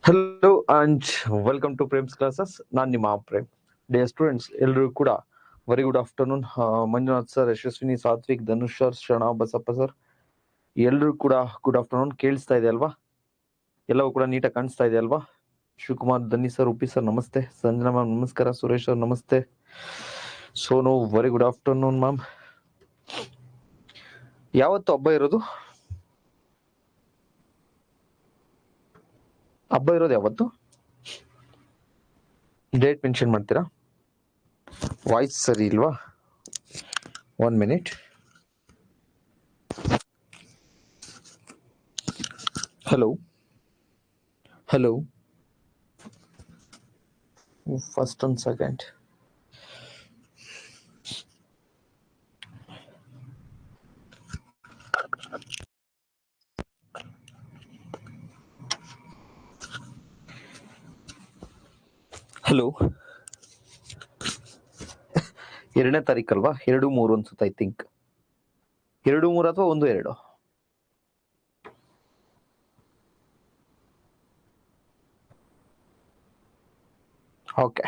Hello and welcome to Prem's classes. ನಾನು ನಿಮ್ಮ Prem. Day students ಎಲ್ಲರೂ ಕೂಡ very good afternoon. Manjunath sir, Yashaswini, Satvik, Dhanush sir, Sharana, Basappa sir, ಎಲ್ಲರೂ ಕೂಡ ಗುಡ್ ಆಫ್ಟರ್ನೂನ್. ಕೇಳಿಸ್ತಾ ಇದೆ ಅಲ್ವಾ? ಎಲ್ಲವೂ ಕೂಡ ನೀಟಾಗಿ ಕಾಣಿಸ್ತಾ ಇದೆ ಅಲ್ವಾ? ಶಿವಕುಮಾರ್, ಧನ್ನಿ ಸರ್, ಉಪಿ ಸರ್ ನಮಸ್ತೆ, ಸಂಜನಾ ಮ್ಯಾಮ್ ನಮಸ್ಕಾರ, ಸುರೇಶ್ ಸರ್ ನಮಸ್ತೆ, Sonu very good afternoon ma'am. ಯಾವತ್ತು ಹಬ್ಬ ಇರೋದು? ಹಬ್ಬ ಇರೋದು ಯಾವತ್ತು? ಡೇಟ್ ಮೆನ್ಷನ್ ಮಾಡ್ತೀರಾ? ವಾಯ್ಸ್ ಸರಿ ಇಲ್ವಾ? 1 minute. ಹಲೋ ಹಲೋ, ಫಸ್ಟ್ ಒಂದು ಸೆಕೆಂಡ್. ಹಲೋ, 2ನೇ ತಾರೀಕಲ್ವಾ? 2-3 ಅನ್ಸುತ್ತೆ. ಐ ಥಿಂಕ್ 2-3 ಅಥವಾ 1-2. ಓಕೆ,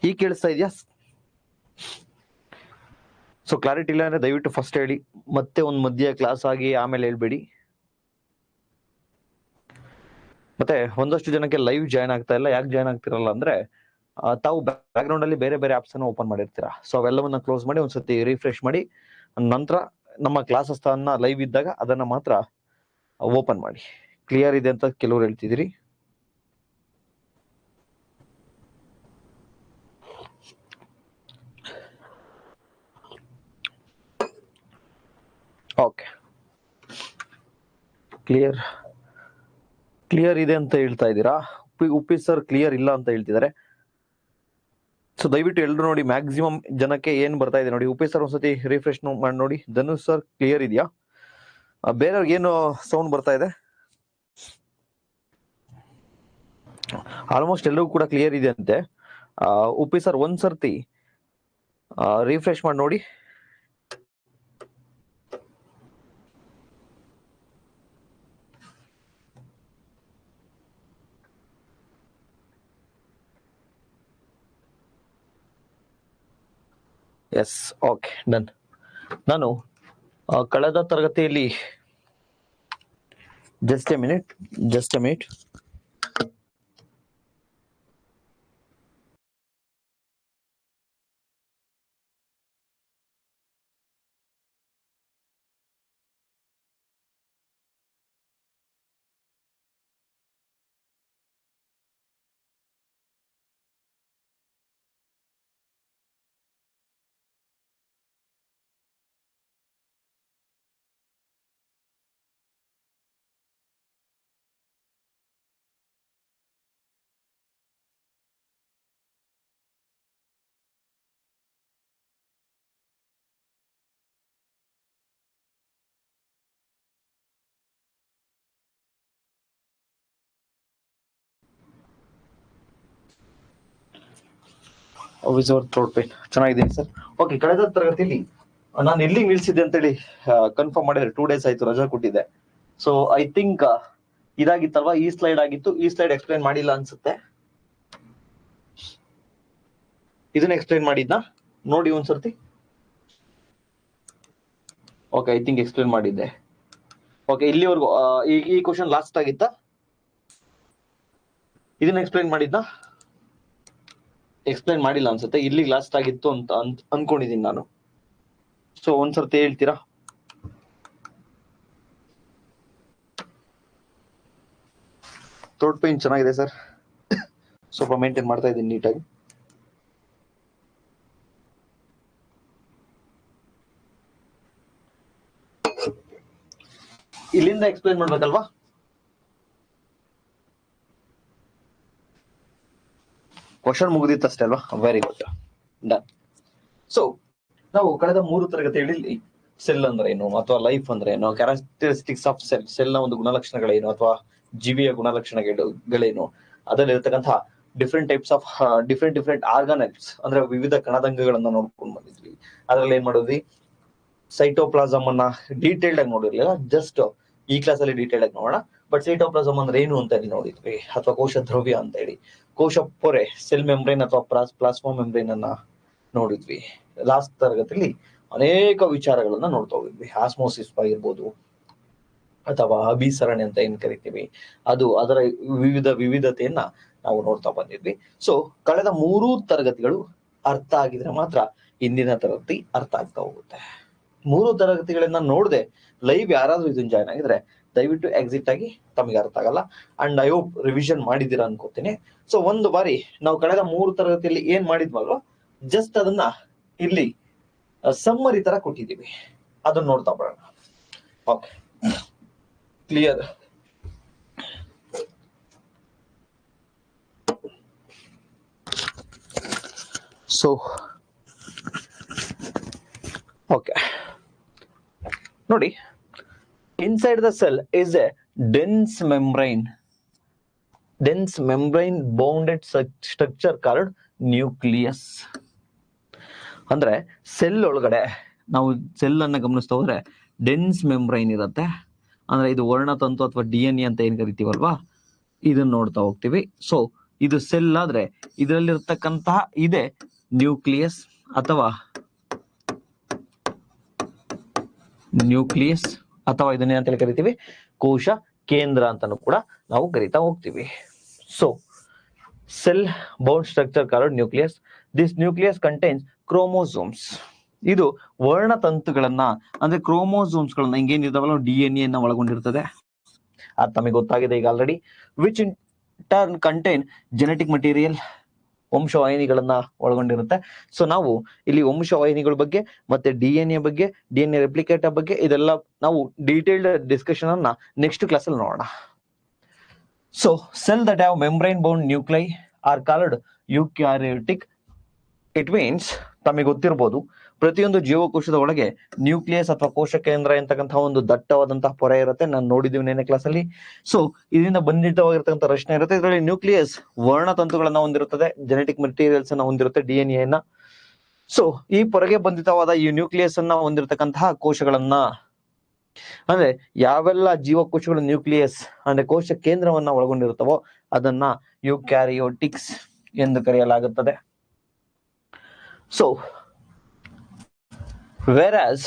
ಈಗ ಕೇಳಿಸ್ತಾ ಇದೆಯಾ? ಸೊ ಕ್ಲಾರಿಟಿ ಇಲ್ಲ ಅಂದ್ರೆ ದಯವಿಟ್ಟು ಫಸ್ಟ್ ಹೇಳಿ, ಮತ್ತೆ ಒಂದು ಮಧ್ಯ ಕ್ಲಾಸ್ ಆಗಿ ಆಮೇಲೆ ಹೇಳ್ಬೇಡಿ. ಮತ್ತೆ ಒಂದಷ್ಟು ಜನಕ್ಕೆ ಲೈವ್ ಜಾಯ್ನ್ ಆಗ್ತಾ ಇಲ್ಲ. ಯಾಕೆ ಜಾಯ್ನ್ ಆಗ್ತಿರಲ್ಲ ಅಂದ್ರೆ ತಾವು ಬ್ಯಾಕ್ ಗ್ರೌಂಡ್ ಅಲ್ಲಿ ಬೇರೆ ಬೇರೆ ಆಪ್ಸ್ ಅನ್ನು ಓಪನ್ ಮಾಡಿರ್ತೀರಾ. ಸೊ ಅವೆಲ್ಲವನ್ನ ಕ್ಲೋಸ್ ಮಾಡಿ ಒಂದ್ಸತಿ ರಿಫ್ರೆಶ್ ಮಾಡಿ, ನಂತರ ನಮ್ಮ ಕ್ಲಾಸಸ್ ಲೈವ್ ಇದ್ದಾಗ ಅದನ್ನ ಮಾತ್ರ ಓಪನ್ ಮಾಡಿ. ಕ್ಲಿಯರ್ ಇದೆ ಅಂತ ಕೆಲವರು ಹೇಳ್ತಿದ್ದೀರಿ. ಓಕೆ, ಕ್ಲಿಯರ್ ಇದೆ ಅಂತ ಹೇಳ್ತಾ ಇದ್ದೀರಾ. ಉಪ್ಪಿ ಸರ್ ಕ್ಲಿಯರ್ ಇಲ್ಲ ಅಂತ ಹೇಳ್ತಿದ್ದಾರೆ. ಸೊ ದಯವಿಟ್ಟು ಎಲ್ಲರೂ ನೋಡಿ, ಮ್ಯಾಕ್ಸಿಮಮ್ ಜನಕ್ಕೆ ಏನ್ ಬರ್ತಾ ಇದೆ ನೋಡಿ. ಉಪಿ ಸರ್ ಒಂದ್ಸತಿ ರಿಫ್ರೆಶ್ ಮಾಡಿ ನೋಡಿ. ಧನುಷ್ ಸರ್ ಕ್ಲಿಯರ್ ಇದೆಯಾ? ಬೇರೆಯವ್ರಿಗೆ ಏನು ಸೌಂಡ್ ಬರ್ತಾ ಇದೆ? ಆಲ್ಮೋಸ್ಟ್ ಎಲ್ಲರಿಗೂ ಕೂಡ ಕ್ಲಿಯರ್ ಇದೆ ಅಂತೆ. ಉಪಿ ಸರ್ ಒಂದ್ಸರ್ತಿ ರಿಫ್ರೆಶ್ ಮಾಡಿ ನೋಡಿ. Yes, okay, done. ನಾನು ಕಳೆದ ತರಗತಿಯಲ್ಲಿ just a minute throat pain ಚೆನ್ನಾಗಿದ್ದೀನಿ ಸರ್. ಓಕೆ, ಕಳೆದ ತರಗತಿಯಲ್ಲಿ ನಾನು ಎಲ್ಲಿ ನಿಲ್ಸಿದ್ದೆ ಅಂತೇಳಿ ಕನ್ಫರ್ಮ್ ಮಾಡಿದ್ರೆ 2 days ಆಯ್ತು, ರಜಾ ಕೊಟ್ಟಿದ್ದೆ. ಸೊ ಐ ಥಿಂಕ್ ಇದಾಗಿತ್ತಲ್ವಾ? ಈ ಸ್ಲೈಡ್ ಆಗಿತ್ತು. ಈ ಸ್ಲೈಡ್ ಎಕ್ಸ್ಪ್ಲೈನ್ ಮಾಡಿಲ್ಲ ಅನ್ಸುತ್ತೆ. ಇದನ್ನ ಎಕ್ಸ್ಪ್ಲೈನ್ ಮಾಡಿದ್ನಾ ನೋಡಿ ಒಂದ್ಸರ್ತಿ. ಓಕೆ, ಐ ಥಿಂಕ್ ಎಕ್ಸ್ಪ್ಲೈನ್ ಮಾಡಿದ್ದೆ. ಓಕೆ, ಇಲ್ಲಿವರೆಗೂ ಈ ಕ್ವಶನ್ ಲಾಸ್ಟ್ ಆಗಿತ್ತಾ? ಇದನ್ನ ಎಕ್ಸ್ಪ್ಲೈನ್ ಮಾಡಿದ್ನಾ? ಎಕ್ಸ್ಪ್ಲೈನ್ ಮಾಡಿಲ್ಲ ಅನ್ಸುತ್ತೆ. ಇಲ್ಲಿಗೆ ಲಾಸ್ಟ್ ಆಗಿತ್ತು ಅಂತ ಅನ್ಕೊಂಡಿದೀನಿ ನಾನು. ಸೊ ಒಂದ್ಸರ್ತಿ ಹೇಳ್ತೀರಾ? ಥ್ರೋಟ್ ಪೇನ್ ಚೆನ್ನಾಗಿದೆ ಸರ್, ಸ್ವಲ್ಪ ಮೇಂಟೈನ್ ಮಾಡ್ತಾ ಇದ್ದೀನಿ ನೀಟಾಗಿ. ಇಲ್ಲಿಂದ ಎಕ್ಸ್ಪ್ಲೈನ್ ಮಾಡ್ಬೇಕಲ್ವಾ? ಕ್ವಶನ್ ಮುಗಿದಿತ್ತಷ್ಟೇ ಅಲ್ವಾ? Very good, done. ಸೊ ನಾವು ಕಳೆದ 3 ತರಗತಿಗಳಲ್ಲಿ ಸೆಲ್ ಅಂದ್ರೆ ಏನು, ಅಥವಾ ಲೈಫ್ ಅಂದ್ರೆ ಏನು, ಕ್ಯಾರೆಕ್ಟರಿಸ್ಟಿಕ್ಸ್ ಆಫ್ ಸೆಲ್ ನ ಒಂದು ಗುಣಲಕ್ಷಣಗಳೇನು, ಅಥವಾ ಜೀವಿಯ ಗುಣಲಕ್ಷಣಗಳೇನು, ಅದರಲ್ಲಿರ್ತಕ್ಕಂತಹ ಡಿಫ್ರೆಂಟ್ ಟೈಪ್ಸ್ ಆಫ್ ಡಿಫ್ರೆಂಟ್ ಆರ್ಗಾನೆಲ್ಸ್ ಅಂದ್ರೆ ವಿವಿಧ ಕಣದಂಗಗಳನ್ನ ನೋಡ್ಕೊಂಡು ಬಂದಿದ್ವಿ. ಅದ್ರಲ್ಲಿ ಏನ್ ಮಾಡಿದ್ವಿ? ಸೈಟೋಪ್ಲಾಸಮ್ ಅನ್ನ ಡೀಟೇಲ್ಡ್ ಆಗಿ ನೋಡಿರ್ಲಿಲ್ಲ, ಜಸ್ಟ್ ಈ ಕ್ಲಾಸ್ ಅಲ್ಲಿ ಡೀಟೇಲ್ ಆಗಿ ನೋಡೋಣ. ಬಟ್ ಸೈಟೋಪ್ಲಾಸಮ್ ಅಂದ್ರೆ ಏನು ಅಂತ ಹೇಳಿ ನೋಡಿದ್ವಿ, ಅಥವಾ ಕೋಶ ದ್ರವ್ಯ ಅಂತ ಹೇಳಿ. ಕೋಶ ಪೊರೆ, ಸೆಲ್ ಮೆಂಬ್ರೇನ್ ಅಥವಾ ಪ್ಲಾಸ್ಮಾ ಮೆಂಬ್ರೇನ್ ಅನ್ನ ನೋಡಿದ್ವಿ. ಲಾಸ್ಟ್ ತರಗತಿಯಲ್ಲಿ ಅನೇಕ ವಿಚಾರಗಳನ್ನ ನೋಡ್ತಾ ಹೋಗಿದ್ವಿ. ಆಸ್ಮೋಸಿಸ್ ಆಗಿರ್ಬೋದು ಅಥವಾ ಅಭಿಸರಣೆ ಅಂತ ಏನ್ ಕರಿತೀವಿ, ಅದು ಅದರ ವಿವಿಧತೆಯನ್ನ ನಾವು ನೋಡ್ತಾ ಬಂದಿದ್ವಿ. ಸೊ ಕಳೆದ 3 ತರಗತಿಗಳು ಅರ್ಥ ಆಗಿದ್ರೆ ಮಾತ್ರ ಇಂದಿನ ತರಗತಿ ಅರ್ಥ ಆಗ್ತಾ ಹೋಗುತ್ತೆ. 3 ತರಗತಿಗಳನ್ನ ನೋಡದೆ ಲೈವ್ ಯಾರಾದ್ರೂ ಇದನ್ನ ಜಾಯ್ನ್ ಆಗಿದ್ರೆ ದಯವಿಟ್ಟು ಎಕ್ಸಿಟ್ ಆಗಿ, ತಮಗೆ ಅರ್ಥ ಆಗಲ್ಲ. ಅಂಡ್ ಐ ಹೋಪ್ ರಿವಿಷನ್ ಮಾಡಿದ್ದೀರಾ ಅನ್ಕೋತೀನಿ. ಸೊ ಒಂದು ಬಾರಿ ನಾವು ಕಳೆದ 3 ತರಗತಿಯಲ್ಲಿ ಏನ್ ಮಾಡಿದ್ವಲ್ವ, ಜಸ್ಟ್ ಅದನ್ನ ಇಲ್ಲಿ ಸಮ್ಮರಿ ತರ ಕೊಟ್ಟಿದ್ದೀವಿ, ಅದನ್ನ ನೋಡ್ತಾ ಬರೋಣ. Okay, clear? ಸೊ ಓಕೆ ನೋಡಿ, inside the cell is a dense membrane bounded structure called nucleus. ಅಂದ್ರೆ ಸೆಲ್ ಒಳಗಡೆ ನಾವು ಸೆಲ್ ಅನ್ನ ಗಮನಿಸ್ತಾ ಹೋದ್ರೆ ಡೆನ್ಸ್ ಮೆಂಬ್ರೈನ್ ಇರುತ್ತೆ. ಅಂದ್ರೆ ಇದು ವರ್ಣತಂತು ಅಥವಾ DNA ಅಂತ ಏನ್ ಕರಿತೀವಲ್ವಾ, ಇದನ್ನ ನೋಡ್ತಾ ಹೋಗ್ತೀವಿ. ಸೊ ಇದು ಸೆಲ್ ಆದ್ರೆ ಇದರಲ್ಲಿರ್ತಕ್ಕಂತಹ ಇದೆ ನ್ಯೂಕ್ಲಿಯಸ್ ಅಥವಾ ಇದನ್ನೇನಂತ ಕರಿತೀವಿ, ಕೋಶ ಕೇಂದ್ರ ಅಂತಾನು ಕೂಡ ನಾವು ಕರಿತಾ ಹೋಗ್ತೀವಿ. So cell bound structure called nucleus. This nucleus contains chromosomes. ಇದು ವರ್ಣತಂತುಗಳನ್ನ ಅಂದ್ರೆ ಕ್ರೋಮೋಸೋಮ್ಸ್ ಗಳನ್ನ ಹಿಂಗೇನಿದಾವಲ್ಲ DNA ಅನ್ನ ಒಳಗೊಂಡಿರ್ತದೆ. ಅದು ತಮಗೆ ಗೊತ್ತಾಗಿದೆ ಈಗ already. Which in turn contain genetic material, ವಂಶವಾಹಿನಿಗಳನ್ನ ಒಳಗೊಂಡಿರುತ್ತೆ. ಸೊ ನಾವು ಇಲ್ಲಿ ವಂಶವಾಹಿನಿಗಳ ಬಗ್ಗೆ ಮತ್ತೆ DNA ಬಗ್ಗೆ, DNA ರೆಪ್ಲಿಕೇಟರ್ ಬಗ್ಗೆ ಇದೆಲ್ಲ ನಾವು ಡೀಟೇಲ್ಡ್ ಡಿಸ್ಕಷನ್ ಅನ್ನ ನೆಕ್ಸ್ಟ್ ಕ್ಲಾಸ್ ಅಲ್ಲಿ ನೋಡೋಣ. So cell that have membrane bound nuclei are called eukaryotic. It means ತಮಗೆ ಗೊತ್ತಿರಬಹುದು, ಪ್ರತಿಯೊಂದು ಜೀವಕೋಶದ ಒಳಗೆ ನ್ಯೂಕ್ಲಿಯಸ್ ಅಥವಾ ಕೋಶ ಕೇಂದ್ರ ಎಂತಕ್ಕಂತಹ ಒಂದು ದಟ್ಟವಾದಂತಹ ಪೊರೆ ಇರುತ್ತೆ. ನಾನು ನೋಡಿದ್ದೀವಿ ನೆನ್ನೆ ಕ್ಲಾಸ್ ಅಲ್ಲಿ. ಸೊ ಇದರಿಂದ ಬಂಧಿತವಾಗಿರ್ತಕ್ಕಂಥ ರಚನೆ ಇರುತ್ತೆ. ಇದರಲ್ಲಿ ನ್ಯೂಕ್ಲಿಯಸ್ ವರ್ಣತಂತುಗಳನ್ನ ಹೊಂದಿರುತ್ತದೆ, ಜೆನೆಟಿಕ್ ಮೆಟೀರಿಯಲ್ಸ್ ಅನ್ನ ಹೊಂದಿರುತ್ತೆ, DNA ಅನ್ನ. ಸೊ ಈ ಪೊರೆಗೆ ಬಂಧಿತವಾದ ಈ ನ್ಯೂಕ್ಲಿಯಸ್ ಅನ್ನ ಹೊಂದಿರತಕ್ಕಂತಹ ಕೋಶಗಳನ್ನ, ಅಂದ್ರೆ ಯಾವೆಲ್ಲ ಜೀವಕೋಶಗಳು ನ್ಯೂಕ್ಲಿಯಸ್ ಅಂದ್ರೆ ಕೋಶ ಕೇಂದ್ರವನ್ನ ಒಳಗೊಂಡಿರುತ್ತವೋ ಅದನ್ನ ಯುಕ್ಯಾರಿಯೋಟಿಕ್ಸ್ ಎಂದು ಕರೆಯಲಾಗುತ್ತದೆ. So whereas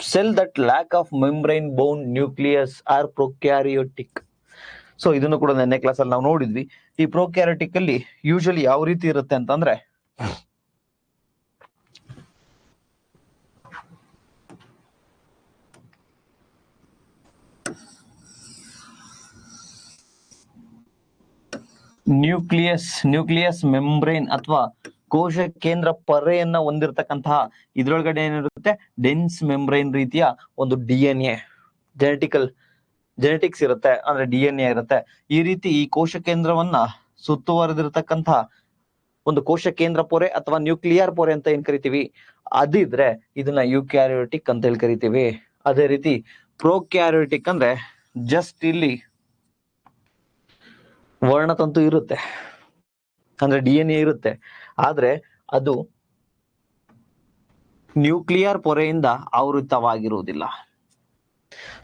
cell that lack of membrane bound nucleus are prokaryotic. So ಇದನ್ನು ಕೂಡ ನೆನ್ನೆ ಕ್ಲಾಸ್ ಅಲ್ಲಿ ನಾವು ನೋಡಿದ್ವಿ. ಈ ಪ್ರೊಕ್ಯಾರಿಯೋಟಿಕ್ ಅಲ್ಲಿ ಯೂಶಲಿ ಯಾವ ರೀತಿ ಇರುತ್ತೆ ಅಂತಂದ್ರೆ, ನ್ಯೂಕ್ಲಿಯಸ್ ಮೆಂಬ್ರೇನ್ ಅಥವಾ ಕೋಶ ಕೇಂದ್ರ ಪೊರೆಯನ್ನ ಹೊಂದಿರತಕ್ಕಂತಹ ಇದ್ರೊಳಗಡೆ ಏನಿರುತ್ತೆ, ಡೆನ್ಸ್ ಮೆಂಬ್ರೈನ್ ರೀತಿಯ ಒಂದು DNA ಜೆನೆಟಿಕ್ಸ್ ಇರುತ್ತೆ, ಅಂದ್ರೆ DNA ಇರುತ್ತೆ. ಈ ರೀತಿ ಈ ಕೋಶ ಕೇಂದ್ರವನ್ನ ಸುತ್ತುವರೆದಿರತಕ್ಕಂತಹ ಒಂದು ಕೋಶ ಕೇಂದ್ರ ಪೊರೆ ಅಥವಾ ನ್ಯೂಕ್ಲಿಯರ್ ಪೊರೆ ಅಂತ ಏನ್ ಕರಿತೀವಿ, ಅದಿದ್ರೆ ಇದನ್ನ ಯುಕ್ಯಾರಿಯೋಟಿಕ್ ಅಂತ ಹೇಳಿ ಕರಿತೀವಿ. ಅದೇ ರೀತಿ ಪ್ರೊಕ್ಯಾರಿಯೋಟಿಕ್ ಅಂದ್ರೆ ಜಸ್ಟ್ ಇಲ್ಲಿ ವರ್ಣತಂತು ಇರುತ್ತೆ, ಅಂದ್ರೆ DNA ಇರುತ್ತೆ, ಆದ್ರೆ ಅದು ನ್ಯೂಕ್ಲಿಯರ್ ಪೊರೆಯಿಂದ ಆವೃತವಾಗಿರುವುದಿಲ್ಲ.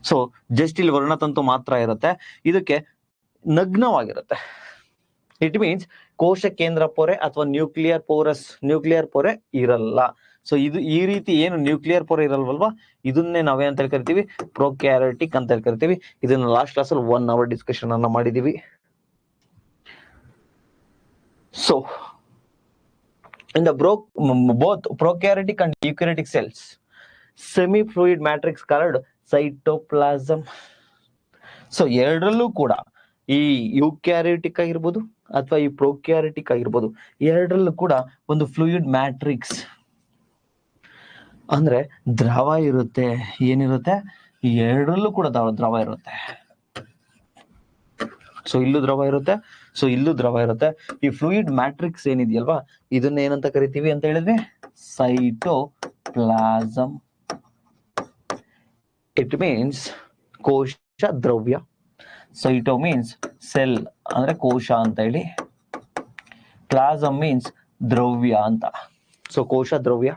ಸೊ ಜಸ್ಟ್ ಇಲ್ಲಿ ವರ್ಣತಂತು ಮಾತ್ರ ಇರುತ್ತೆ, ಇದಕ್ಕೆ ನಗ್ನವಾಗಿರುತ್ತೆ. ಇಟ್ ಮೀನ್ಸ್ ಕೋಶ ಕೇಂದ್ರ ಪೊರೆ ಅಥವಾ ನ್ಯೂಕ್ಲಿಯರ್ ಪೊರೆ ಇರಲ್ಲ. ಸೊ ಇದು ಈ ರೀತಿ ಏನು ನ್ಯೂಕ್ಲಿಯರ್ ಪೊರೆ ಇರಲ್ವಲ್ವಾ, ಇದನ್ನೇ ನಾವೇನಂತ ಹೇಳಿ ಕರಿತೀವಿ, ಪ್ರೊಕ್ಯಾರಿಯೋಟಿಕ್ ಅಂತ ಹೇಳಿ ಕರಿತೀವಿ. ಇದನ್ನ ಲಾಸ್ಟ್ ಕ್ಲಾಸ್ ಅಲ್ಲಿ 1 hour ಡಿಸ್ಕಷನ್ ಅನ್ನ ಮಾಡಿದೀವಿ. So in the both prokaryotic and eukaryotic cells, semi-fluid matrix called cytoplasm. So ಎರಡರಲ್ಲೂ ಕೂಡ ಈ ಯುಕ್ಯಾರಿಯೋಟಿಕ್ ಆಗಿರ್ಬೋದು ಅಥವಾ ಈ ಪ್ರೊಕ್ಯಾರಿಯೋಟಿಕ್ ಆಗಿರ್ಬೋದು, ಎರಡರಲ್ಲೂ ಕೂಡ ಒಂದು ಫ್ಲೂಯಿಡ್ ಮ್ಯಾಟ್ರಿಕ್ಸ್ ಅಂದ್ರೆ ದ್ರವ ಇರುತ್ತೆ. ಏನಿರುತ್ತೆ, ಎರಡರಲ್ಲೂ ಕೂಡ ದ್ರವ ಇರುತ್ತೆ. ಸೊ ಇಲ್ಲೂ ದ್ರವ ಇರುತ್ತೆ, ಸೊ ಇಲ್ಲೂ ದ್ರವ ಇರುತ್ತೆ. ಈ ಫ್ಲೂಯಿಡ್ ಮ್ಯಾಟ್ರಿಕ್ಸ್ ಏನಿದೆಯಲ್ವಾ, ಇದನ್ನ ಏನಂತ ಕರಿತೀವಿ ಅಂತ ಹೇಳಿದ್ರೆ ಸೈಟೋಪ್ಲಾಸಮ್. ಇಟ್ ಮೀನ್ಸ್ ಕೋಶ ದ್ರವ್ಯ. ಸೈಟೋ ಮೀನ್ಸ್ ಸೆಲ್ ಅಂದ್ರೆ ಕೋಶ ಅಂತ ಹೇಳಿ, ಪ್ಲಾಸಮ್ ಮೀನ್ಸ್ ದ್ರವ್ಯ ಅಂತ. ಸೊ ಕೋಶ ದ್ರವ್ಯ.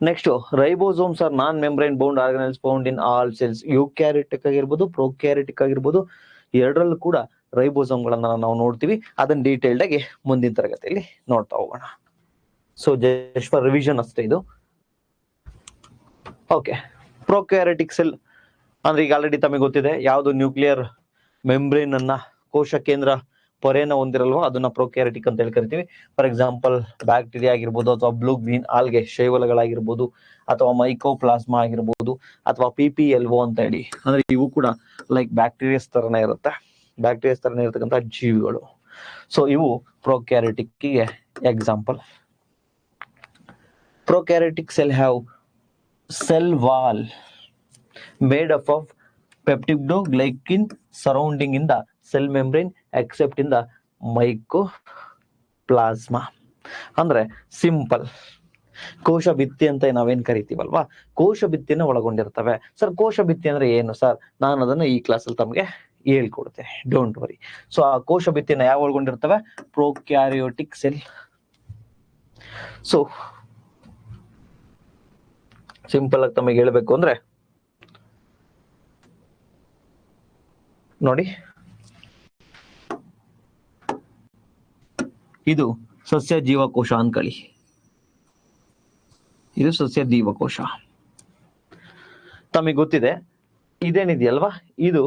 Next ribosomes are non membrane bound organelles found in all cells. Eukaryotic ಆಗಿರ್ಬೋದು, ಪ್ರೊಕ್ಯಾರಿಟಿಕ್ ಆಗಿರ್ಬೋದು, ಎರಡರಲ್ಲೂ ಕೂಡ ರೈಬೋಸೋಮ್ ಗಳನ್ನ ನಾವು ನೋಡ್ತೀವಿ. ಅದನ್ನ ಡೀಟೇಲ್ಡ್ ಆಗಿ ಮುಂದಿನ ತರಗತಿಯಲ್ಲಿ ನೋಡ್ತಾ ಹೋಗೋಣ. ಸೊ ಜಸ್ಟ್ ಫಾರ್ ರಿವಿಷನ್ ಅಷ್ಟೇ ಇದು. ಓಕೆ, ಪ್ರೊಕ್ಯಾರಿಟಿಕ್ ಸೆಲ್ ಅಂದ್ರೆ ಈಗ ಆಲ್ರೆಡಿ ತಮಗೆ ಗೊತ್ತಿದೆ, ಯಾವುದು ನ್ಯೂಕ್ಲಿಯರ್ ಮೆಂಬ್ರೇನ್ ಅನ್ನ, ಕೋಶ ಕೇಂದ್ರ ಪೊರೆಯನ್ನ ಹೊಂದಿರಲ್ವೋ ಅದನ್ನ ಪ್ರೊಕ್ಯಾರಿಟಿಕ್ ಅಂತ ಹೇಳಿ ಕರಿತೀವಿ. ಫಾರ್ ಎಕ್ಸಾಂಪಲ್ ಬ್ಯಾಕ್ಟೀರಿಯಾ ಆಗಿರ್ಬೋದು, ಅಥವಾ ಬ್ಲೂ ಗ್ರೀನ್ ಆಲ್ಗೆ ಶೈವಲಗಳಾಗಿರ್ಬೋದು, ಅಥವಾ ಮೈಕೋಪ್ಲಾಸ್ಮಾ ಆಗಿರ್ಬೋದು, ಅಥವಾ PPLO ಅಂತ ಹೇಳಿ, ಅಂದ್ರೆ ಇವು ಕೂಡ ಲೈಕ್ ಬ್ಯಾಕ್ಟೀರಿಯಾಸ್ ತರನೇ ಇರುತ್ತೆ, ಬ್ಯಾಕ್ಟೀರಿಯಾಸ್ ತರನೇ ಇರತಕ್ಕಂಥ ಜೀವಿಗಳು. ಸೊ ಇವು ಪ್ರೊಕ್ಯಾರಿಟಿಕ್ ಗೆ example. Prokaryotic cell have cell wall made up of peptidoglycan surrounding in the cell membrane except in the mycoplasma. ಅಂದ್ರೆ ಸಿಂಪಲ್ ಕೋಶ ಭಿತ್ತಿ ಅಂತ ನಾವೇನ್ ಕರಿತೀವಲ್ವಾ, ಕೋಶ ಭಿತ್ತಿನ ಒಳಗೊಂಡಿರ್ತವೆ. ಸರ್ ಕೋಶ ಭಿತ್ತಿ ಅಂದ್ರೆ ಏನು ಸರ್? ನಾನು ಅದನ್ನು ಈ ಕ್ಲಾಸಲ್ಲಿ ತಮಗೆ ಹೇಳ್ಕೊಡ್ತೇನೆ, ಡೋಂಟ್ ವರಿ. ಸೊ ಆ ಕೋಶ ಭಿತ್ತಿನ ಯಾವ ಒಳಗೊಂಡಿರ್ತವೆ? Prokaryotic cell. ಸೊ ಸಿಂಪಲ್ ಆಗಿ ತಮಗೆ ಹೇಳ್ಬೇಕು ಅಂದ್ರೆ ನೋಡಿ, ಇದು ಸಸ್ಯ ಜೀವಕೋಶ ಅನ್ಕೊಳ್ಳಿ, ಇದು ಸಸ್ಯ ಜೀವಕೋಶ. ತಮಗೆ ಗೊತ್ತಿದೆ ಇದೇನಿದೆಯಲ್ವಾ, ಇದು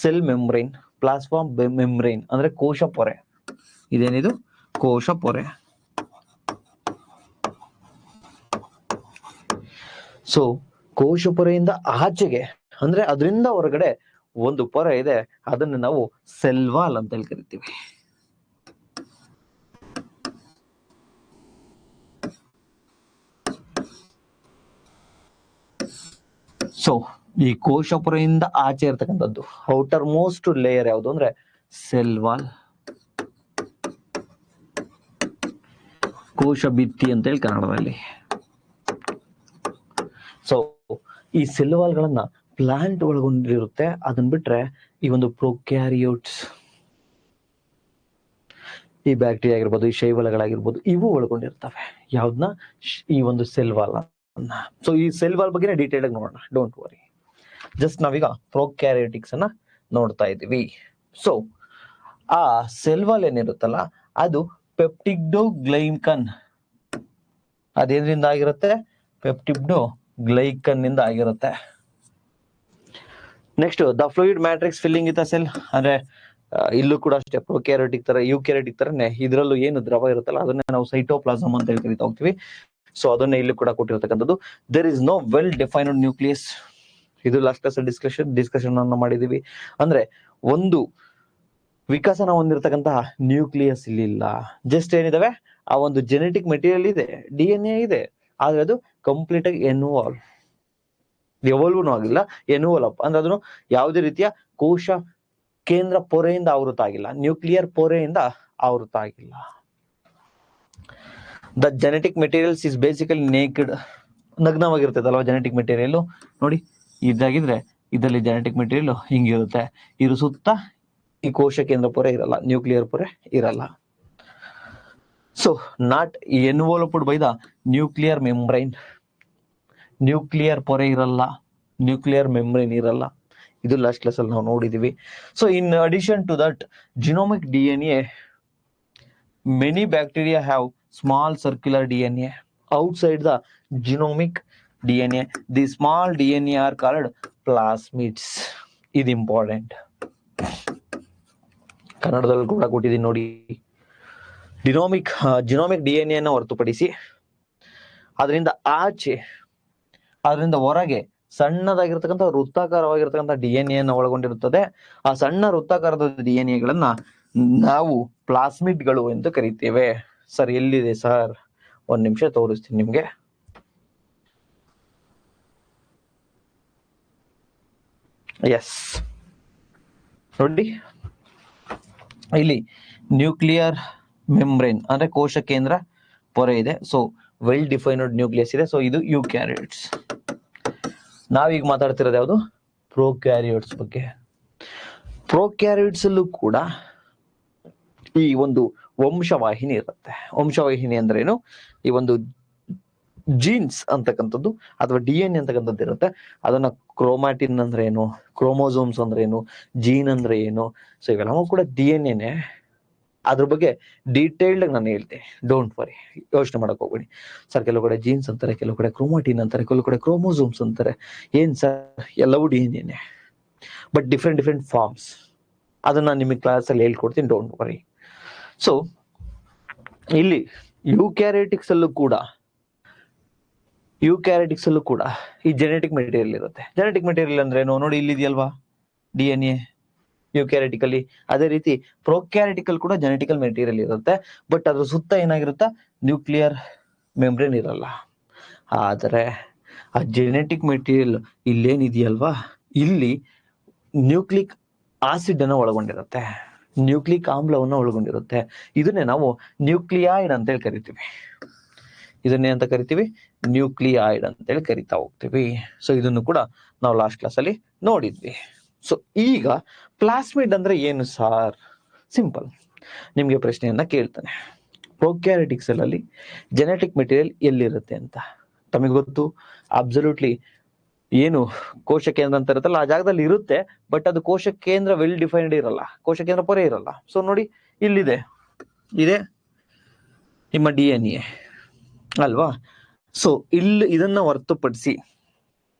ಸೆಲ್ ಮೆಂಬ್ರೈನ್, ಪ್ಲಾಸ್ಮಾ ಮೆಂಬ್ರೈನ್ ಅಂದ್ರೆ ಕೋಶ ಪೊರೆ. ಇದೇನಿದು? ಕೋಶ ಪೊರೆ. ಸೊ ಕೋಶ ಪೊರೆಯಿಂದ ಆಚೆಗೆ ಅಂದ್ರೆ ಅದರಿಂದ ಹೊರಗಡೆ ಒಂದು ಪೊರೆ ಇದೆ, ಅದನ್ನು ನಾವು ಸೆಲ್ ವಾಲ್ ಅಂತ ಹೇಳಿ ಕರಿತೀವಿ. ಸೊ ಈ ಕೋಶ ಪೊರೆಯಿಂದ ಆಚೆ ಇರ್ತಕ್ಕಂಥದ್ದು ಔಟರ್ ಮೋಸ್ಟ್ ಲೇಯರ್ ಯಾವುದು ಅಂದ್ರೆ ಸೆಲ್ ವಾಲ್, ಕೋಶ ಭಿತ್ತಿ ಅಂತ ಹೇಳಿ ಕನ್ನಡದಲ್ಲಿ. ಸೊ ಈ ಸೆಲ್ ವಾಲ್ ಗಳನ್ನ ಪ್ಲಾಂಟ್ ಒಳಗೊಂಡಿರುತ್ತೆ. ಅದನ್ನ ಬಿಟ್ರೆ ಈ ಒಂದು ಪ್ರೊಕ್ಯಾರಿಯೋಟ್ಸ್, ಈ ಬ್ಯಾಕ್ಟೀರಿಯಾ ಆಗಿರ್ಬೋದು, ಈ ಶೈವಲಗಳಾಗಿರ್ಬೋದು, ಇವು ಒಳಗೊಂಡಿರ್ತವೆ ಯಾವ್ದನ್ನ? ಈ ಒಂದು ಸೆಲ್ ವಾಲ್ ಅನ್ನ. ಸೊ ಈ ಸೆಲ್ ವಾಲ್ ಬಗ್ಗೆ ಡೀಟೇಲ್ ಆಗಿ ನೋಡೋಣ, ಡೋಂಟ್ ವರಿ. ಜಸ್ಟ್ ನಾವೀಗ ಪ್ರೊಕ್ಯಾರಿಯೋಟಿಕ್ಸ್ ಅನ್ನ ನೋಡ್ತಾ ಇದೀವಿ. ಸೊ ಆ ಸೆಲ್ ವಾಲ್ ಏನಿರುತ್ತಲ್ಲ, ಅದು ಪೆಪ್ಟಿಡೋಗ್ಲೈಕನ್, ಅದೇದ್ರಿಂದ ಆಗಿರುತ್ತೆ? ಪೆಪ್ಟಿಡೋಗ್ಲೈಕನ್ ನಿಂದ ಆಗಿರುತ್ತೆ. Next the fluid matrix filling with a cell, ಅಂದ್ರೆ ಇಲ್ಲೂ ಕೂಡ ಅಷ್ಟೇ ಪ್ರೊಕ್ಯಾರಿಯೋಟಿಕ್ ತರ, ಯುಕ್ಯಾರಿಯೋಟಿಕ್ ತರನೇ ಇದರಲ್ಲೂ ಏನು ದ್ರವ ಇರುತ್ತಲ್ಲ ಅದನ್ನೇ ನಾವು ಸೈಟೋಪ್ಲಾಸಮ್ ಅಂತ ಹೇಳಿ ಕರಿತಾ ಹೋಗ್ತೀವಿ. ಸೊ ಅದನ್ನೇ ಇಲ್ಲಿ ಕೂಡ ಕೊಟ್ಟಿರ್ತಕ್ಕಂಥದ್ದು. There is no well defined nucleus. ಇದು ಲಾಸ್ಟ್ ಕ್ಲಾಸ್ ಡಿಸ್ಕಷನ್ ಅನ್ನ ಮಾಡಿದೀವಿ. ಅಂದ್ರೆ ಒಂದು ವಿಕಸನ ಹೊಂದಿರತಕ್ಕಂತಹ ನ್ಯೂಕ್ಲಿಯಸ್ ಇಲ್ಲಿಲ್ಲ. ಜಸ್ಟ್ ಏನಿದಾವೆ, ಆ ಒಂದು ಜೆನೆಟಿಕ್ ಮೆಟೀರಿಯಲ್ ಇದೆ, DNA ಇದೆ, ಆದ್ರೆ ಅದು ಕಂಪ್ಲೀಟ್ ಆಗಿ ಎವಲ್ವ್ನೂ ಆಗಿಲ್ಲ, ಎನ್ವಲಪ್ ಅಂದ್ರೆ ಅದನ್ನು ಯಾವುದೇ ರೀತಿಯ ಕೋಶ ಕೇಂದ್ರ ಪೊರೆಯಿಂದ ಆವೃತ ಆಗಿಲ್ಲ, ನ್ಯೂಕ್ಲಿಯರ್ ಪೊರೆಯಿಂದ ಆವೃತ ಆಗಿಲ್ಲ. The genetic materials is basically naked, ನಗ್ನವಾಗಿರ್ತದೆ ಅಲ್ವಾ ಜೆನೆಟಿಕ್ ಮೆಟೀರಿಯಲ್. ನೋಡಿ ಇದಾಗಿದ್ರೆ ಇದರಲ್ಲಿ ಜೆನೆಟಿಕ್ ಮೆಟೀರಿಯಲ್ ಹಿಂಗಿರುತ್ತೆ, ಇದ್ರ ಸುತ್ತ ಈ ಕೋಶ ಕೇಂದ್ರ ಪೊರೆ ಇರಲ್ಲ, ನ್ಯೂಕ್ಲಿಯರ್ ಪೊರೆ ಇರಲ್ಲ. So not enveloped by the nuclear membrane, nuclear ಪೊರೆ ಇರಲ್ಲ, ನ್ಯೂಕ್ಲಿಯರ್ ಮೆಂಬ್ರೈನ್ ಇರಲ್ಲ. ಇದು ಲಾಸ್ಟ್ ಕ್ಲಾಸ್ ಅಲ್ಲಿ ನಾವು ನೋಡಿದೀವಿ. So in addition to that genomic DNA, many bacteria have small circular DNA outside the genomic DNA. The small DNA are called plasmids. ಇದು important, ಕನ್ನಡದಲ್ಲಿ ಕೂಡ ಕೊಟ್ಟಿದ್ದೀನಿ ನೋಡಿ. ಜಿನೋಮಿಕ್ DNA ಅನ್ನು ಹೊರತುಪಡಿಸಿ ಅದರಿಂದ ಆಚೆ, ಅದರಿಂದ ಹೊರಗೆ ಸಣ್ಣದಾಗಿರ್ತಕ್ಕಂಥ ವೃತ್ತಾಕಾರವಾಗಿರ್ತಕ್ಕಂಥ DNA ಅನ್ನು ಒಳಗೊಂಡಿರುತ್ತದೆ. ಆ ಸಣ್ಣ ವೃತ್ತಾಕಾರದ DNA ಗಳನ್ನ ನಾವು ಪ್ಲಾಸ್ಮಿಡ್ಗಳು ಎಂದು ಕರಿತೇವೆ. ಸರ್ ಎಲ್ಲಿದೆ ಸರ್? ಒಂದ್ ನಿಮಿಷ ತೋರಿಸ್ತೀನಿ ನಿಮ್ಗೆ. ಎಸ್ ನೋಡಿ, ಇಲ್ಲಿ ನ್ಯೂಕ್ಲಿಯರ್ ಮೆಂಬ್ರೇನ್ ಅಂದ್ರೆ ಕೋಶ ಕೇಂದ್ರ ಪೊರೆ ಇದೆ. ಸೊ ವೆಲ್ ಡಿಫೈನ್ಡ್ ನ್ಯೂಕ್ಲಿಯಸ್ ಇದೆ. ಸೊ ಇದು ಯುಕ್ಯಾರಿಯೋಟ್ಸ್. ನಾವೀಗ ಮಾತಾಡ್ತಿರೋದು ಯಾವುದು? ಪ್ರೊಕ್ಯಾರಿಯೋಟ್ಸ್ ಬಗ್ಗೆ. ಪ್ರೊಕ್ಯಾರಿಯೋಟ್ಸ್ ಅಲ್ಲೂ ಕೂಡ ಈ ಒಂದು ವಂಶವಾಹಿನಿ ಇರುತ್ತೆ. ವಂಶವಾಹಿನಿ ಅಂದ್ರೇನು? ಈ ಒಂದು ಜೀನ್ಸ್ ಅಂತಕ್ಕಂಥದ್ದು ಅಥವಾ DNA ಅಂತಕ್ಕಂಥದ್ದು ಇರುತ್ತೆ. ಅದನ್ನ ಕ್ರೋಮ್ಯಾಟಿನ್ ಅಂದ್ರೆ ಏನು, ಕ್ರೋಮೋಸೋಮ್ಸ್ ಅಂದ್ರೆ ಏನು, ಜೀನ್ ಅಂದ್ರೆ ಏನು, ಸೊ ಇವೆಲ್ಲವೂ ಕೂಡ DNA. ಅದ್ರ ಬಗ್ಗೆ ಡೀಟೇಲ್ಡ್ ನಾನು ಹೇಳ್ತೆ, ಡೋಂಟ್ ವರಿ, ಯೋಚನೆ ಮಾಡಕ್ ಹೋಗ್ಬೇಡಿ. ಸರ್ ಕೆಲವು ಕಡೆ ಜೀನ್ಸ್ ಅಂತಾರೆ, ಕೆಲವು ಕಡೆ ಕ್ರೋಮಾಟಿನ್ ಅಂತಾರೆ, ಕೆಲವು ಕಡೆ ಕ್ರೋಮೋಸೋಮ್ಸ್ ಅಂತಾರೆ. ಏನ್ ಸರ್, ಎಲ್ಲವೂ DNA, but different different forms. ಅದನ್ನ ನಿಮಗೆ ಕ್ಲಾಸಲ್ಲಿ ಹೇಳ್ಕೊಡ್ತೀನಿ, ಡೋಂಟ್ ವರಿ. ಸೊ ಇಲ್ಲಿ ಯೂಕ್ಯಾರಿಯೋಟಿಕ್ಸ್ ಅಲ್ಲೂ ಕೂಡ ಈ ಜೆನೆಟಿಕ್ ಮೆಟೀರಿಯಲ್ ಇರುತ್ತೆ. ಜೆನೆಟಿಕ್ ಮೆಟೀರಿಯಲ್ ಅಂದ್ರೆ ಏನು ನೋಡಿ, ಇಲ್ಲಿ ಇದೆಯಲ್ವಾ DNA ಯೂಕ್ಯಾರಿಟಿಕಲಿ. ಅದೇ ರೀತಿ ಪ್ರೊಕ್ಯಾರಿಟಿಕಲ್ ಕೂಡ ಜೆನೆಟಿಕಲ್ ಮೆಟೀರಿಯಲ್ ಇರುತ್ತೆ, ಬಟ್ ಅದ್ರ ಸುತ್ತ ಏನಾಗಿರುತ್ತೆ, ನ್ಯೂಕ್ಲಿಯರ್ ಮೆಂಬ್ರೇನ್ ಇರಲ್ಲ. ಆದರೆ ಆ ಜೆನೆಟಿಕ್ ಮೆಟೀರಿಯಲ್ ಇಲ್ಲೇನಿದೆಯಲ್ವಾ, ಇಲ್ಲಿ ನ್ಯೂಕ್ಲಿಕ್ ಆಸಿಡ್ ಅನ್ನು ಒಳಗೊಂಡಿರುತ್ತೆ, ನ್ಯೂಕ್ಲಿಕ್ ಆಮ್ಲವನ್ನು ಒಳಗೊಂಡಿರುತ್ತೆ. ಇದನ್ನೇ ನಾವು ನ್ಯೂಕ್ಲಿಯಾಯ್ಡ್ ಅಂತೇಳಿ ಕರಿತೀವಿ. ಇದನ್ನೇ ಅಂತ ಕರಿತೀವಿ, ನ್ಯೂಕ್ಲಿಯಾಯ್ಡ್ ಅಂತೇಳಿ ಕರಿತಾ ಹೋಗ್ತೀವಿ. ಸೊ ಇದನ್ನು ಕೂಡ ನಾವು ಲಾಸ್ಟ್ ಕ್ಲಾಸ್ ಅಲ್ಲಿ ನೋಡಿದ್ವಿ. ಸೊ ಈಗ ಪ್ಲಾಸ್ಮಿಡ್ ಅಂದ್ರೆ ಏನು ಸಾರ್? ಸಿಂಪಲ್, ನಿಮ್ಗೆ ಪ್ರಶ್ನೆಯನ್ನ ಕೇಳ್ತಾನೆ, ಪ್ರೊಕ್ಯಾರಿಟಿಕ್ ಸೆಲ್ ಅಲ್ಲಿ ಜೆನೆಟಿಕ್ ಮೆಟೀರಿಯಲ್ ಎಲ್ಲಿರುತ್ತೆ ಅಂತ ತಮಗೆ ಗೊತ್ತು. ಅಬ್ಸಲ್ಯೂಟ್ಲಿ ಏನು ಕೋಶ ಕೇಂದ್ರ ಅಂತ ಇರುತ್ತಲ್ಲ, ಆ ಜಾಗದಲ್ಲಿ ಇರುತ್ತೆ, ಬಟ್ ಅದು ಕೋಶ ಕೇಂದ್ರ ವೆಲ್ ಡಿಫೈನ್ಡ್ ಇರಲ್ಲ, ಕೋಶ ಕೇಂದ್ರ ಪೊರೆ ಇರಲ್ಲ. ಸೊ ನೋಡಿ, ಇಲ್ಲಿದೆ, ಇದೆ ನಿಮ್ಮ DNA ಅಲ್ವಾ. ಸೊ ಇಲ್ಲಿ ಇದನ್ನ ಹೊರತುಪಡಿಸಿ,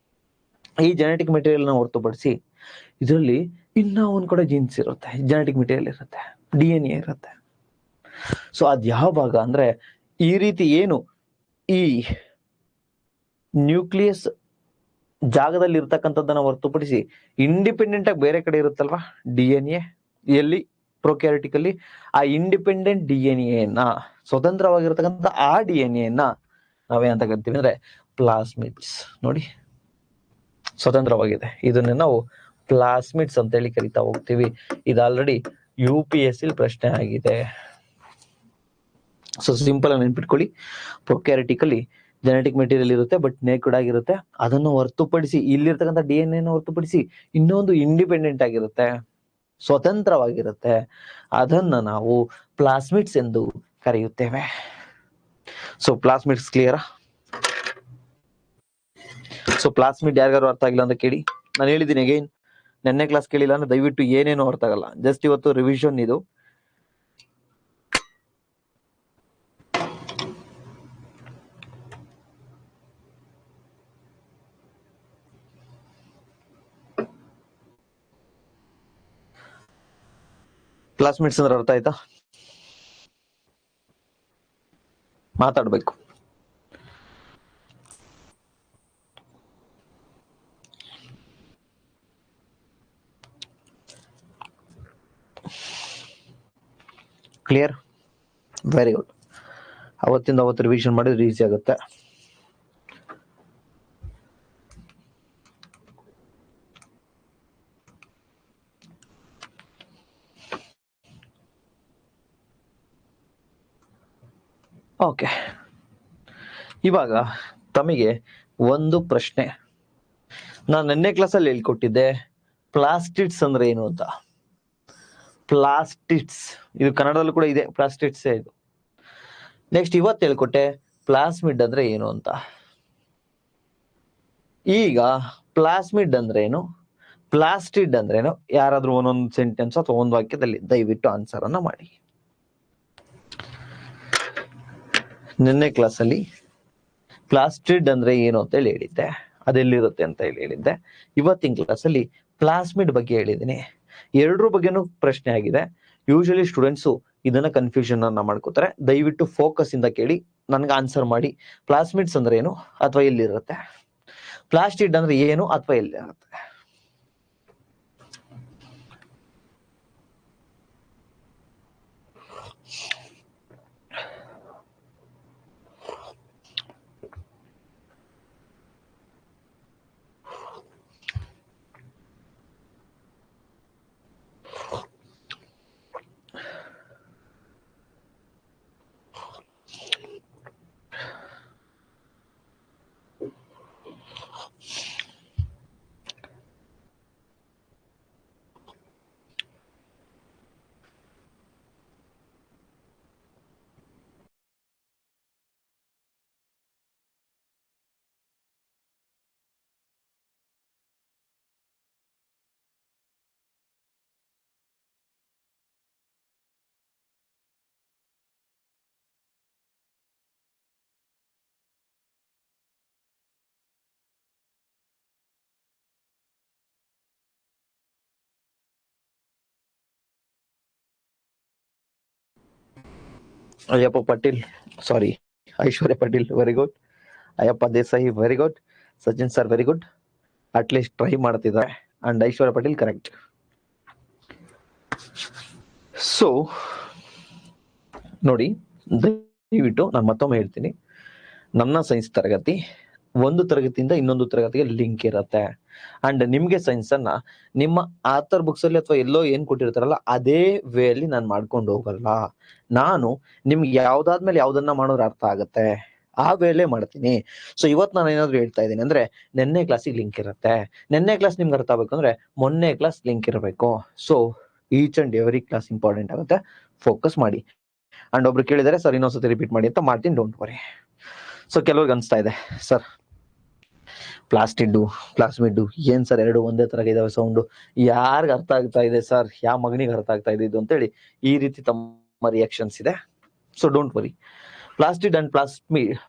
ಈ ಜೆನೆಟಿಕ್ ಮೆಟೀರಿಯಲ್ ನ ಹೊರತುಪಡಿಸಿ ಇದರಲ್ಲಿ ಇನ್ನ ಒಂದ್ ಕಡೆ ಜೀನ್ಸ್ ಇರುತ್ತೆ, ಜೆನೆಟಿಕ್ ಮೆಟೀರಿಯಲ್ ಇರುತ್ತೆ, DNA ಇರುತ್ತೆ. ಸೊ ಅದ್ ಯಾವ ಭಾಗ ಅಂದ್ರೆ, ಈ ರೀತಿ ಏನು ಈ ನ್ಯೂಕ್ಲಿಯಸ್ ಜಾಗದಲ್ಲಿ ಇರ್ತಕ್ಕಂಥದ್ದನ್ನ ಹೊರತುಪಡಿಸಿ ಇಂಡಿಪೆಂಡೆಂಟ್ ಆಗಿ ಬೇರೆ ಕಡೆ ಇರುತ್ತಲ್ವಾ DNA, ಎಲ್ಲಿ ಪ್ರೊಕ್ಯಾರಿಟಿಕ್ ಅಲ್ಲಿ. ಆ ಇಂಡಿಪೆಂಡೆಂಟ್ DNA ಸ್ವತಂತ್ರವಾಗಿರ್ತಕ್ಕಂಥ ಆ DNA ನಾವೇನಂತ ಕರಿತೀವಿ ಅಂದ್ರೆ ಪ್ಲಾಸ್ಮಿಡ್ಸ್. ನೋಡಿ, ಸ್ವತಂತ್ರವಾಗಿದೆ, ಇದನ್ನ ನಾವು ಪ್ಲಾಸ್ಮಿಡ್ಸ್ ಅಂತ ಹೇಳಿ ಕರಿತಾ ಹೋಗ್ತೀವಿ. ಇದು ಆಲ್ರೆಡಿ UPSC ಪ್ರಶ್ನೆ ಆಗಿದೆ. ಸೊ ಸಿಂಪಲ್ ಆಗಿ ನೆನ್ಪಿಟ್ಕೊಳ್ಳಿ, ಪ್ರೊಕ್ಯಾರಿಟಿಕಲಿ ಜೆನೆಟಿಕ್ ಮೆಟೀರಿಯಲ್ ಇರುತ್ತೆ, ಬಟ್ ನೇಕ್ಡ್ ಆಗಿರುತ್ತೆ. ಅದನ್ನು ಹೊರತುಪಡಿಸಿ, ಇಲ್ಲಿರ್ತಕ್ಕಂಥ DNA ಹೊರತುಪಡಿಸಿ ಇನ್ನೊಂದು ಇಂಡಿಪೆಂಡೆಂಟ್ ಆಗಿರುತ್ತೆ, ಸ್ವತಂತ್ರವಾಗಿರುತ್ತೆ. ಅದನ್ನ ನಾವು ಪ್ಲಾಸ್ಮಿಡ್ಸ್ ಎಂದು ಕರೆಯುತ್ತೇವೆ. ಸೊ ಪ್ಲಾಸ್ಮಿಡ್ಸ್ ಕ್ಲಿಯರಾ? ಸೊ ಪ್ಲಾಸ್ಮಿಡ್ ಯಾರಿಗಾರು ಅರ್ಥ ಆಗಿಲ್ಲ ಅಂತ ಕೇಳಿ, ನಾನು ಹೇಳಿದ್ದೀನಿ ಅಗೈನ್, ನೆನ್ನೆ ಕ್ಲಾಸ್ ಕೇಳಿಲ್ಲ ಅಂದ್ರೆ ದಯವಿಟ್ಟು ಏನೇನು ಅರ್ಥ ಆಗಲ್ಲ, ಜಸ್ಟ್ ಇವತ್ತು ರಿವಿಷನ್ ಇದು. ಪ್ಲಾಸ್ಮಿಡ್ಸ್ ಅಂದ್ರೆ ಅರ್ಥ ಆಯ್ತಾ? ಮಾತಾಡ್ಬೇಕು. ಕ್ಲಿಯರ್? Very good. ಅವತ್ತಿಂದ ಅವತ್ತು ರಿವಿಷನ್ ಮಾಡಿದ್ರೆ ಈಸಿ ಆಗುತ್ತೆ. ಓಕೆ, ಇವಾಗ ತಮಗೆ ಒಂದು ಪ್ರಶ್ನೆ. ನಾನು ನೆನ್ನೆ ಕ್ಲಾಸಲ್ಲಿ ಹೇಳ್ಕೊಟ್ಟಿದ್ದೆ ಪ್ಲಾಸ್ಟಿಡ್ಸ್ ಅಂದ್ರೆ ಏನು ಅಂತ. ಪ್ಲಾಸ್ಟಿಡ್ಸ್, ಇದು ಕನ್ನಡದಲ್ಲೂ ಕೂಡ ಇದೆ, ಪ್ಲಾಸ್ಟಿಡ್ಸ್ ಇದು. ನೆಕ್ಸ್ಟ್ ಇವತ್ತು ಹೇಳ್ಕೊಟ್ಟೆ ಪ್ಲಾಸ್ಮಿಡ್ ಅಂದ್ರೆ ಏನು ಅಂತ. ಈಗ ಪ್ಲಾಸ್ಮಿಡ್ ಅಂದ್ರೆ ಏನು, ಪ್ಲಾಸ್ಟಿಡ್ ಅಂದ್ರೆ ಏನು, ಯಾರಾದ್ರೂ ಒಂದೊಂದು ಸೆಂಟೆನ್ಸ್ ಅಥವಾ ಒಂದು ವಾಕ್ಯದಲ್ಲಿ ದಯವಿಟ್ಟು ಆನ್ಸರ್ ಅನ್ನ ಮಾಡಿ. ನಿನ್ನೆ ಕ್ಲಾಸಲ್ಲಿ ಪ್ಲಾಸ್ಟಿಡ್ ಅಂದ್ರೆ ಏನು ಅಂತ ಹೇಳಿ ಹೇಳಿದ್ದೆ, ಅದೆಲ್ಲಿರುತ್ತೆ ಅಂತ ಹೇಳಿ ಹೇಳಿದ್ದೆ. ಇವತ್ತಿನ ಕ್ಲಾಸಲ್ಲಿ ಪ್ಲಾಸ್ಮಿಡ್ ಬಗ್ಗೆ ಹೇಳಿದ್ದೀನಿ. ಎರಡರ ಬಗ್ಗೆನೂ ಪ್ರಶ್ನೆ ಆಗಿದೆ. ಯೂಶಲಿ ಸ್ಟೂಡೆಂಟ್ಸು ಇದನ್ನ ಕನ್ಫ್ಯೂಷನ್ ಅನ್ನ ಮಾಡ್ಕೋತಾರೆ. ದಯವಿಟ್ಟು ಫೋಕಸ್ ಇಂದ ಕೇಳಿ, ನನ್ಗೆ ಆನ್ಸರ್ ಮಾಡಿ. ಪ್ಲಾಸ್ಮಿಡ್ಸ್ ಅಂದ್ರೆ ಏನು ಅಥವಾ ಎಲ್ಲಿರುತ್ತೆ, ಪ್ಲಾಸ್ಟಿಡ್ ಅಂದ್ರೆ ಏನು ಅಥವಾ ಎಲ್ಲಿರುತ್ತೆ. Ayyappa Patil, sorry, Aishwarya Patil, very good. Ayyappa Desai, very good. Sachin sir, very good. At least try ಮಾಡ್ತಿದ್ದಾರೆ. And Aishwarya Patil correct. So ನೋಡಿ, ದಯವಿಟ್ಟು ನಾನು ಮತ್ತೊಮ್ಮೆ ಹೇಳ್ತೀನಿ, ನನ್ನ ಸೈನ್ಸ್ ತರಗತಿ ಒಂದು ತರಗತಿಯಿಂದ ಇನ್ನೊಂದು ತರಗತಿಗೆ ಲಿಂಕ್ ಇರುತ್ತೆ. ಅಂಡ್ ನಿಮ್ಗೆ ಸೈನ್ಸ್ ಅನ್ನ ನಿಮ್ಮ ಆಥರ್ ಬುಕ್ಸ್ ಅಲ್ಲಿ ಅಥವಾ ಎಲ್ಲೋ ಏನ್ ಕೊಟ್ಟಿರ್ತಾರಲ್ಲ ಅದೇ ವೇ ಅಲ್ಲಿ ನಾನು ಮಾಡ್ಕೊಂಡು ಹೋಗಲ್ಲ. ನಾನು ನಿಮ್ಗೆ ಯಾವ್ದಾದ್ಮೇಲೆ ಯಾವ್ದನ್ನ ಮಾಡೋದ್ರ ಅರ್ಥ ಆಗತ್ತೆ ಆ ವೇಳೆ ಮಾಡ್ತೀನಿ. ಸೊ ಇವತ್ತು ನಾನು ಏನಾದ್ರು ಹೇಳ್ತಾ ಇದ್ದೀನಿ ಅಂದ್ರೆ ನೆನ್ನೆ ಕ್ಲಾಸಿಗೆ ಲಿಂಕ್ ಇರುತ್ತೆ. ನೆನ್ನೆ ಕ್ಲಾಸ್ ನಿಮ್ಗೆ ಅರ್ಥ ಆಗ್ಬೇಕು ಅಂದ್ರೆ ಮೊನ್ನೆ ಕ್ಲಾಸ್ ಲಿಂಕ್ ಇರಬೇಕು. So each and every class important ಆಗುತ್ತೆ, ಫೋಕಸ್ ಮಾಡಿ. ಅಂಡ್ ಒಬ್ರು ಕೇಳಿದರೆ ಸರ್ ಇನ್ನೊಂದ್ಸತಿ ರಿಪೀಟ್ ಮಾಡಿ ಅಂತ ಮಾಡ್ತೀನಿ, ಡೋಂಟ್ ವರಿ. ಸೊ ಕೆಲವ್ರಿಗೆ ಅನ್ಸ್ತಾ ಇದೆ ಸರ್ ಪ್ಲಾಸ್ಮಿಡ್ ಏನ್ ಸರ್ ಎರಡು ಒಂದೇ ತರ ಇದಾವೆ ಸೌಂಡು, ಯಾರಿಗ ಅರ್ಥ ಆಗ್ತಾ ಇದೆ ಸರ್, ಯಾವ ಮಗನಿಗೆ ಅರ್ಥ ಆಗ್ತಾ ಇದೆ ಇದು ಅಂತೇಳಿ ಈ ರೀತಿ ತಮ್ಮ ರಿಯಾಕ್ಷನ್ಸ್ ಇದೆ. So don't worry. Plastid and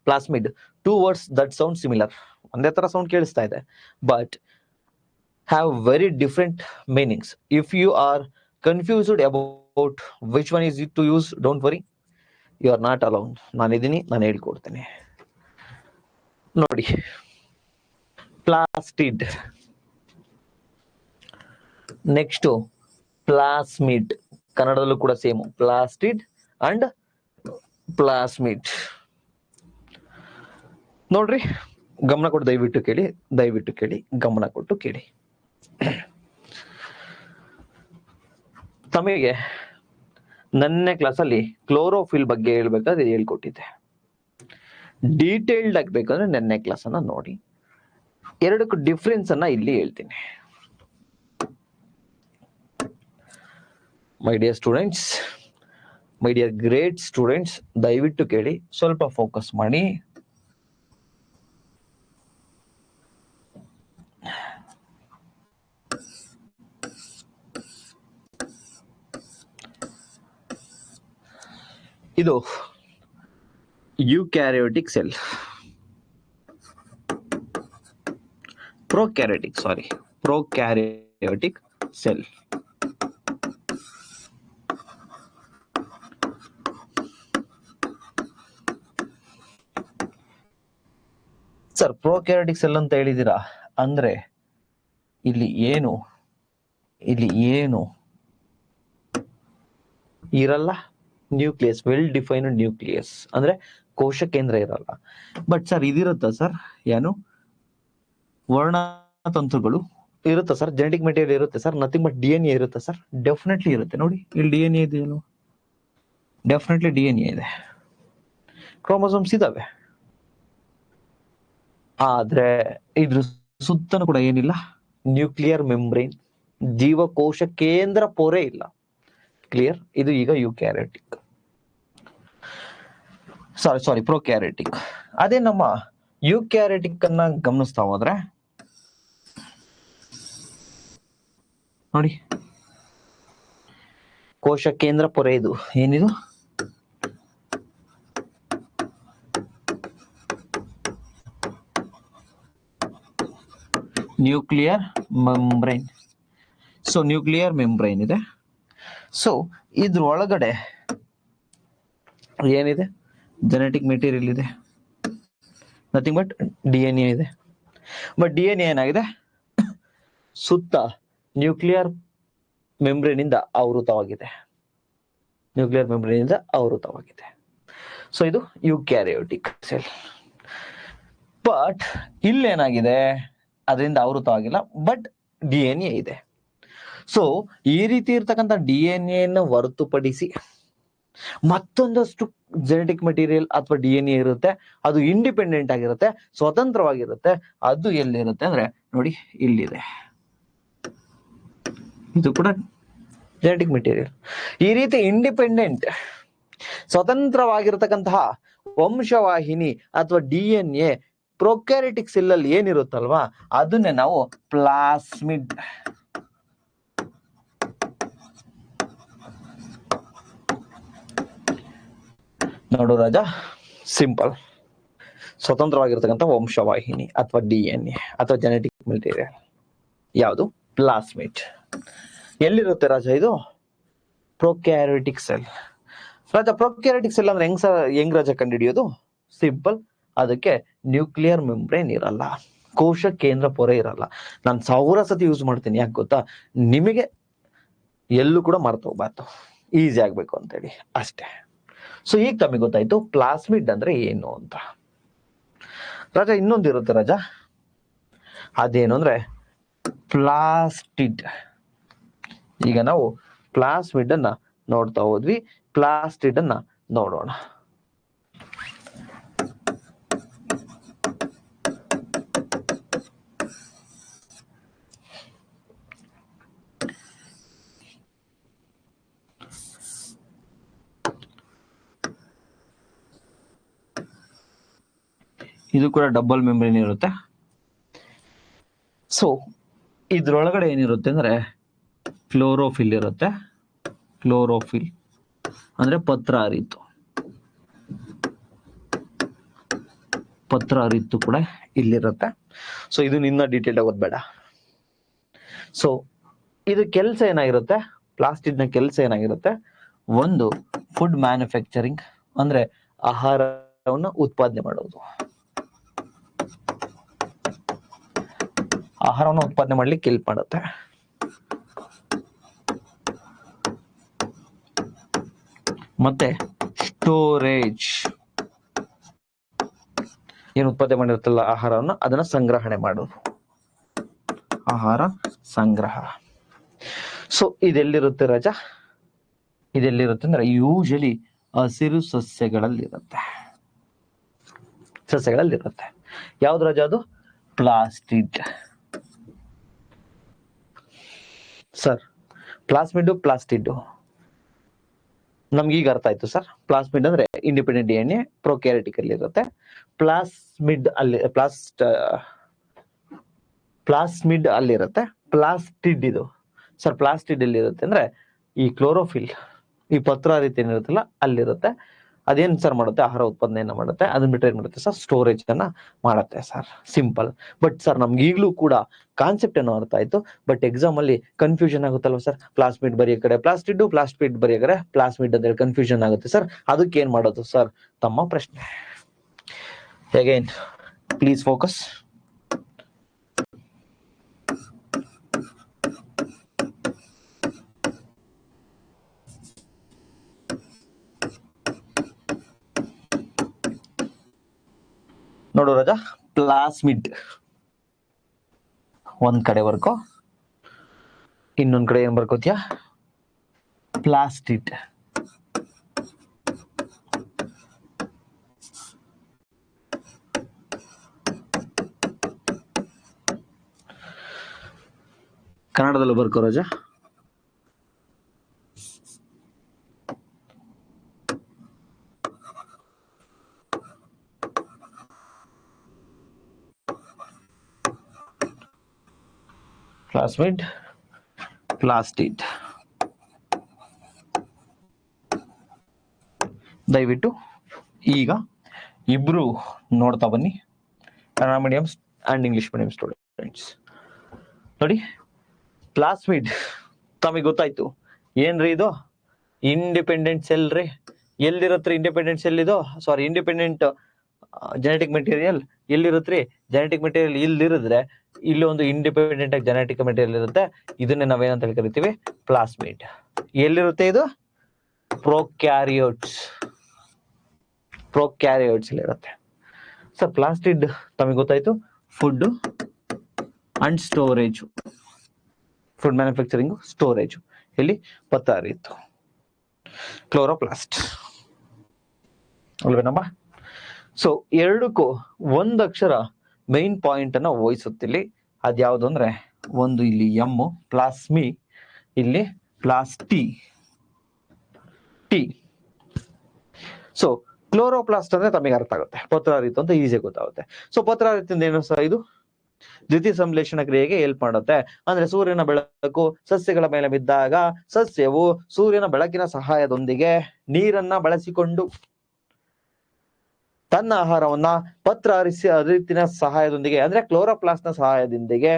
plasmid two words that sound similar, ಒಂದೇ ತರ ಸೌಂಡ್ ಕೇಳಿಸ್ತಾ ಇದೆ, but have very different meanings. If you are confused about which one is to use, don't worry, you are not alone. ನಾನಿದ್ದೀನಿ, ನಾನು ಹೇಳ್ಕೊಡ್ತೇನೆ. ನೋಡಿ, ಪ್ಲಾಸ್ಟಿಡ್, next plasmid, ಕನ್ನಡದಲ್ಲೂ ಕೂಡ same, ಪ್ಲಾಸ್ಟಿಡ್ and plasmid. ನೋಡ್ರಿ, ಗಮನ ಕೊಟ್ಟು ದಯವಿಟ್ಟು ಕೇಳಿ, ಗಮನ ಕೊಟ್ಟು ಕೇಳಿ. ತಮಗೆ ನನ್ನೇ ಕ್ಲಾಸಲ್ಲಿ ಕ್ಲೋರೋಫಿಲ್ ಬಗ್ಗೆ ಹೇಳ್ಬೇಕಾದ್ರೆ ಹೇಳ್ಕೊಟ್ಟಿದ್ದೆ. ಡೀಟೇಲ್ಡ್ ಆಗ್ಬೇಕಂದ್ರೆ ನೆನ್ನೆ ಕ್ಲಾಸ್ ಅನ್ನ ನೋಡಿ. ಎರಡಕ್ಕೂ ಡಿಫ್ರೆನ್ಸ್ ಅನ್ನ ಇಲ್ಲಿ ಹೇಳ್ತೀನಿ. My dear students, my dear great students, ದಯವಿಟ್ಟು ಕೇಳಿ, ಸ್ವಲ್ಪ ಫೋಕಸ್ ಮಾಡಿ. ಇದು eukaryotic cell, prokaryotic cell. Sir prokaryotic cell ಅಂತ ಹೇಳಿದೀರಾ ಅಂದ್ರೆ ಇಲ್ಲಿ ಏನು ಇರಲ್ಲ, ನ್ಯೂಕ್ಲಿಯಸ್, ವೆಲ್ ಡಿಫೈನ್ಡ್ ನ್ಯೂಕ್ಲಿಯಸ್ ಅಂದ್ರೆ ಕೋಶ ಕೇಂದ್ರ ಇರಲ್ಲ. ಬಟ್ ಸರ್ ಇದಿರುತ್ತಾ ಸರ್, ಏನು ವರ್ಣತಂತುಗಳು ಇರುತ್ತಾ ಸರ್, ಜೆನೆಟಿಕ್ ಮೆಟೀರಿಯಲ್ ಇರುತ್ತೆ ಸರ್, ನಥಿಂಗ್ ಬಟ್ DNA ಇರುತ್ತೆ ಸರ್? ಡೆಫಿನೆಟ್ಲಿ ಇರುತ್ತೆ. ನೋಡಿ ಇಲ್ಲಿ DNA ಇದೆಯಲ್ಲ, ಡೆಫಿನೆಟ್ಲಿ DNA ಇದೆ, ಕ್ರೋಮೋಸೋಮ್ಸ್ ಇದಾವೆ. ಆದ್ರೆ ಇದ್ರ ಸುತ್ತನೂ ಕೂಡ ಏನಿಲ್ಲ, ನ್ಯೂಕ್ಲಿಯರ್ ಮೆಂಬ್ರೇನ್, ಜೀವಕೋಶ ಕೇಂದ್ರ ಪೊರೆ ಇಲ್ಲ. ಕ್ಲಿಯರ್? ಇದು ಈಗ ಯುಕ್ಯಾರಿಯೋಟಿಕ್, ಸಾರಿ ಪ್ರೊಕ್ಯಾರಿಯೋಟಿಕ್. ಅದೇ ನಮ್ಮ ಯುಕ್ಯಾರಿಯೋಟಿಕ್ ಅನ್ನ ಗಮನಿಸ್ತಾ ಹೋದ್ರೆ ನೋಡಿ, ಕೋಶ ಕೇಂದ್ರ ಪೊರೆ ಇದು ಏನಿದು, nuclear membrane. So nuclear membrane ಇದೆ. ಸೊ ಇದ್ರ ಒಳಗಡೆ ಏನಿದೆ, ಜೆನೆಟಿಕ್ ಮೆಟೀರಿಯಲ್ ಇದೆ, ನಥಿಂಗ್ ಬಟ್ DNA ಇದೆ. ಬಟ್ DNA ಏನಾಗಿದೆ, ಸುತ್ತ ನ್ಯೂಕ್ಲಿಯರ್ ಮೆಂಬ್ರೇನ್ ಇಂದ ಆವೃತವಾಗಿದೆ. ಸೊ ಇದು ಯುಕ್ಯಾರಿಯೋಟಿಕ್ ಸೆಲ್. ಬಟ್ ಇಲ್ಲೇನಾಗಿದೆ, ಅದರಿಂದ ಆವೃತವಾಗಿಲ್ಲ, ಬಟ್ DNA ಇದೆ. ಸೊ ಈ ರೀತಿ ಇರ್ತಕ್ಕಂಥ DNA ಹೊರತುಪಡಿಸಿ ಮತ್ತೊಂದಷ್ಟು ಜೆನೆಟಿಕ್ ಮೆಟೀರಿಯಲ್ ಅಥವಾ DNA ಇರುತ್ತೆ. ಅದು ಇಂಡಿಪೆಂಡೆಂಟ್ ಆಗಿರುತ್ತೆ, ಸ್ವತಂತ್ರವಾಗಿರುತ್ತೆ. ಅದು ಎಲ್ಲಿರುತ್ತೆ ಅಂದ್ರೆ ನೋಡಿ, ಇಲ್ಲಿದೆ. ಇದು ಕೂಡ ಜೆನೆಟಿಕ್ ಮೆಟೀರಿಯಲ್. ಈ ರೀತಿ ಇಂಡಿಪೆಂಡೆಂಟ್, ಸ್ವತಂತ್ರವಾಗಿರತಕ್ಕಂತಹ ವಂಶವಾಹಿನಿ ಅಥವಾ DNA ಪ್ರೊಕ್ಯಾರಿಯೋಟಿಕ್ ಸೆಲ್ ಅಲ್ಲಿ ಏನಿರುತ್ತಲ್ವಾ, ಅದನ್ನೇ ನಾವು ಪ್ಲಾಸ್ಮಿಡ್, ನೋಡು ರಾಜ, ಸಿಂಪಲ್, ಸ್ವತಂತ್ರವಾಗಿರ್ತಕ್ಕಂಥ ವಂಶವಾಹಿನಿ ಅಥವಾ DNA ಅಥವಾ ಜೆನೆಟಿಕ್ ಮೆಟೀರಿಯಲ್ ಯಾವುದು, ಪ್ಲಾಸ್ಮಿಡ್. ಎಲ್ಲಿರುತ್ತೆ ರಾಜ ಇದು, ಪ್ರೊಕ್ಯಾರಿಯೋಟಿಕ್ ಸೆಲ್. ರಾಜ ಪ್ರೊಕ್ಯಾರಿಟಿಕ್ ಸೆಲ್ ಅಂದ್ರೆ ಹೆಂಗ್ ರಾಜ ಕಂಡುಹಿಡಿಯೋದು? ಸಿಂಪಲ್, ಅದಕ್ಕೆ ನ್ಯೂಕ್ಲಿಯರ್ ಮೆಂಬ್ರೇನ್ ಇರಲ್ಲ, ಕೋಶ ಕೇಂದ್ರ ಪೊರೆ ಇರಲ್ಲ. ನಾನು 1000 ಸತಿ ಯೂಸ್ ಮಾಡ್ತೀನಿ, ಯಾಕೆ ಗೊತ್ತಾ? ನಿಮಗೆ ಎಲ್ಲೂ ಕೂಡ ಮರ್ತೋಗ್ಬಾರ್ದು, ಈಸಿ ಆಗ್ಬೇಕು ಅಂತೇಳಿ ಅಷ್ಟೇ. ಸೊ ಈಗ ತಮಗೆ ಗೊತ್ತಾಯ್ತು ಪ್ಲಾಸ್ಮಿಡ್ ಅಂದ್ರೆ ಏನು ಅಂತ. ರಾಜ ಇನ್ನೊಂದು ಇರುತ್ತೆ ರಾಜ, ಅದೇನು ಅಂದ್ರೆ ಪ್ಲಾಸ್ಟಿಡ್. ಈಗ ನಾವು ಪ್ಲಾಸ್ಮಿಡ್ ಅನ್ನ ನೋಡ್ತಾ ಹೋದ್ವಿ, ಪ್ಲಾಸ್ಟಿಡ್ ಅನ್ನ ನೋಡೋಣ. ಇದು ಕೂಡ ಡಬಲ್ ಮೆಂಬ್ರೇನ್ ಇರುತ್ತೆ. ಸೊ ಇದ್ರೊಳಗಡೆ ಏನಿರುತ್ತೆ ಅಂದ್ರೆ ಕ್ಲೋರೋಫಿಲ್ ಇರುತ್ತೆ. ಕ್ಲೋರೋಫಿಲ್ ಅಂದ್ರೆ ಪತ್ರ ಹರಿತು, ಪತ್ರ ಹರಿತು ಕೂಡ ಇಲ್ಲಿರುತ್ತೆ. ಸೊ ಇದು ನಿನ್ನ ಡೀಟೇಲ್ ಆಗಿ ಓದ್ಬೇಡ. ಸೊ ಇದು ಕೆಲಸ ಏನಾಗಿರುತ್ತೆ, ಪ್ಲಾಸ್ಟಿಡ್ ನ ಕೆಲಸ ಏನಾಗಿರುತ್ತೆ? ಒಂದು ಫುಡ್ ಮ್ಯಾನುಫ್ಯಾಕ್ಚರಿಂಗ್ ಅಂದ್ರೆ ಆಹಾರವನ್ನು ಉತ್ಪಾದನೆ ಮಾಡೋದು, ಆಹಾರವನ್ನು ಉತ್ಪಾದನೆ ಮಾಡ್ಲಿಕ್ಕೆ ಹೆಲ್ಪ್ ಮಾಡುತ್ತೆ. ಮತ್ತೆ ಸ್ಟೋರೇಜ್, ಏನು ಉತ್ಪಾದನೆ ಮಾಡಿರುತ್ತಲ್ಲ ಆಹಾರವನ್ನು, ಅದನ್ನ ಸಂಗ್ರಹಣೆ ಮಾಡೋದು, ಆಹಾರ ಸಂಗ್ರಹ. ಸೊ ಇದೆಲ್ಲಿರುತ್ತೆ ರಾಜ? ಇದೆಲ್ಲಿರುತ್ತೆ ಅಂದ್ರೆ ಯೂಶಲಿ ಹಸಿರು ಸಸ್ಯಗಳಲ್ಲಿರುತ್ತೆ, ಸಸ್ಯಗಳಲ್ಲಿರುತ್ತೆ. ಯಾವ್ದು ರಾಜ ಅದು? ಪ್ಲಾಸ್ಟಿಡ್. ಸರ್ ಪ್ಲಾಸ್ಮಿಡ್ ಪ್ಲಾಸ್ಟಿಡ್ ನಮ್ಗೆ ಈಗ ಅರ್ಥ ಆಯ್ತು ಸರ್. ಪ್ಲಾಸ್ಮಿಡ್ ಅಂದ್ರೆ ಇಂಡಿಪೆಂಡೆಂಟ್ DNA ಪ್ರೊಕ್ಯಾರಿಟಿಕ್ ಅಲ್ಲಿ ಇರುತ್ತೆ. ಪ್ಲಾಸ್ಮಿಡ್ ಅಲ್ಲಿ ಪ್ಲಾಸ್ಮಿಡ್ ಅಲ್ಲಿರುತ್ತೆ. ಪ್ಲಾಸ್ಟಿಡ್ ಇದು ಸರ್, ಪ್ಲಾಸ್ಟಿಡ್ ಎಲ್ಲಿ ಇರುತ್ತೆ ಅಂದ್ರೆ ಈ ಕ್ಲೋರೋಫಿಲ್, ಈ ಪತ್ರ ರೀತಿ ಏನಿರುತ್ತಲ್ಲ ಅಲ್ಲಿರುತ್ತೆ. ಅದೇನ್ ಸರ್ ಮಾಡುತ್ತೆ? ಆಹಾರ ಉತ್ಪಾದನೆಯನ್ನ ಮಾಡುತ್ತೆ. ಅದನ್ನ ಬಿಟ್ಟರೆ ಏನ್ ಮಾಡುತ್ತೆ ಸರ್? ಸ್ಟೋರೇಜ್ ಅನ್ನ ಮಾಡುತ್ತೆ ಸರ್. ಸಿಂಪಲ್. ಬಟ್ ಸರ್ ನಮ್ಗೆ ಈಗಲೂ ಕೂಡ ಕಾನ್ಸೆಪ್ಟ್ ಏನೋ ಅರ್ಥ ಆಯ್ತು, ಬಟ್ ಎಕ್ಸಾಮ್ ಅಲ್ಲಿ ಕನ್ಫ್ಯೂಷನ್ ಆಗುತ್ತಲ್ವ ಸರ್? ಪ್ಲಾಸ್ಮಿಡ್ ಬರೆಯೋ ಕಡೆ ಪ್ಲಾಸ್ಟಿಡ್, ಪ್ಲಾಸ್ಮಿಡ್ ಬರೆಯೋ ಕಡೆ ಪ್ಲಾಸ್ಮಿಡ್ ಅಂತ ಹೇಳಿ ಕನ್ಫ್ಯೂಷನ್ ಆಗುತ್ತೆ ಸರ್. ಅದಕ್ಕೆ ಏನ್ ಮಾಡೋದು ಸರ್? ತಮ್ಮ ಪ್ರಶ್ನೆ. Again please focus. ನೋಡು ರಾಜ, ಪ್ಲಾಸ್ಮಿಡ್ ಒಂದ್ ಕಡೆ ಬರ್ಕೋ, ಇನ್ನೊಂದ್ ಕಡೆ ಏನ್ ಬರ್ಕೋತಿಯಾ? ಪ್ಲಾಸ್ಟಿಡ್. ಕನ್ನಡದಲ್ಲೂ ಬರ್ಕೋ ರಾಜ. ಪ್ಲಾಸ್ಮಿಡ್, ಪ್ಲಾಸ್ಟಿಡ್. ದಯವಿಟ್ಟು ಈಗ ಇಬ್ರು ನೋಡ್ತಾ ಬನ್ನಿ, Kannada medium and English medium students. ನೋಡಿ, ಪ್ಲಾಸ್ಮಿಡ್ ತಮಗೆ ಗೊತ್ತಾಯ್ತು ಏನ್ರಿ ಇದು? ಇಂಡಿಪೆಂಡೆಂಟ್ ಸೆಲ್ ರೀ. ಎಲ್ಲಿರತ್ರಿ ಇಂಡಿಪೆಂಡೆಂಟ್ ಸೆಲ್? ಇದು ಸಾರಿ, ಇಂಡಿಪೆಂಡೆಂಟ್ ಜೆನೆಟಿಕ್ ಮೆಟೀರಿಯಲ್ ಎಲ್ಲಿರುತ್ತ್ರಿ? ಜೆನೆಟಿಕ್ ಮೆಟೀರಿಯಲ್ ಇಲ್ಲಿರಿದ್ರೆ ಇಲ್ಲಿ ಒಂದು ಇಂಡಿಪೆಂಡೆಂಟ್ ಆಗಿ ಜೆನೆಟಿಕ್ ಮೆಟೀರಿಯಲ್ ಇರುತ್ತೆ. ಇದನ್ನೇ ನಾವೇನಂತ ಕರಿತೀವಿ? ಪ್ಲಾಸ್ಮಿಡ್. ಎಲ್ಲಿರುತ್ತೆ ಇದು? ಪ್ರೊಕ್ಯಾರಿಯೋಟ್ಸ್, ಪ್ರೊಕ್ಯಾರಿಯೋಟ್ಸ್ ಇರುತ್ತೆ. ಸರ್ ಪ್ಲಾಸ್ಟಿಡ್ ತಮಗೆ ಗೊತ್ತಾಯ್ತು, food and storage, food manufacturing, storage. ಇಲ್ಲಿ ಪತ್ತ ಹರಿಯಿತು, ಕ್ಲೋರೋಪ್ಲಾಸ್ಟ್ ಅಲ್ವೇನಮ್ಮ? ಸೊ ಎರಡಕ್ಕೂ ಒಂದು ಅಕ್ಷರ ಮೈನ್ ಪಾಯಿಂಟ್ ಅನ್ನ ವಹಿಸುತ್ತಿಲ್ಲಿ. ಅದ್ಯಾವುದು ಅಂದ್ರೆ, ಒಂದು ಇಲ್ಲಿ ಎಮ್ ಪ್ಲಾಸ್ಮಿ, ಇಲ್ಲಿ ಪ್ಲಾಸ್ಟಿ ಟಿ. ಸೊ ಕ್ಲೋರೋಪ್ಲಾಸ್ಟ್ ಅಂದ್ರೆ ತಮಗೆ ಅರ್ಥ ಆಗುತ್ತೆ, ಪತ್ರಹರಿತು ಅಂತ ಈಸಿ ಗೊತ್ತಾಗುತ್ತೆ. ಸೊ ಪತ್ರಹರಿತು ಏನು ಸಹ? ಇದು ದ್ವಿತೀಯ ಸಂಶ್ಲೇಷಣ ಕ್ರಿಯೆಗೆ ಹೆಲ್ಪ್ ಮಾಡುತ್ತೆ. ಅಂದ್ರೆ ಸೂರ್ಯನ ಬೆಳಕು ಸಸ್ಯಗಳ ಮೇಲೆ ಬಿದ್ದಾಗ ಸಸ್ಯವು ಸೂರ್ಯನ ಬೆಳಕಿನ ಸಹಾಯದೊಂದಿಗೆ ನೀರನ್ನ ಬಳಸಿಕೊಂಡು ತನ್ನ ಆಹಾರವನ್ನ ಪತ್ರ ಹರಿತಿನ ಸಹಾಯದೊಂದಿಗೆ, ಅಂದ್ರೆ ಕ್ಲೋರೋಪ್ಲಾಸ್ಟ್ ನ ಸಹಾಯದೊಂದಿಗೆ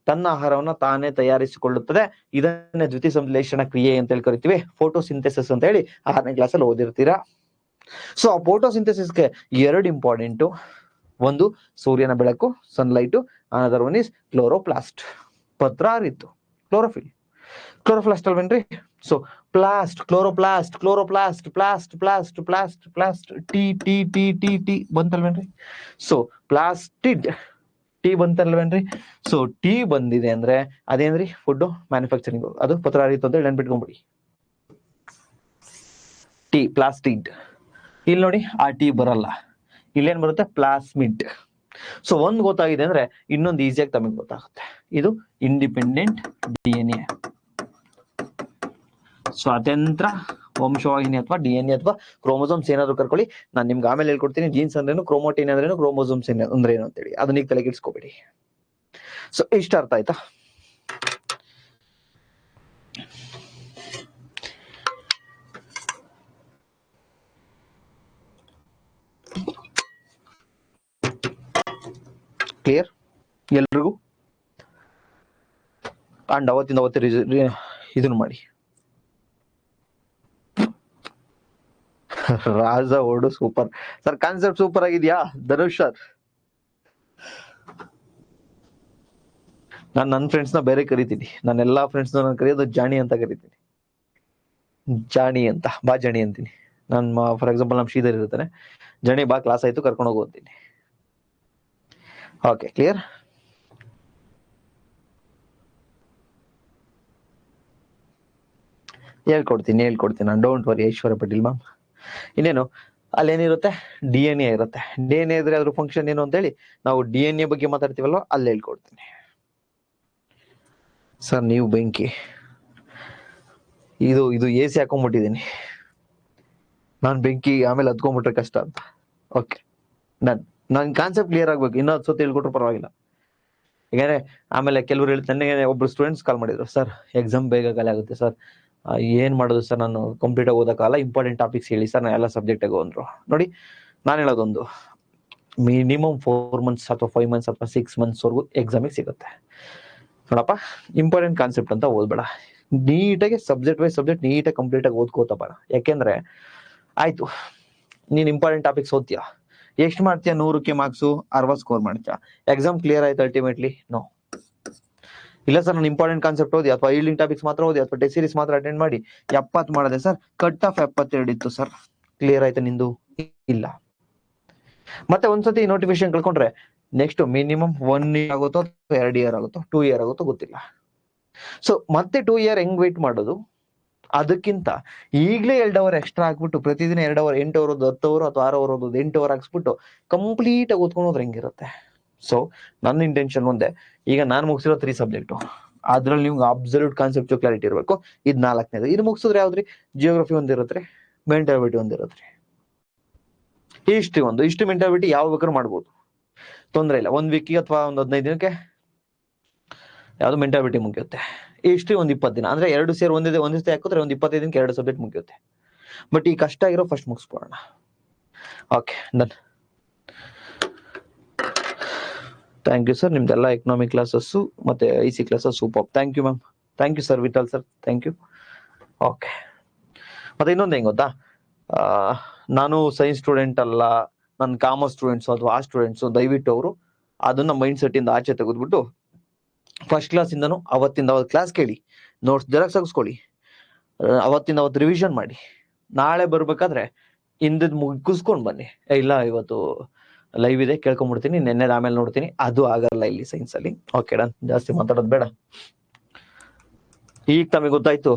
ತನ್ನ ಆಹಾರವನ್ನ ತಾನೇ ತಯಾರಿಸಿಕೊಳ್ಳುತ್ತದೆ. ಇದನ್ನೇ ದ್ಯುತಿ ಸಂಶ್ಲೇಷಣ ಕ್ರಿಯೆ ಅಂತ ಹೇಳಿ ಕರಿತೀವಿ. ಫೋಟೋಸಿಂಥೆಸಿಸ್ ಅಂತ ಹೇಳಿ 6ನೇ ಕ್ಲಾಸಲ್ಲಿ ಓದಿರ್ತೀರಾ. ಸೊ ಆ ಫೋಟೋಸಿಂಥೆಸಿಸ್ಗೆ 2 ಇಂಪಾರ್ಟೆಂಟು. ಒಂದು ಸೂರ್ಯನ ಬೆಳಕು, sunlight. Another one is chloroplast, ಪತ್ರ ಹರಿತು. ಕ್ಲೋರೋಫಿಲ್, ಕ್ಲೋರೋಪ್ಲಾಸ್ಟ್ ಅಲ್ವೇನ್ರಿ? So plast, chloroplast, chloroplast, plast plast plast plast, T T T T T ಬಂತಲ್ವೇನ್ರಿ? ಸೊ ಪ್ಲಾಸ್ಟಿಡ್, ಟಿ ಬಂತಲ್ವೇನ್ರಿ? ಸೊ ಟಿ ಬಂದಿದೆ ಅಂದ್ರೆ ಅದೇನ್ರಿ? ಫುಡ್ ಮ್ಯಾನುಫ್ಯಾಕ್ಚರಿಂಗ್, ಅದು ಪತ್ರ ಹರಿತು ಅಂತ ಹೇಳಿ ನೆನ್ಪಿಟ್ಕೊಂಡ್ಬಿಡಿ. ಟಿ ಪ್ಲಾಸ್ಟಿಡ್. ಇಲ್ಲಿ ನೋಡಿ ಆ ಟಿ ಬರಲ್ಲ, ಇಲ್ಲೇನ್ ಬರುತ್ತೆ? ಪ್ಲಾಸ್ಮಿಡ್. ಸೊ ಒಂದ್ ಗೊತ್ತಾಗಿದೆ ಅಂದ್ರೆ ಇನ್ನೊಂದು ಈಸಿಯಾಗಿ ತಮಗೆ ಗೊತ್ತಾಗುತ್ತೆ. ಇದು ಇಂಡಿಪೆಂಡೆಂಟ್ ಡಿಎನ್ಎ, ಸ್ವಾತಂತ್ರ್ಯ ವಂಶವಾಹಿನಿ ಅಥವಾ ಡಿಎನ್ಎ ಅಥವಾ ಕ್ರೋಮೋಸೋಮ್ಸ್ ಏನಾದ್ರು ಕರ್ಕೊಳ್ಳಿ. ನಾನು ನಿಮ್ಗೆ ಆಮೇಲೆ ಹೇಳ್ಕೊಡ್ತೀನಿ ಜೀನ್ಸ್ ಅಂದ್ರೇನು, ಕ್ರೋಮೋಟಿನ್ ಅಂದ್ರೇನು, ಕ್ರೋಮೋಸೋಮ್ಸ್ ಅಂದ್ರೆ ಏನು ಅಂತೇಳಿ. ಅದನ್ನ ಈಗ ತಲೆಗೆ ಇಡ್ಸ್ಕೊಬೇಡಿ. ಸೊ ಇಷ್ಟ ಅರ್ಥ ಆಯ್ತಾ? ಕ್ಲಿಯರ್ ಎಲ್ರಿಗೂ? ಅಂಡ್ ಅವತ್ತಿಂದ ಇದನ್ನು ಮಾಡಿ. ರಾಜ ಓಡು ಸೂಪರ್ ಸರ್, ಕಾನ್ಸೆಪ್ಟ್ ಸೂಪರ್ ಆಗಿದ್ಯಾ ಧನುಷ್ ಸರ್? ನಾನು ನನ್ನ ಫ್ರೆಂಡ್ಸ್ ನ ಬೇರೆ ಕರಿತೀನಿ. ನಾನು ಎಲ್ಲಾ ಫ್ರೆಂಡ್ಸ್ ನಾನು ಕರೆಯೋದು ಜಾಣಿ ಅಂತ ಕರಿತೀನಿ. ಜಾಣಿ ಅಂತ, ಬಾ ಜಾಣಿ ಅಂತೀನಿ ನಾನು. ಫಾರ್ ಎಕ್ಸಾಂಪಲ್ ನಮ್ಮ ಶ್ರೀಧರ್ ಇರ್ತಾನೆ, ಜಾಣಿ ಬಾ ಕ್ಲಾಸ್ ಆಯ್ತು ಕರ್ಕೊಂಡು ಹೋಗು ಅಂತೀನಿ. Okay clear? ಹೇಳ್ಕೊಡ್ತೀನಿ ನಾನು, don't worry Aishwarya Patel ma'am. ಇನ್ನೇನು ಅಲ್ಲೇನಿರುತ್ತೆ? ಡಿ ಎನ್ ಎ ಇರುತ್ತೆ. ಡಿ ಎನ್ ಎ ಇದ್ರೆ ಅದ್ರ ಫಂಕ್ಷನ್ ಏನು ಅಂತ ಹೇಳಿ ನಾವು ಡಿ ಎನ್ ಎ ಬಗ್ಗೆ ಮಾತಾಡ್ತೀವಲ್ವ, ಅಲ್ಲಿ ಹೇಳ್ಕೊಡ್ತೀನಿ. ಸರ್ ನೀವು ಬೆಂಕಿ, ಇದು ಎ ಸಿ ಹಾಕೊಂಡ್ಬಿಟ್ಟಿದ್ದೀನಿ ನಾನು. ಬೆಂಕಿ ಆಮೇಲೆ ಹತ್ಕೊಂಡ್ಬಿಟ್ರೆ ಕಷ್ಟ ಅಂತ. ಓಕೆ ನನ್ ಕಾನ್ಸೆಪ್ಟ್ ಕ್ಲಿಯರ್ ಆಗ್ಬೇಕು. ಇನ್ನೂ 10 ಸತಿ ಹೇಳ್ಕೊಟ್ರು ಪರವಾಗಿಲ್ಲ. ಯಾಕಂದ್ರೆ ಆಮೇಲೆ ಕೆಲವರು ಹೇಳ್ತಾನೆ, ಒಬ್ರು ಸ್ಟೂಡೆಂಟ್ಸ್ ಕಾಲ್ ಮಾಡಿದ್ರು, ಸರ್ ಎಕ್ಸಾಮ್ ಬೇಗ ಖಾಲಿ ಆಗುತ್ತೆ ಸರ್, ಏನ್ ಮಾಡೋದು ಸರ್, ನಾನು ಕಂಪ್ಲೀಟ್ ಆಗಿ ಓದಕ್ಕಾಗಲ್ಲ, ಇಂಪಾರ್ಟೆಂಟ್ ಟಾಪಿಕ್ಸ್ ಹೇಳಿ ಸರ್, ನಾನು ಎಲ್ಲ ಸಬ್ಜೆಕ್ಟ್ ಅಂದ್ರು. ನೋಡಿ ನಾನು ಹೇಳೋದೊಂದು, ಮಿನಿಮಮ್ 4 ಮಂತ್ಸ್ ಅಥವಾ 5 ಮಂತ್ಸ್ ಅಥವಾ 6 ಮಂತ್ಸ್ ವರ್ಗು ಎಕ್ಸಾಮಿಗೆ ಸಿಗುತ್ತೆ. ನೋಡಪ್ಪ, ಇಂಪಾರ್ಟೆಂಟ್ ಕಾನ್ಸೆಪ್ಟ್ ಅಂತ ಓದ್ಬೇಡ, ನೀಟಾಗಿ ಸಬ್ಜೆಕ್ಟ್ ವೈಸ್ ಸಬ್ಜೆಕ್ಟ್ ನೀಟಾಗಿ ಕಂಪ್ಲೀಟ್ ಆಗಿ ಓದ್ಕೋತ ಬೇಡ. ಯಾಕೆಂದ್ರೆ ಆಯ್ತು, ನೀನ್ ಇಂಪಾರ್ಟೆಂಟ್ ಟಾಪಿಕ್ಸ್ ಓದ್ತೀಯ, ಎಷ್ಟು ಮಾಡ್ತೀಯ? 100ಕ್ಕೆ ಮಾರ್ಕ್ಸು 60 ಸ್ಕೋರ್ ಮಾಡ್ತೀಯ, ಎಕ್ಸಾಮ್ ಕ್ಲಿಯರ್ ಆಯ್ತು ಅಲ್ಟಿಮೇಟ್ಲಿ? ನೋ. ಇಲ್ಲ ಸರ್ ನಾನು ಇಂಪಾರ್ಟೆಂಟ್ ಕಾನ್ಸೆಪ್ಟ್ ಓದಿ ಅಥವಾ ಈಲ್ಡಿಂಗ್ ಟಾಪಿಕ್ಸ್ ಮಾತ್ರ ಓದಿ ಅಥವಾ ಟೆಸ್ಟ್ ಸೀರೀಸ್ ಮಾತ್ರ ಅಟೆಂಡ್ ಮಾಡಿ 70 ಮಾಡಿದೆ ಸರ್, ಕಟ್ ಆಫ್ 72 ಇತ್ತು ಸರ್, ಕ್ಲಿಯರ್ ಆಯ್ತಾ ನಿಂದು? ಇಲ್ಲ. ಮತ್ತೆ ಒಂದ್ಸತಿ ನೋಟಿಫಿಕೇಶನ್ ಕಳ್ಕೊಂಡ್ರೆ ನೆಕ್ಸ್ಟ್ ಮಿನಿಮಮ್ 1 ಇಯರ್ ಆಗುತ್ತೋ, 2 ಇಯರ್ ಆಗುತ್ತೋ, 2 ಇಯರ್ ಆಗುತ್ತೋ ಗೊತ್ತಿಲ್ಲ. ಸೊ ಮತ್ತೆ 2 ಇಯರ್ ಹೆಂಗ್ ವೇಟ್ ಮಾಡೋದು? ಅದಕ್ಕಿಂತ ಈಗಲೇ 2 ಅವರ್ ಎಕ್ಸ್ಟ್ರಾ ಹಾಕ್ಬಿಟ್ಟು ಪ್ರತಿದಿನ 2 ಅವರ್, 8 ಅವರ್ 10 ಅವರ್ ಅಥವಾ 6 ಅವರ್ 8 ಅವರ್ ಹಾಕ್ಸ್ಬಿಟ್ಟು ಕಂಪ್ಲೀಟ್ ಆಗಿ ಓದ್ಕೊಂಡು ಹೋದ್ರೆ ಹೆಂಗಿರುತ್ತೆ? ಸೊ ನನ್ನ ಇಂಟೆನ್ಷನ್ ಒಂದೇ, ಈಗ ನಾನು ಮುಗಿಸಿರೋ 3 ಸಬ್ಜೆಕ್ಟ್, ಅದ್ರಲ್ಲಿ ನಿಮ್ಗೆ ಅಬ್ಸಲ್ಯೂಟ್ ಕಾನ್ಸೆಪ್ಟ್ ಕ್ಲಾರಿಟಿ ಇರಬೇಕು. ಇದು 4ನೇದು. ಇದು ಮುಗಿಸಿದ್ರೆ ಯಾವ್ದ್ರಿ? ಜಿಯೋಗ್ರಫಿ ಒಂದಿರತ್ರಿ, ಮೆಂಟಾಲಿಟಿ ಒಂದಿರತ್ರಿ, ಹಿಸ್ಟ್ರಿ ಒಂದು. ಹಿಸ್ಟ್ರಿ ಮೆಂಟಾಲಿಟಿ ಯಾವ ಬೇಕಾದ್ರೂ ಮಾಡ್ಬೋದು, ತೊಂದರೆ ಇಲ್ಲ. 1 ವೀಕಿಗೆ ಅಥವಾ ಒಂದು 15 ದಿನಕ್ಕೆ ಯಾವ್ದು ಮೆಂಟಾಲಿಟಿ ಮುಗಿಯುತ್ತೆ. ಹಿಸ್ಟ್ರಿ ಒಂದು 20 ದಿನ, ಅಂದ್ರೆ 2 ಸೇರಿ ಒಂದೇ ಸತಿ ಹಾಕಿದ್ರೆ ಒಂದು 25 ದಿನಕ್ಕೆ 2 ಸಬ್ಜೆಕ್ಟ್ ಮುಗಿಯುತ್ತೆ. ಬಟ್ ಈ ಕಷ್ಟ ಆಗಿರೋ ಫಸ್ಟ್ ಮುಗಿಸ್ಕೊಳ್ಳೋಣ. Okay done. Thank you sir, ನಿಮ್ದೆಲ್ಲ ಎಕನಾಮಿಕ್ ಕ್ಲಾಸಸ್ ಮತ್ತೆ IC classes super. Thank you ma'am, thank you sir Vittal sir, thank you. Okay, ಮತ್ತೆ ಇನ್ನೊಂದು ಹೆಂಗ್ ಗೊತ್ತಾ, ನಾನು ಸೈನ್ಸ್ ಸ್ಟೂಡೆಂಟ್ ಅಲ್ಲ, ನನ್ನ ಕಾಮರ್ಸ್ ಸ್ಟೂಡೆಂಟ್ಸ್ ಅಥವಾ ಆ ಸ್ಟೂಡೆಂಟ್ಸ್, ದಯವಿಟ್ಟು ಅವರು ಅದನ್ನ ಮೈಂಡ್ ಸೆಟ್ ಇಂದ ಆಚೆ ತೆಗೆದ್ಬಿಟ್ಟು ಫಸ್ಟ್ ಕ್ಲಾಸ್ ಇಂದನು ಅವತ್ತಿಂದ ಅವತ್ತು ಕ್ಲಾಸ್ ಕೇಳಿ, ನೋಟ್ಸ್ ಜೆರಾಕ್ಸ್ ಹಾಕಿಸ್ಕೊಳ್ಳಿ, ಅವತ್ತಿಂದ ಅವತ್ತು ರಿವಿಷನ್ ಮಾಡಿ, ನಾಳೆ ಬರ್ಬೇಕಾದ್ರೆ ಹಿಂದದ್ ಮುಗಿಸ್ಕೊಂಡ್ ಬನ್ನಿ. ಇಲ್ಲ ಇವತ್ತು ಲೈವ್ ಇದೆ ಕೇಳ್ಕೊಂಡ್ಬಿಡ್ತೀನಿ, ನೆನ್ನೆದ ಆಮೇಲೆ ನೋಡ್ತೀನಿ, ಅದು ಆಗಲ್ಲ ಇಲ್ಲಿ ಸೈನ್ಸ್ ಅಲ್ಲಿ. ಓಕೆ ಡನ್, ಜಾಸ್ತಿ ಮಾತಾಡೋದು ಬೇಡ. ಈಗ ತಮಗೆ ಗೊತ್ತಾಯ್ತು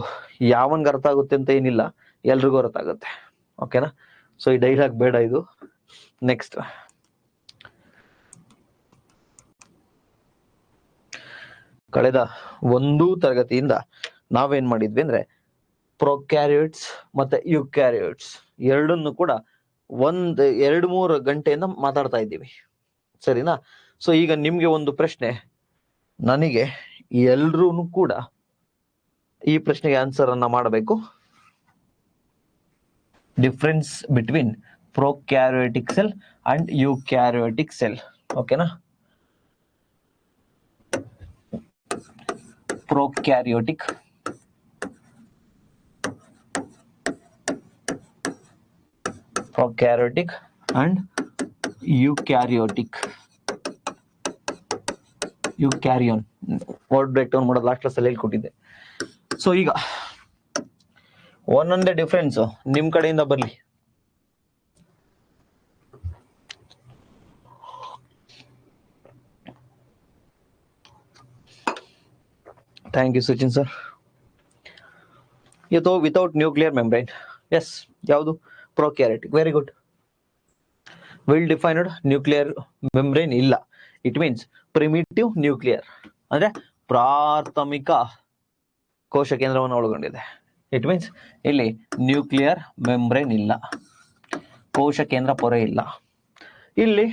ಯಾವನ್ಗೆ ಅರ್ಥ ಆಗುತ್ತೆ ಅಂತ ಏನಿಲ್ಲ, ಎಲ್ರಿಗೂ ಅರ್ಥ ಆಗುತ್ತೆ. ಓಕೆನಾ? ಸೊ ಈ ಡೈಲಾಗ್ ಬೇಡ ಇದು. ನೆಕ್ಸ್ಟ್, ಕಳೆದ 1 ತರಗತಿಯಿಂದ ನಾವೇನ್ ಮಾಡಿದ್ವಿ ಅಂದ್ರೆ ಪ್ರೊಕ್ಯಾರಿಯೋಟ್ಸ್ ಮತ್ತೆ ಯುಕ್ಯಾರಿಯೋಟ್ಸ್ ಎರಡನ್ನು ಕೂಡ 2-3 ಗಂಟೆಯಿಂದ ಮಾತಾಡ್ತಾ ಇದ್ದೀವಿ, ಸರಿನಾ? ಸೊ ಈಗ ನಿಮ್ಗೆ ಒಂದು ಪ್ರಶ್ನೆ, ನನಗೆ ಎಲ್ರೂ ಕೂಡ ಈ ಪ್ರಶ್ನೆಗೆ ಆನ್ಸರ್ ಅನ್ನ ಮಾಡಬೇಕು. Difference between prokaryotic cell and eukaryotic cell. ಓಕೆನಾ? prokaryotic, and eukaryotic. Eukaryon word break down ಮಾಡೋದು ಲಾಸ್ಟ್ ಕ್ಲಾಸಲ್ಲಿ ಹೇಳ್ಕೊಟ್ಟಿದ್ದೆ. ಸೊ ಈಗ ಒಂದೊಂದೇ ಡಿಫ್ರೆನ್ಸ್ ನಿಮ್ ಕಡೆಯಿಂದ ಬರ್ಲಿ. Thank you Sachin sir. ಇದು ವಿತೌಟ್ ನ್ಯೂಕ್ಲಿಯರ್ ಮೆಂಬ್ರೈನ್. ಎಸ್, ಯಾವುದು? Prokaryotic. Very good. Well defined nuclear membrane ಇಲ್ಲ. ಇಟ್ ಮೀನ್ಸ್ ಪ್ರಿಮಿಟಿವ್ ನ್ಯೂಕ್ಲಿಯರ್ ಅಂದ್ರೆ ಪ್ರಾಥಮಿಕ ಕೋಶ ಕೇಂದ್ರವನ್ನು ಒಳಗೊಂಡಿದೆ. ಇಟ್ ಮೀನ್ಸ್ ಇಲ್ಲಿ ನ್ಯೂಕ್ಲಿಯರ್ ಮೆಂಬ್ರೈನ್ ಇಲ್ಲ, ಕೋಶ ಕೇಂದ್ರ ಪೊರೆ ಇಲ್ಲ. ಇಲ್ಲಿ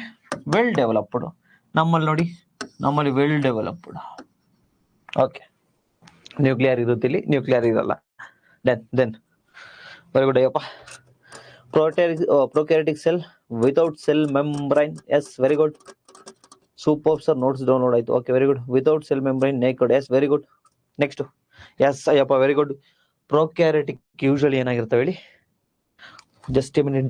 ವೆಲ್ ಡೆವಲಪ್ಡ್, ನಮ್ಮಲ್ಲಿ ನೋಡಿ, ನಮ್ಮಲ್ಲಿ ವೆಲ್ ಡೆವಲಪ್ಡ್. ಓಕೆ, ನ್ಯೂಕ್ಲಿಯರ್ ಇರುತ್ತೆ, ಇಲ್ಲಿ ನ್ಯೂಕ್ಲಿಯರ್ ಇರಲ್ಲ. Then very good Ayyappa. Prokaryotic cell without cell membrane. Yes, very good. Super sir, notes download ಆಯ್ತು. Okay, very good. Without cell membrane, naked. Yes, very good. Next. Yes Ayyappa, very good. Prokaryotic usually ಏನಾಗಿರ್ತವೆ ಹೇಳಿ? Just a minute.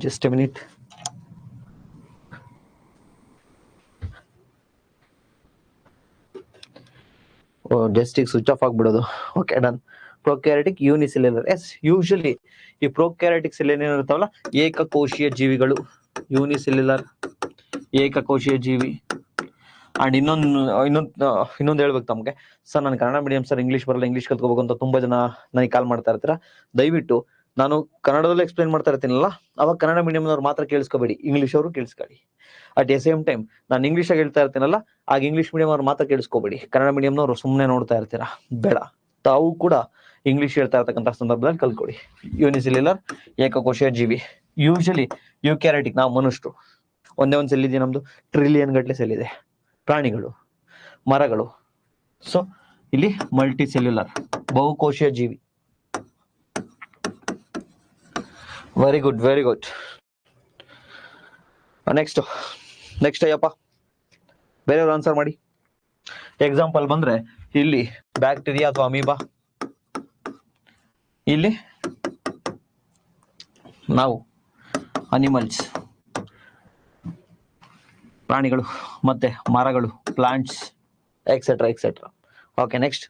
Just ಈಗ switch off ಆಗ್ಬಿಡೋದು. Okay, done. Prokaryotic unicellular. Yes, usually ಈ prokaryotic cell ಏನಿರ್ತಾವಲ್ಲ, ಏಕಕೋಶೀಯ ಜೀವಿಗಳು. Unicellular, ಏಕಕೋಶೀಯ ಜೀವಿ. And ಇನ್ನೊಂದು ಹೇಳ್ಬೇಕು ತಮಗೆ. ಸರ್ ನಾನು ಕನ್ನಡ ಮೀಡಿಯಂ ಸರ್, ಇಂಗ್ಲಿಷ್ ಬರಲ್ಲ, ಇಂಗ್ಲಿಷ್ ಕಲ್ತ್ಕೋಬೇಕು ಅಂತ ತುಂಬಾ ಜನ ನನಗೆ ಕಾಲ್ ಮಾಡ್ತಾ ಇರ್ತೀರಾ. ದಯವಿಟ್ಟು ನಾನು ಕನ್ನಡದಲ್ಲೇ ಎಕ್ಸ್ಪ್ಲೈನ್ ಮಾಡ್ತಾ ಇರ್ತೀನಲ್ಲ, ಅವಾಗ ಕನ್ನಡ ಮೀಡಿಯಂನವ್ರು ಮಾತ್ರ ಕೇಳಿಸ್ಕೋಬೇಡಿ, ಇಂಗ್ಲಿಷ್ ಅವರು ಕೇಳಿಸ್ಕೊಳ್ಳಿ. ಅಟ್ ದ ಸೇಮ್ ಟೈಮ್ ನಾನು ಇಂಗ್ಲಿಷ್ ಆಗಿ ಹೇಳ್ತಾ ಇರ್ತೀನಲ್ಲ, ಆಗ ಇಂಗ್ಲಿಷ್ ಮೀಡಿಯಂ ಅವ್ರು ಮಾತ್ರ ಕೇಳಿಸ್ಕೋಬೇಡಿ. ಕನ್ನಡ ಮೀಡಿಯಂನವ್ರು ಸುಮ್ಮನೆ ನೋಡ್ತಾ ಇರ್ತೀರಾ, ಬೇಡ. ತಾವು ಕೂಡ ಇಂಗ್ಲಿಷ್ ಹೇಳ್ತಾ ಇರ್ತಕ್ಕಂಥ ಸಂದರ್ಭದಲ್ಲಿ ಕಲ್ತ್ಕೊಡಿ. ಯೂನಿಸೆಲ್ಯುಲರ್, ಏಕಕೋಶೀಯ ಜೀವಿ. ಯೂಶಲಿ ಯೂಕ್ಯಾರಿಟಿಕ್, ನಾವು ಮನುಷ್ಯರು ಒಂದೇ ಒಂದು ಸೆಲ್ ಇದೆ, ನಮ್ದು ಟ್ರಿಲಿಯನ್ ಗಟ್ಟಲೆ ಸೆಲ್ ಇದೆ. ಪ್ರಾಣಿಗಳು, ಮರಗಳು. ಸೊ ಇಲ್ಲಿ ಮಲ್ಟಿ ಸೆಲ್ಯುಲರ್, ಬಹುಕೋಶೀಯ ಜೀವಿ. Very good, very good. Next Ayyappa, ಬೇರೆಯವ್ರು ಆನ್ಸರ್ ಮಾಡಿ. ಎಕ್ಸಾಂಪಲ್ ಬಂದ್ರೆ ಇಲ್ಲಿ ಬ್ಯಾಕ್ಟೀರಿಯಾ ಅಥವಾ ಅಮೀಬಾ, ಇಲ್ಲಿ ನಾವು ಅನಿಮಲ್ಸ್, ಪ್ರಾಣಿಗಳು, ಮತ್ತೆ ಮರಗಳು, plants, etcetera etcetera. Okay, next.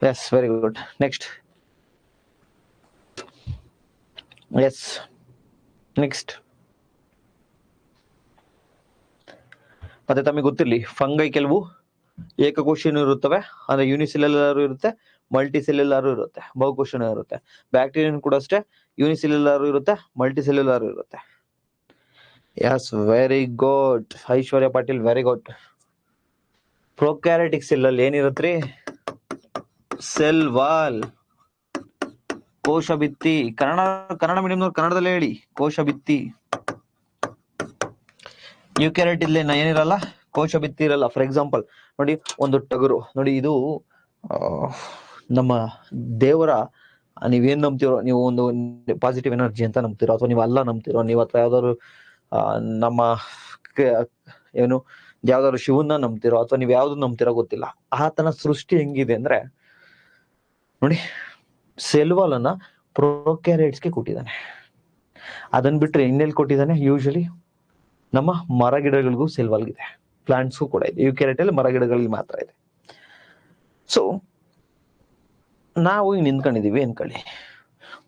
Yes, very good. Next. Yes, next. ಮತ್ತೆ ತಮಗೆ ಗೊತ್ತಿರಲಿ, ಫಂಗೈ ಕೆಲವು ಏಕಕೋಶೀಯನೂ ಇರುತ್ತವೆ, ಅಂದ್ರೆ ಯೂನಿಸೆಲ್ಯುಲರ್ ಇರುತ್ತೆ, ಮಲ್ಟಿ ಸೆಲ್ಯುಲರ್ ಇರುತ್ತೆ, ಬಹುಕೋಶನೂ ಇರುತ್ತೆ. ಬ್ಯಾಕ್ಟೀರಿಯನ್ ಕೂಡ ಅಷ್ಟೇ, ಯೂನಿಸೆಲ್ಯುಲರ್ ಇರುತ್ತೆ, ಮಲ್ಟಿ ಸೆಲ್ಯುಲರ್ ಇರುತ್ತೆ. ಎಸ್, ವೆರಿ ಗುಡ್ ಐಶ್ವರ್ಯ ಪಾಟೀಲ್, ವೆರಿ ಗುಡ್. ಪ್ರೊಕ್ಯಾರಿಟಿಕ್ ಸೆಲ್ ಅಲ್ಲಿ ಏನಿರುತ್ತೆ? ಸೆಲ್ ವಾಲ್, ಕೋಶ ಭಿತ್ತಿ. ಕನ್ನಡ ಮೀಡಿಯಂನವ್ರು ಕನ್ನಡದಲ್ಲೇ ಹೇಳಿ, ಕೋಶ ಭಿತ್ತಿ. ಯೂಕ್ಯಾರಿಟ್ ಇಲ್ಲಿ ಏನಿರಲ್ಲ, ಕೋಶ ಭಿತ್ತಿ ಇರಲ್ಲ. ಫಾರ್ ಎಕ್ಸಾಂಪಲ್ ನೋಡಿ, ಒಂದು ಟಗರು ನೋಡಿ, ಇದು ನಮ್ಮ ದೇವರ, ನೀವೇನ್ ನಂಬ್ತಿರೋ, ನೀವು ಒಂದು ಪಾಸಿಟಿವ್ ಎನರ್ಜಿ ಅಂತ ನಂಬ್ತಿರೋ, ಅಥವಾ ನೀವು ಅಲ್ಲ ನಂಬ್ತಿರೋ, ನೀವು ಅಥವಾ ಯಾವ್ದಾದ್ರು ನಮ್ಮ ಏನು ಯಾವ್ದಾದ್ರು ಶಿವನ್ನ ನಂಬ್ತಿರೋ, ಅಥವಾ ನೀವು ಯಾವ್ದು ನಂಬ್ತಿರೋ ಗೊತ್ತಿಲ್ಲ. ಆತನ ಸೃಷ್ಟಿ ಹೆಂಗಿದೆ ಅಂದ್ರೆ ನೋಡಿ, ಸೆಲ್ವಾಲ್ ಅನ್ನ ಪ್ರೊಕ್ಯಾರಿಯಟ್ಸ್ಗೆ ಕೊಟ್ಟಿದ್ದಾನೆ. ಅದನ್ನ ಬಿಟ್ರೆ ಇನ್ನೆಲ್ಲಿ ಕೊಟ್ಟಿದ್ದಾನೆ? ಯೂಶಲಿ ನಮ್ಮ ಮರ ಗಿಡಗಳಿಗೂ ಸೆಲ್ವಾಲ್ಗಿದೆ, ಪ್ಲಾಂಟ್ಸ್ಗೂ ಕೂಡ ಇದೆ. ಯೂಕ್ಯಾರಿಟ್ ಅಲ್ಲಿ ಮರ ಗಿಡಗಳಿಗೆ ಮಾತ್ರ ಇದೆ. ಸೊ ನಾವು ಈಗ ನಿಂತ್ಕೊಂಡಿದೀವಿ ಅನ್ಕೊಳ್ಳಿ,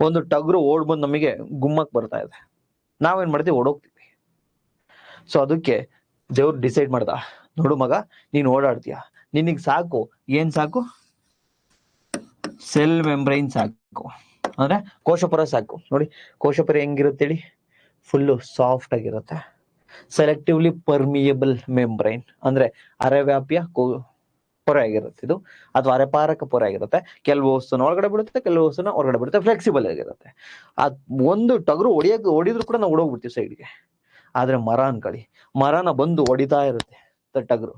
ಒಂದು ಟಗರು ಓಡ್ ಬಂದು ನಮಗೆ ಗುಮ್ಮಕ್ ಬರ್ತಾ ಇದೆ, ನಾವೇನ್ ಮಾಡ್ತೀವಿ? ಓಡೋಗ್ತೀವಿ. ಸೊ ಅದಕ್ಕೆ ದೇವ್ರು ಡಿಸೈಡ್ ಮಾಡ್ದ, ನೋಡು ಮಗ, ನೀನ್ ಓಡಾಡ್ತೀಯ, ನಿನಗ್ ಸಾಕು, ಏನ್ ಸಾಕು? ಸೆಲ್ ಮೆಂಬ್ರೈನ್ ಸಾಕು, ಅಂದ್ರೆ ಕೋಶಪೊರೆ ಸಾಕು. ನೋಡಿ ಕೋಶಪೊರೆ ಹೆಂಗಿರುತ್ತೆ ಹೇಳಿ? ಫುಲ್ಲು ಸಾಫ್ಟ್ ಆಗಿರುತ್ತೆ. ಸೆಲೆಕ್ಟಿವ್ಲಿ ಪರ್ಮಿಯಬಲ್ ಮೆಂಬ್ರೈನ್ ಅಂದ್ರೆ ಅರೆವ್ಯಾಪಿಯ ಪೊರೆ ಆಗಿರುತ್ತೆ ಇದು, ಅಥವಾ ಅರೆಪಾರಕ ಪೊರೆ ಆಗಿರುತ್ತೆ. ಕೆಲವು ವಸ್ತುನ ಒಳಗಡೆ ಬಿಡುತ್ತೆ, ಕೆಲವು ವಸ್ತುನ ಹೊರಗಡೆ ಬಿಡುತ್ತೆ, ಫ್ಲೆಕ್ಸಿಬಲ್ ಆಗಿರುತ್ತೆ. ಒಂದು ಟಗರು ಹೊಡಿದ್ರು ಕೂಡ ನಾವು ಓಡೋಗ್ಬಿಡ್ತೀವಿ ಸೈಡ್ಗೆ. ಆದ್ರೆ ಮರ ಅನ್ಕೊಳ್ಳಿ, ಮರನ ಬಂದು ಹೊಡಿತಾ ಇರುತ್ತೆ ಟಗರು,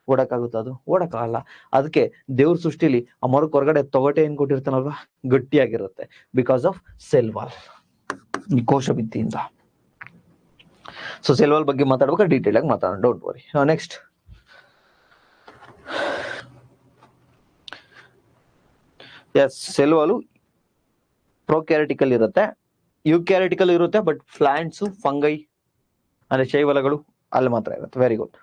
ಓಡಕ್ಕಾಗುತ್ತೆ? ಅದು ಓಡಕ್ಕಾಗಲ್ಲ. ಅದಕ್ಕೆ ದೇವ್ರ ಸೃಷ್ಟಿಲಿ ಆ ಮರಕ್ಕೆ ಹೊರಗಡೆ ತೊಗಟೆ ಏನ್ ಕೊಟ್ಟಿರ್ತಾನಲ್ವಾ, ಗಟ್ಟಿಯಾಗಿರುತ್ತೆ, ಬಿಕಾಸ್ ಆಫ್ ಸೆಲ್ ವಾಲ್, ಈ ಕೋಶ ಭಿತ್ತಿಯಿಂದ. ಸೊ ಸೆಲ್ ವಾಲ್ ಬಗ್ಗೆ ಮಾತಾಡ್ಬೇಕಾದ್ರೆ ಡೀಟೇಲ್ ಆಗಿ ಮಾತಾಡೋಣ, don't worry. Next yes, cell wall ಪ್ರೊಕ್ಯಾರಿಟಿಕಲ್ ಇರುತ್ತೆ, ಯುಕ್ಯಾರಿಟಿಕಲ್ ಇರುತ್ತೆ, ಬಟ್ ಪ್ಲಾಂಟ್ಸ್ ಫಂಗೈ ಅಂದ್ರೆ ಶೈವಲಗಳು ಅಲ್ಲಿ ಮಾತ್ರ ಇರುತ್ತೆ. Very good.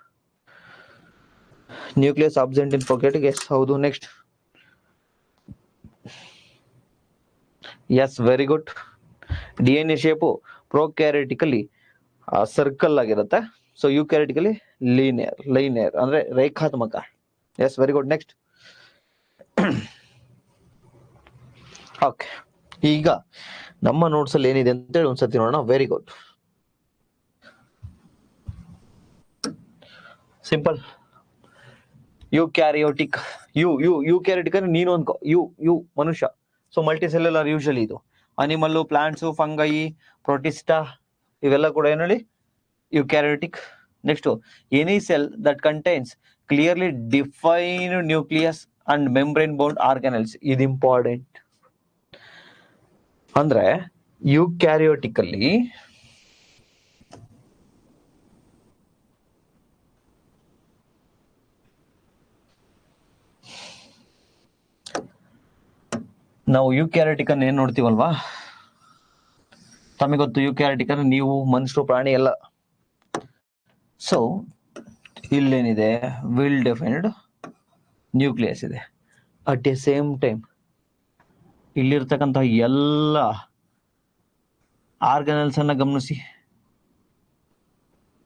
Nucleus absent in prokaryotic, yes ಹೌದು. Next yes, very good. DNA shape prokaryotically circle ಆಗಿರುತ್ತೆ, ಸೊ ಯುಕ್ಯಾರಿಟಿಕಲಿ ಲೈನಿಯರ್ ಅಂದ್ರೆ ರೇಖಾತ್ಮಕ. Yes, very good. Next okay, ಈಗ ನಮ್ಮ ನೋಟ್ಸ್ ಅಲ್ಲಿ ಏನಿದೆ ಅಂತೇಳಿ ಒಂದ್ಸತಿ ನೋಡೋಣ. Very good, simple. Eukaryotic, eukaryotic ಅಂದ್ರೆ ನೀನು ಅನ್ಕೋ, ಯು ಮನುಷ್ಯ. ಸೊ ಮಲ್ಟಿ ಸೆಲ್ಯುಲರ್ ಯೂಶಲಿ ಇದು ಅನಿಮಲ್, ಪ್ಲಾಂಟ್ಸ್, ಫಂಗೈ, ಪ್ರೋಟಿಸ್ಟಾ ಇವೆಲ್ಲ ಕೂಡ ಏನು ಹೇಳಿ eukaryotic. Next, any cell that contains clearly defined nucleus and membrane bound organelles. ಇದು ಇಂಪಾರ್ಟೆಂಟ್. ಅಂದ್ರೆ ಯುಕ್ಯಾರಿಯೋಟಿಕ್ ಅಲ್ಲಿ ನಾವು ಯುಕ್ಯಾರಿಟಿಕ್ ಅನ್ನು ಏನ್ ನೋಡ್ತೀವಲ್ವಾ, ತಮಗೆ ಗೊತ್ತು ಯುಕ್ಯಾರಿಟಿಕ್ ಅಂದ್ರೆ ನೀವು ಮನುಷ್ಯರು, ಪ್ರಾಣಿ ಎಲ್ಲ. ಸೊ ಇಲ್ಲೇನಿದೆ, ವೆಲ್ ಡೆಫೈನ್ಡ್ ನ್ಯೂಕ್ಲಿಯಸ್ ಇದೆ. ಅಟ್ ಎ ಸೇಮ್ ಟೈಮ್ ಇಲ್ಲಿರ್ತಕ್ಕಂತಹ ಎಲ್ಲ ಆರ್ಗನಲ್ಸ್ ಅನ್ನ ಗಮನಿಸಿ.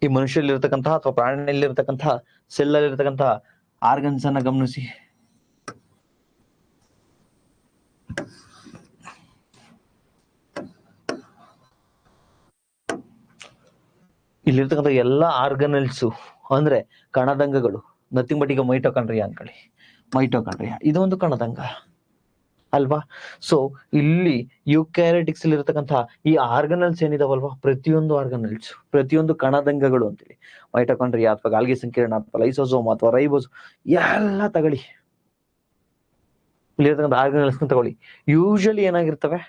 ಈ ಮನುಷ್ಯರಲ್ಲಿರ್ತಕ್ಕಂತಹ ಅಥವಾ ಪ್ರಾಣಿಯಲ್ಲಿರ್ತಕ್ಕಂತಹ ಸೆಲ್ ಅಲ್ಲಿರ್ತಕ್ಕಂತಹ ಆರ್ಗನ್ಸ್ ಅನ್ನ ಗಮನಿಸಿ. ಇಲ್ಲಿರ್ತಕ್ಕಂಥ ಎಲ್ಲ ಆರ್ಗನಲ್ಸು ಅಂದ್ರೆ ಕಣದಂಗಗಳು, ನಥಿಂಗ್ ಬಟ್ ಈಗ ಮೈಟೋಕಾಂಡ್ರಿಯಾ ಅನ್ಕೊಳ್ಳಿ. ಮೈಟೋಕಾಂಡ್ರಿಯಾ ಇದೊಂದು ಕಣದಂಗ ಅಲ್ವಾ. ಸೊ ಇಲ್ಲಿ ಯುಕ್ಯಾರಿಟಿಕ್ಸ್ ಅಲ್ಲಿ ಇರತಕ್ಕಂತಹ ಈ ಆರ್ಗನಲ್ಸ್ ಏನಿದಾವಲ್ವಾ, ಪ್ರತಿಯೊಂದು ಆರ್ಗನಲ್ಸ್, ಪ್ರತಿಯೊಂದು ಕಣದಂಗಗಳು ಅಂತೇಳಿ, ಮೈಟೋಕಾಂಡ್ರಿಯಾ ಅಥವಾ ಗಾಲ್ಗಿ ಸಂಕೀರ್ಣ ಅಥವಾ ಲೈಸೋಸೋಮ್ ಅಥವಾ ರೈಬೋಸ್ ಎಲ್ಲ ತಗೊಳ್ಳಿ, ಇಲ್ಲಿರ್ತಕ್ಕಂಥ ಆರ್ಗನಲ್ಸ್ ತಗೊಳ್ಳಿ. ಯೂಶಲಿ ಏನಾಗಿರ್ತವೆ,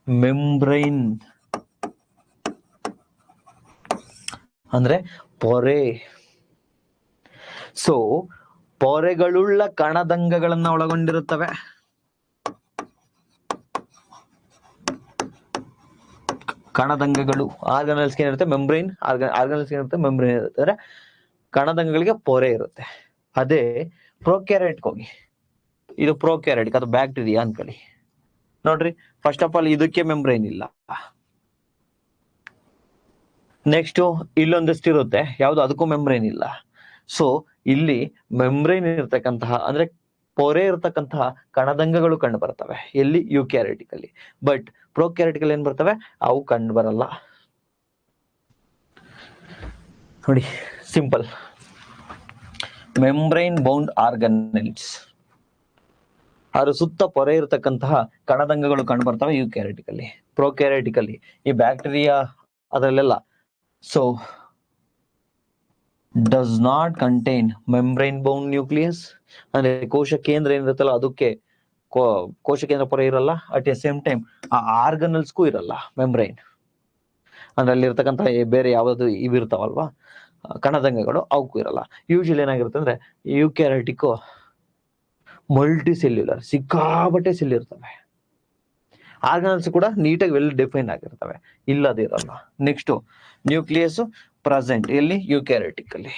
ಮೆಂಬ್ರೈನ್ ಅಂದ್ರೆ ಪೊರೆ. ಸೊ ಪೊರೆಗಳುಳ್ಳ ಕಣದಂಗಗಳನ್ನ ಒಳಗೊಂಡಿರುತ್ತವೆ. ಕಣದಂಗಗಳು, ಆರ್ಗನಲ್ಸ್ ಏನಿರುತ್ತೆ ಮೆಂಬ್ರೈನ್, ಆರ್ಗನಲ್ಸ್ ಏನಿರುತ್ತೆ ಮೆಂಬ್ರೈನ್ ಇರುತ್ತೆ, ಅಂದ್ರೆ ಕಣದಂಗಗಳಿಗೆ ಪೊರೆ ಇರುತ್ತೆ. ಅದೇ ಪ್ರೊಕ್ಯಾರಿಯೋಟಿಕ್ ಹೋಗಿ, ಇದು ಪ್ರೊಕ್ಯಾರಿಯೋಟಿಕ್ ಅದು ಬ್ಯಾಕ್ಟೀರಿಯಾ ಅನ್ಕೊಳ್ಳಿ. ನೋಡ್ರಿ, ಫಸ್ಟ್ ಆಫ್ ಆಲ್ ಇದಕ್ಕೆ ಮೆಂಬ್ರೈನ್ ಇಲ್ಲ. ನೆಕ್ಸ್ಟ್ ಇಲ್ಲೊಂದಷ್ಟು ಇರುತ್ತೆ, ಯಾವ್ದು ಅದಕ್ಕೂ ಮೆಂಬ್ರೈನ್ ಇಲ್ಲ. ಸೊ ಇಲ್ಲಿ ಮೆಂಬ್ರೈನ್ ಇರ್ತಕ್ಕಂತಹ ಅಂದ್ರೆ ಪೊರೆ ಇರ್ತಕ್ಕಂತಹ ಕಣದಂಗಗಳು ಕಂಡು ಬರ್ತವೆ ಎಲ್ಲಿ, ಯುಕ್ಯಾರಿಟಿಕ್ ಅಲ್ಲಿ. ಬಟ್ ಪ್ರೊಕ್ಯಾರಿಟಿಕ್ ಅಲ್ಲಿ ಏನ್ ಬರ್ತವೆ, ಅವು ಕಂಡು ಬರಲ್ಲ. ನೋಡಿ ಸಿಂಪಲ್, ಮೆಂಬ್ರೈನ್ ಬೌಂಡ್ ಆರ್ಗನೆಲ್ಸ್, ಅದ್ರ ಸುತ್ತ ಪೊರೆ ಇರತಕ್ಕಂತಹ ಕಣದಂಗಗಳು ಕಂಡು ಬರ್ತವೆ ಯುಕ್ಯಾರಿಟಿಕ್ ಅಲ್ಲಿ. ಪ್ರೊಕ್ಯಾರಿಟಿಕ್ ಅಲ್ಲಿ ಈ ಬ್ಯಾಕ್ಟೀರಿಯಾ ಅದರಲ್ಲೆಲ್ಲ so does not contain membrane bound nucleus, ಅಂದ್ರೆ ಕೋಶ ಕೇಂದ್ರ ಏನಿರುತ್ತಲ್ಲ ಅದಕ್ಕೆ ಕೋಶ ಕೇಂದ್ರ ಪೊರೆ ಇರಲ್ಲ. ಅಟ್ ಎ ಸೇಮ್ ಟೈಮ್ ಆ ಆರ್ಗನಲ್ಸ್ಗೂ ಇರಲ್ಲ ಮೆಂಬ್ರೈನ್, ಅಂದ್ರೆ ಅಲ್ಲಿ ಇರ್ತಕ್ಕಂಥ ಬೇರೆ ಯಾವ್ದು ಇವಿರ್ತಾವಲ್ವಾ ಕಣದಂಗಗಳು, ಅವಕ್ಕೂ ಇರಲ್ಲ. ಯೂಶಲಿ ಏನಾಗಿರುತ್ತೆ ಅಂದ್ರೆ ಯುಕ್ಯಾರಿಟಿಕ್ ಮಲ್ಟಿ ಸೆಲ್ಯುಲರ್, ಸಿಕ್ಕಾಬಟ್ಟೆ ಸೆಲ್ ಇರ್ತವೆ. ಆರ್ಗನಲ್ಸ್ ಕೂಡ ನೀಟಾಗಿ ವೆಲ್ ಡಿಫೈನ್ ಆಗಿರ್ತವೆ, ಇಲ್ಲದಿರಲ್ಲ. ನೆಕ್ಸ್ಟ್ ನ್ಯೂಕ್ಲಿಯಸ್ ಪ್ರೆಸೆಂಟ್ ಎಲ್ಲಿ, ಯುಕ್ಯಾರಿಟಿಕ್ ಅಲ್ಲಿ.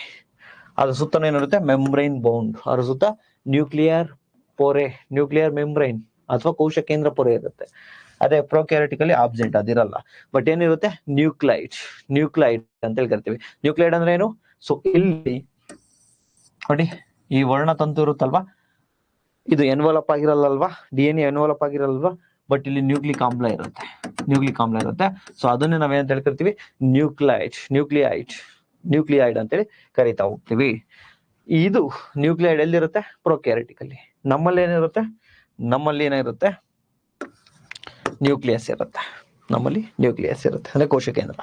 ಅದ್ರ ಸುತ್ತ ಏನಿರುತ್ತೆ, ಮೆಂಬ್ರೈನ್ ಬೌಂಡ್, ಅದ್ರ ಸುತ್ತ ನ್ಯೂಕ್ಲಿಯರ್ ಪೊರೆ, ನ್ಯೂಕ್ಲಿಯರ್ ಮೆಂಬ್ರೈನ್ ಅಥವಾ ಕೋಶ ಕೇಂದ್ರ ಪೊರೆ ಇರುತ್ತೆ. ಅದೇ ಪ್ರೊಕ್ಯಾರಿಟಿಕ್ ಅಲ್ಲಿ ಆಬ್ಸೆಂಟ್, ಅದಿರಲ್ಲ. ಬಟ್ ಏನಿರುತ್ತೆ, ನ್ಯೂಕ್ಲೈಡ್ ಅಂತ ಹೇಳಿ ಕರಿತೀವಿ. ನ್ಯೂಕ್ಲೈಡ್ ಅಂದ್ರೆ ಏನು, ಸೊ ಇಲ್ಲಿ ನೋಡಿ ಈ ವರ್ಣತಂತು ಇರುತ್ತಲ್ವಾ, ಇದು ಎನ್ವಲಪ್ ಆಗಿರಲ್ಲಲ್ವಾ, DNA ಎನ್ವಲಪ್ ಆಗಿರಲ್ವಾ, ಬಟ್ ಇಲ್ಲಿ ನ್ಯೂಕ್ಲಿಕ್ ಆಮ್ಲ ಇರುತ್ತೆ. ಸೊ ಅದನ್ನೇ ನಾವೇನಂತ ಹೇಳಿ ಕರಿತೀವಿ, ನ್ಯೂಕ್ಲಿಯೈಡ್ ಅಂತೇಳಿ ಕರಿತಾ ಹೋಗ್ತೀವಿ. ಇದು ನ್ಯೂಕ್ಲಿಯೈಡ್ ಎಲ್ಲಿರುತ್ತೆ, ಪ್ರೊಕ್ಯಾರಿಟಿಕ್ ಅಲ್ಲಿ. ನಮ್ಮಲ್ಲಿ ಏನಿರುತ್ತೆ, ನ್ಯೂಕ್ಲಿಯಸ್ ಇರುತ್ತೆ, ಅಂದ್ರೆ ಕೋಶ ಕೇಂದ್ರ.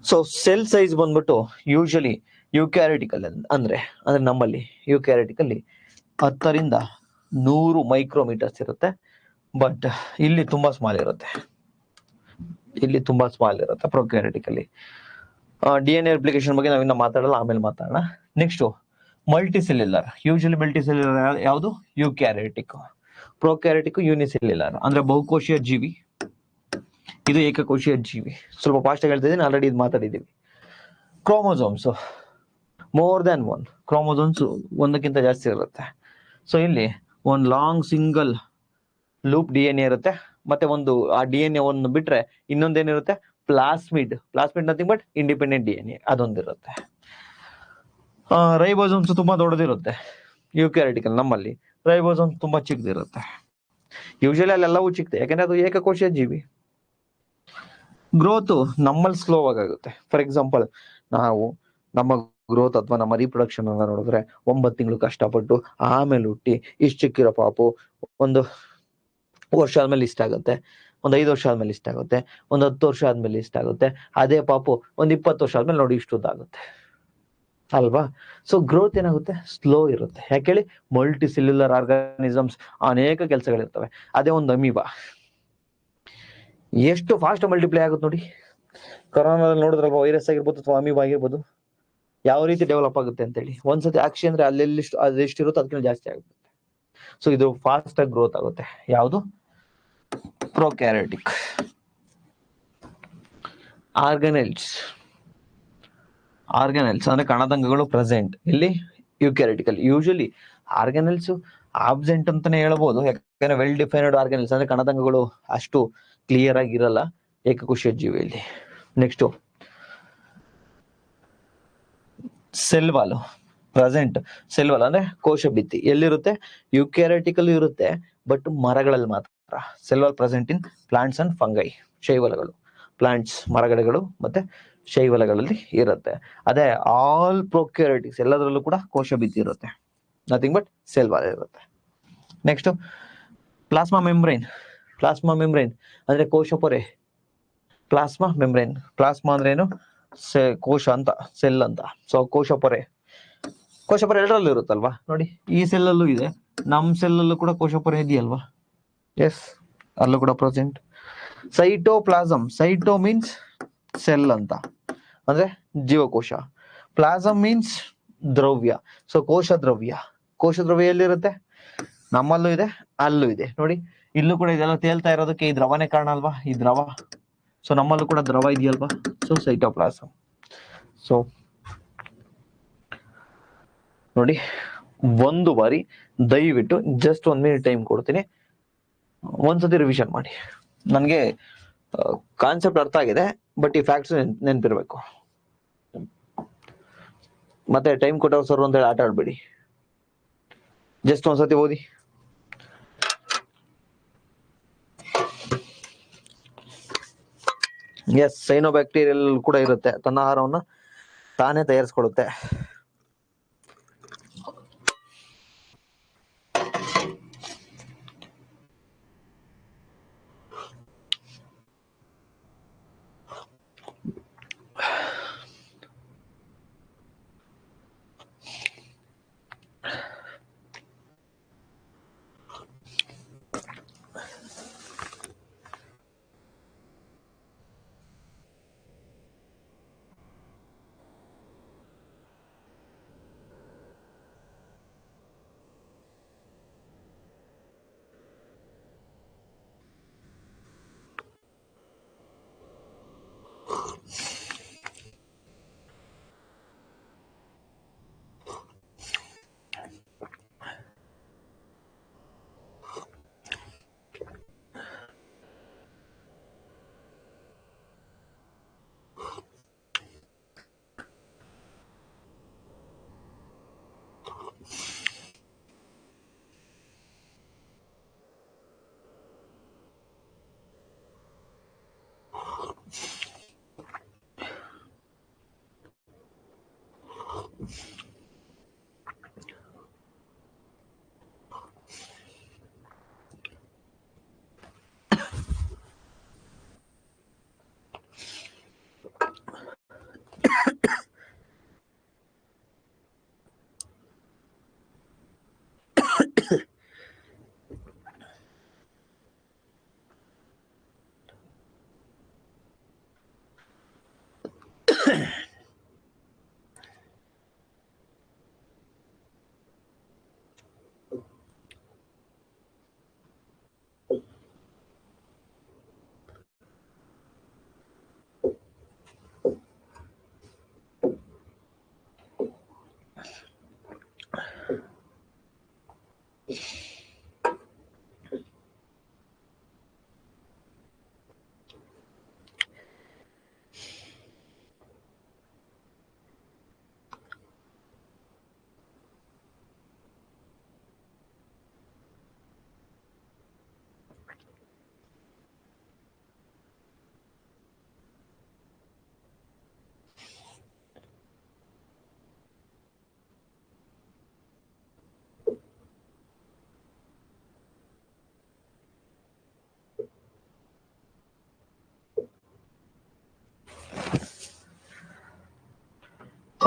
ಸೊ ಸೆಲ್ ಸೈಜ್ ಬಂದ್ಬಿಟ್ಟು ಯೂಶಲಿ ಯುಕ್ಯಾರಿಟಿಕ್ ಅಲ್ಲಿ ಅಂದ್ರೆ ನಮ್ಮಲ್ಲಿ ಯುಕ್ಯಾರಿಟಿಕ್ ಅಲ್ಲಿ 10 ರಿಂದ 100 ಮೈಕ್ರೋಮೀಟರ್ಸ್ ಇರುತ್ತೆ. ಬಟ್ ಇಲ್ಲಿ ತುಂಬಾ ಸ್ಮಾಲ್ ಇರುತ್ತೆ, ಪ್ರೊಕ್ಯಾರಿಟಿಕ್ ಅಲ್ಲಿ DNA ರೆಪ್ಲಿಕೇಶನ್ ಬಗ್ಗೆ ನಾವಿನ್ನ ಮಾತಾಡಲ್ಲ, ಆಮೇಲೆ ಮಾತಾಡೋಣ. Next multicellular. ಯೂಶಲಿ ಮಲ್ಟಿಸೆಲ್ಯುಲರ್ ಯಾವುದು? ಯುಕ್ಯಾರಿಯೋಟಿಕ್. ಪ್ರೊಕ್ಯಾರಿಯೋಟಿಕ್ ಯೂನಿಸೆಲ್ಯುಲರ್ ಅಂದ್ರೆ ಬಹುಕೋಶೀಯ ಜೀವಿ, ಇದು ಏಕಕೋಶೀಯ ಜೀವಿ. ಸ್ವಲ್ಪ ಫಾಸ್ಟ್ ಆಗಿ ಹೇಳ್ತಿದ್ದೀನಿ, ಆಲ್ರೆಡಿ ಇದು ಮಾತಾಡಿದ್ದೀವಿ. Chromosomes more than one. Chromosomes ಒಂದಕ್ಕಿಂತ ಜಾಸ್ತಿ ಇರುತ್ತೆ. ಸೊ ಇಲ್ಲಿ ಒಂದು ಲಾಂಗ್ ಸಿಂಗಲ್ ಲೂಪ್ DNA ಇರುತ್ತೆ, ಮತ್ತೆ ಒಂದು ಆ DNA ಒಂದು ಬಿಟ್ರೆ ಇನ್ನೊಂದೇನಿರುತ್ತೆ? Plasmid. Plasmid nothing but independent DNA ಅದೊಂದಿರುತ್ತೆ. ರೈಬೋಸೋಮ್ಸ್ ತುಂಬಾ ದೊಡ್ಡದಿರುತ್ತೆ ಯುಕ್ಯಾರಿಟಿಕಲ್. ನಮ್ಮಲ್ಲಿ ರೈಬೋಸೋಮ್ಸ್ ತುಂಬಾ ಚಿಕ್ಕದಿರುತ್ತೆ. ಯೂಶಲಿ ಅಲ್ಲೆಲ್ಲವೂ ಚಿಕ್ಕದೆ, ಯಾಕಂದ್ರೆ ಅದು ಏಕಕೋಶೀಯ ಜೀವಿ. ಗ್ರೋತ್ ನಮ್ಮಲ್ಲಿ ಸ್ಲೋ ಆಗುತ್ತೆ. ಫಾರ್ ಎಕ್ಸಾಂಪಲ್, ನಾವು ನಮ್ಮ ಗ್ರೋತ್ ಅಥವಾ ನಮ್ಮ ರೀಪ್ರೊಡಕ್ಷನ್ ಅನ್ನ ನೋಡಿದ್ರೆ 9 ತಿಂಗಳು ಕಷ್ಟಪಟ್ಟು ಆಮೇಲೆ ಹುಟ್ಟಿ ಇಷ್ಟು ಚಿಕ್ಕಿರೋ ಪಾಪು ಒಂದು ವರ್ಷ ಆದ್ಮೇಲೆ ಇಷ್ಟ ಆಗುತ್ತೆ, ಒಂದು 5 ವರ್ಷ ಆದ್ಮೇಲೆ ಇಷ್ಟ ಆಗುತ್ತೆ, ಒಂದು 10 ವರ್ಷ ಆದ್ಮೇಲೆ ಇಷ್ಟ ಆಗುತ್ತೆ. ಅದೇ ಪಾಪು ಒಂದು 20 ವರ್ಷ ಆದ್ಮೇಲೆ ನೋಡಿ ಇಷ್ಟು ಉದ್ದಾಗುತ್ತೆ ಅಲ್ವಾ? ಸೊ ಗ್ರೋತ್ ಏನಾಗುತ್ತೆ? ಸ್ಲೋ ಇರುತ್ತೆ. ಯಾಕೆ ಹೇಳಿ? ಮಲ್ಟಿ ಸೆಲ್ಯುಲರ್ ಆರ್ಗಾನಿಸಮ್ಸ್ ಅನೇಕ ಕೆಲಸಗಳಿರ್ತವೆ. ಅದೇ ಒಂದು ಅಮೀಬಾ ಎಷ್ಟು ಫಾಸ್ಟ್ ಮಲ್ಟಿಪ್ಲೈ ಆಗುತ್ತೆ ನೋಡಿ. ಕೊರೋನಾದಲ್ಲಿ ನೋಡಿದ್ರಲ್ವ, ವೈರಸ್ ಆಗಿರ್ಬೋದು ಅಥವಾ ಅಮೀಬಾ ಆಗಿರ್ಬೋದು, ಯಾವ ರೀತಿ ಡೆವಲಪ್ ಆಗುತ್ತೆ ಅಂತ ಹೇಳಿ. ಒಂದ್ಸತಿ ಆಕ್ಷಿ ಅಂದ್ರೆ ಅಲ್ಲೆಲ್ಲಿ ಅದೆಷ್ಟಿರುತ್ತೋ ಅದಕ್ಕಿಂತ ಜಾಸ್ತಿ ಆಗುತ್ತೆ. ಸೊ ಇದು ಫಾಸ್ಟ್ ಆಗಿ ಗ್ರೋತ್ ಆಗುತ್ತೆ. ಯಾವುದು? ಪ್ರೊಕ್ಯಾರಿಯೋಟಿಕ್. ಆರ್ಗನೆಲ್ಸ್. ಆರ್ಗನೆಲ್ಸ್ ಅಂದ್ರೆ ಕಣದಂಗಗಳು ಪ್ರೆಸೆಂಟ್ ಇಲ್ಲಿ ಯುಕ್ಯಾರಿಟಿಕಲ್. ಯೂಶಲಿ ಆರ್ಗನೆಲ್ಸ್ ಆಬ್ಸೆಂಟ್ ಅಂತಾನೆ ಹೇಳ್ಬೋದು, ಯಾಕಂದ್ರೆ ವೆಲ್ ಡಿಫೈನ್ಡ್ ಆರ್ಗನೆಲ್ಸ್ ಅಂದ್ರೆ ಕಣದಂಗಗಳು ಅಷ್ಟು ಕ್ಲಿಯರ್ ಆಗಿರಲ್ಲ ಏಕಕೋಶೀಯ ಜೀವಿಯಲ್ಲಿ. Next cell wall. Present cell wall ಅಂದ್ರೆ ಕೋಶ ಭಿತ್ತಿ ಎಲ್ಲಿರುತ್ತೆ? ಯುಕ್ಯಾರಿಟಿಕಲ್ ಇರುತ್ತೆ, ಬಟ್ ಮರಗಳಲ್ಲಿ ಮಾತ್ರ. Cell wall present in plants and fungi. ಶೈವಲಗಳು, ಪ್ಲಾಂಟ್ಸ್ ಮರಗಿಡಗಳು ಮತ್ತೆ ಶೈವಲಗಳಲ್ಲಿ ಇರುತ್ತೆ. ಅದೇ ಆಲ್ ಪ್ರೊಕ್ಯಾರಿಯೋಟಿಕ್ಸ್ ಎಲ್ಲದರಲ್ಲೂ ಕೂಡ ಕೋಶ ಭಿತ್ತಿ ಇರುತ್ತೆ, ನಥಿಂಗ್ ಬಟ್ ಸೆಲ್ ವಾಲ್ ಇರುತ್ತೆ. Next plasma membrane. Plasma membrane ಅಂದ್ರೆ ಕೋಶ ಪೊರೆ. ಪ್ಲಾಸ್ಮಾ ಮೆಂಬ್ರೈನ್, ಪ್ಲಾಸ್ಮಾ ಅಂದ್ರೆ ಏನು? ಕೋಶ ಅಂತ, ಸೆಲ್ ಅಂತ. ಸೊ ಕೋಶ ಪೊರೆ. ಕೋಶ ಪೊರೆ ಎಲ್ಲರಲ್ಲೂ ಇರುತ್ತಲ್ವಾ ನೋಡಿ, ಈ ಸೆಲ್ ಅಲ್ಲೂ ಇದೆ, ನಮ್ ಸೆಲ್ ಅಲ್ಲೂ ಕೂಡ ಕೋಶ ಪೊರೆ ಇದೆಯಲ್ವಾ? ಎಸ್, ಅಲ್ಲೂ ಕೂಡ ಪ್ರೆಸೆಂಟ್. ಸೈಟೋಪ್ಲಾಸಮ್. ಸೈಟೋ ಮೀನ್ಸ್ ಸೆಲ್ ಅಂತ, ಅಂದ್ರೆ ಜೀವಕೋಶ. ಪ್ಲಾಸಮ್ ಮೀನ್ಸ್ ದ್ರವ್ಯ. ಸೊ ಕೋಶ ದ್ರವ್ಯ. ಕೋಶ ದ್ರವ್ಯ ಎಲ್ಲಿರುತ್ತೆ? ನಮ್ಮಲ್ಲೂ ಇದೆ, ಅಲ್ಲೂ ಇದೆ ನೋಡಿ. ಇಲ್ಲೂ ಕೂಡ ಇದೆಲ್ಲ ತೇಲ್ತಾ ಇರೋದಕ್ಕೆ ಈ ದ್ರವನೇ ಕಾರಣ ಅಲ್ವಾ? ಈ ದ್ರವ. ಸೊ ನಮ್ಮಲ್ಲೂ ಕೂಡ ದ್ರವ ಇದೆಯಲ್ವಾ? So cytoplasm. ಸೊ ನೋಡಿ, ಒಂದು ಬಾರಿ ದಯವಿಟ್ಟು ಜಸ್ಟ್ 1 ಮಿನಿಟ್ ಟೈಮ್ ಕೊಡ್ತೀನಿ, ಒಂದ್ಸತಿ ರಿವಿಷನ್ ಮಾಡಿ. ನನಗೆ ಕಾನ್ಸೆಪ್ಟ್ ಅರ್ಥ ಆಗಿದೆ, ಬಟ್ ಈ ಫ್ಯಾಕ್ಟ್ಸ್ ನೆನ್ಪಿರ್ಬೇಕು. ಮತ್ತೆ ಟೈಮ್ ಕೊಟ್ಟವ್ರು ಸರ್ ಅಂತ ಹೇಳಿ ಆಟ ಆಡ್ಬೇಡಿ. ಜಸ್ಟ್ ಒಂದ್ಸತಿ ಓದಿ. ಎಸ್, ಸೈನೋಬ್ಯಾಕ್ಟೀರಿಯಲ್ ಕೂಡ ಇರುತ್ತೆ, ತನ್ನ ಆಹಾರವನ್ನ ತಾನೇ ತಯಾರಿಸ್ಕೊಳ್ಳುತ್ತೆ.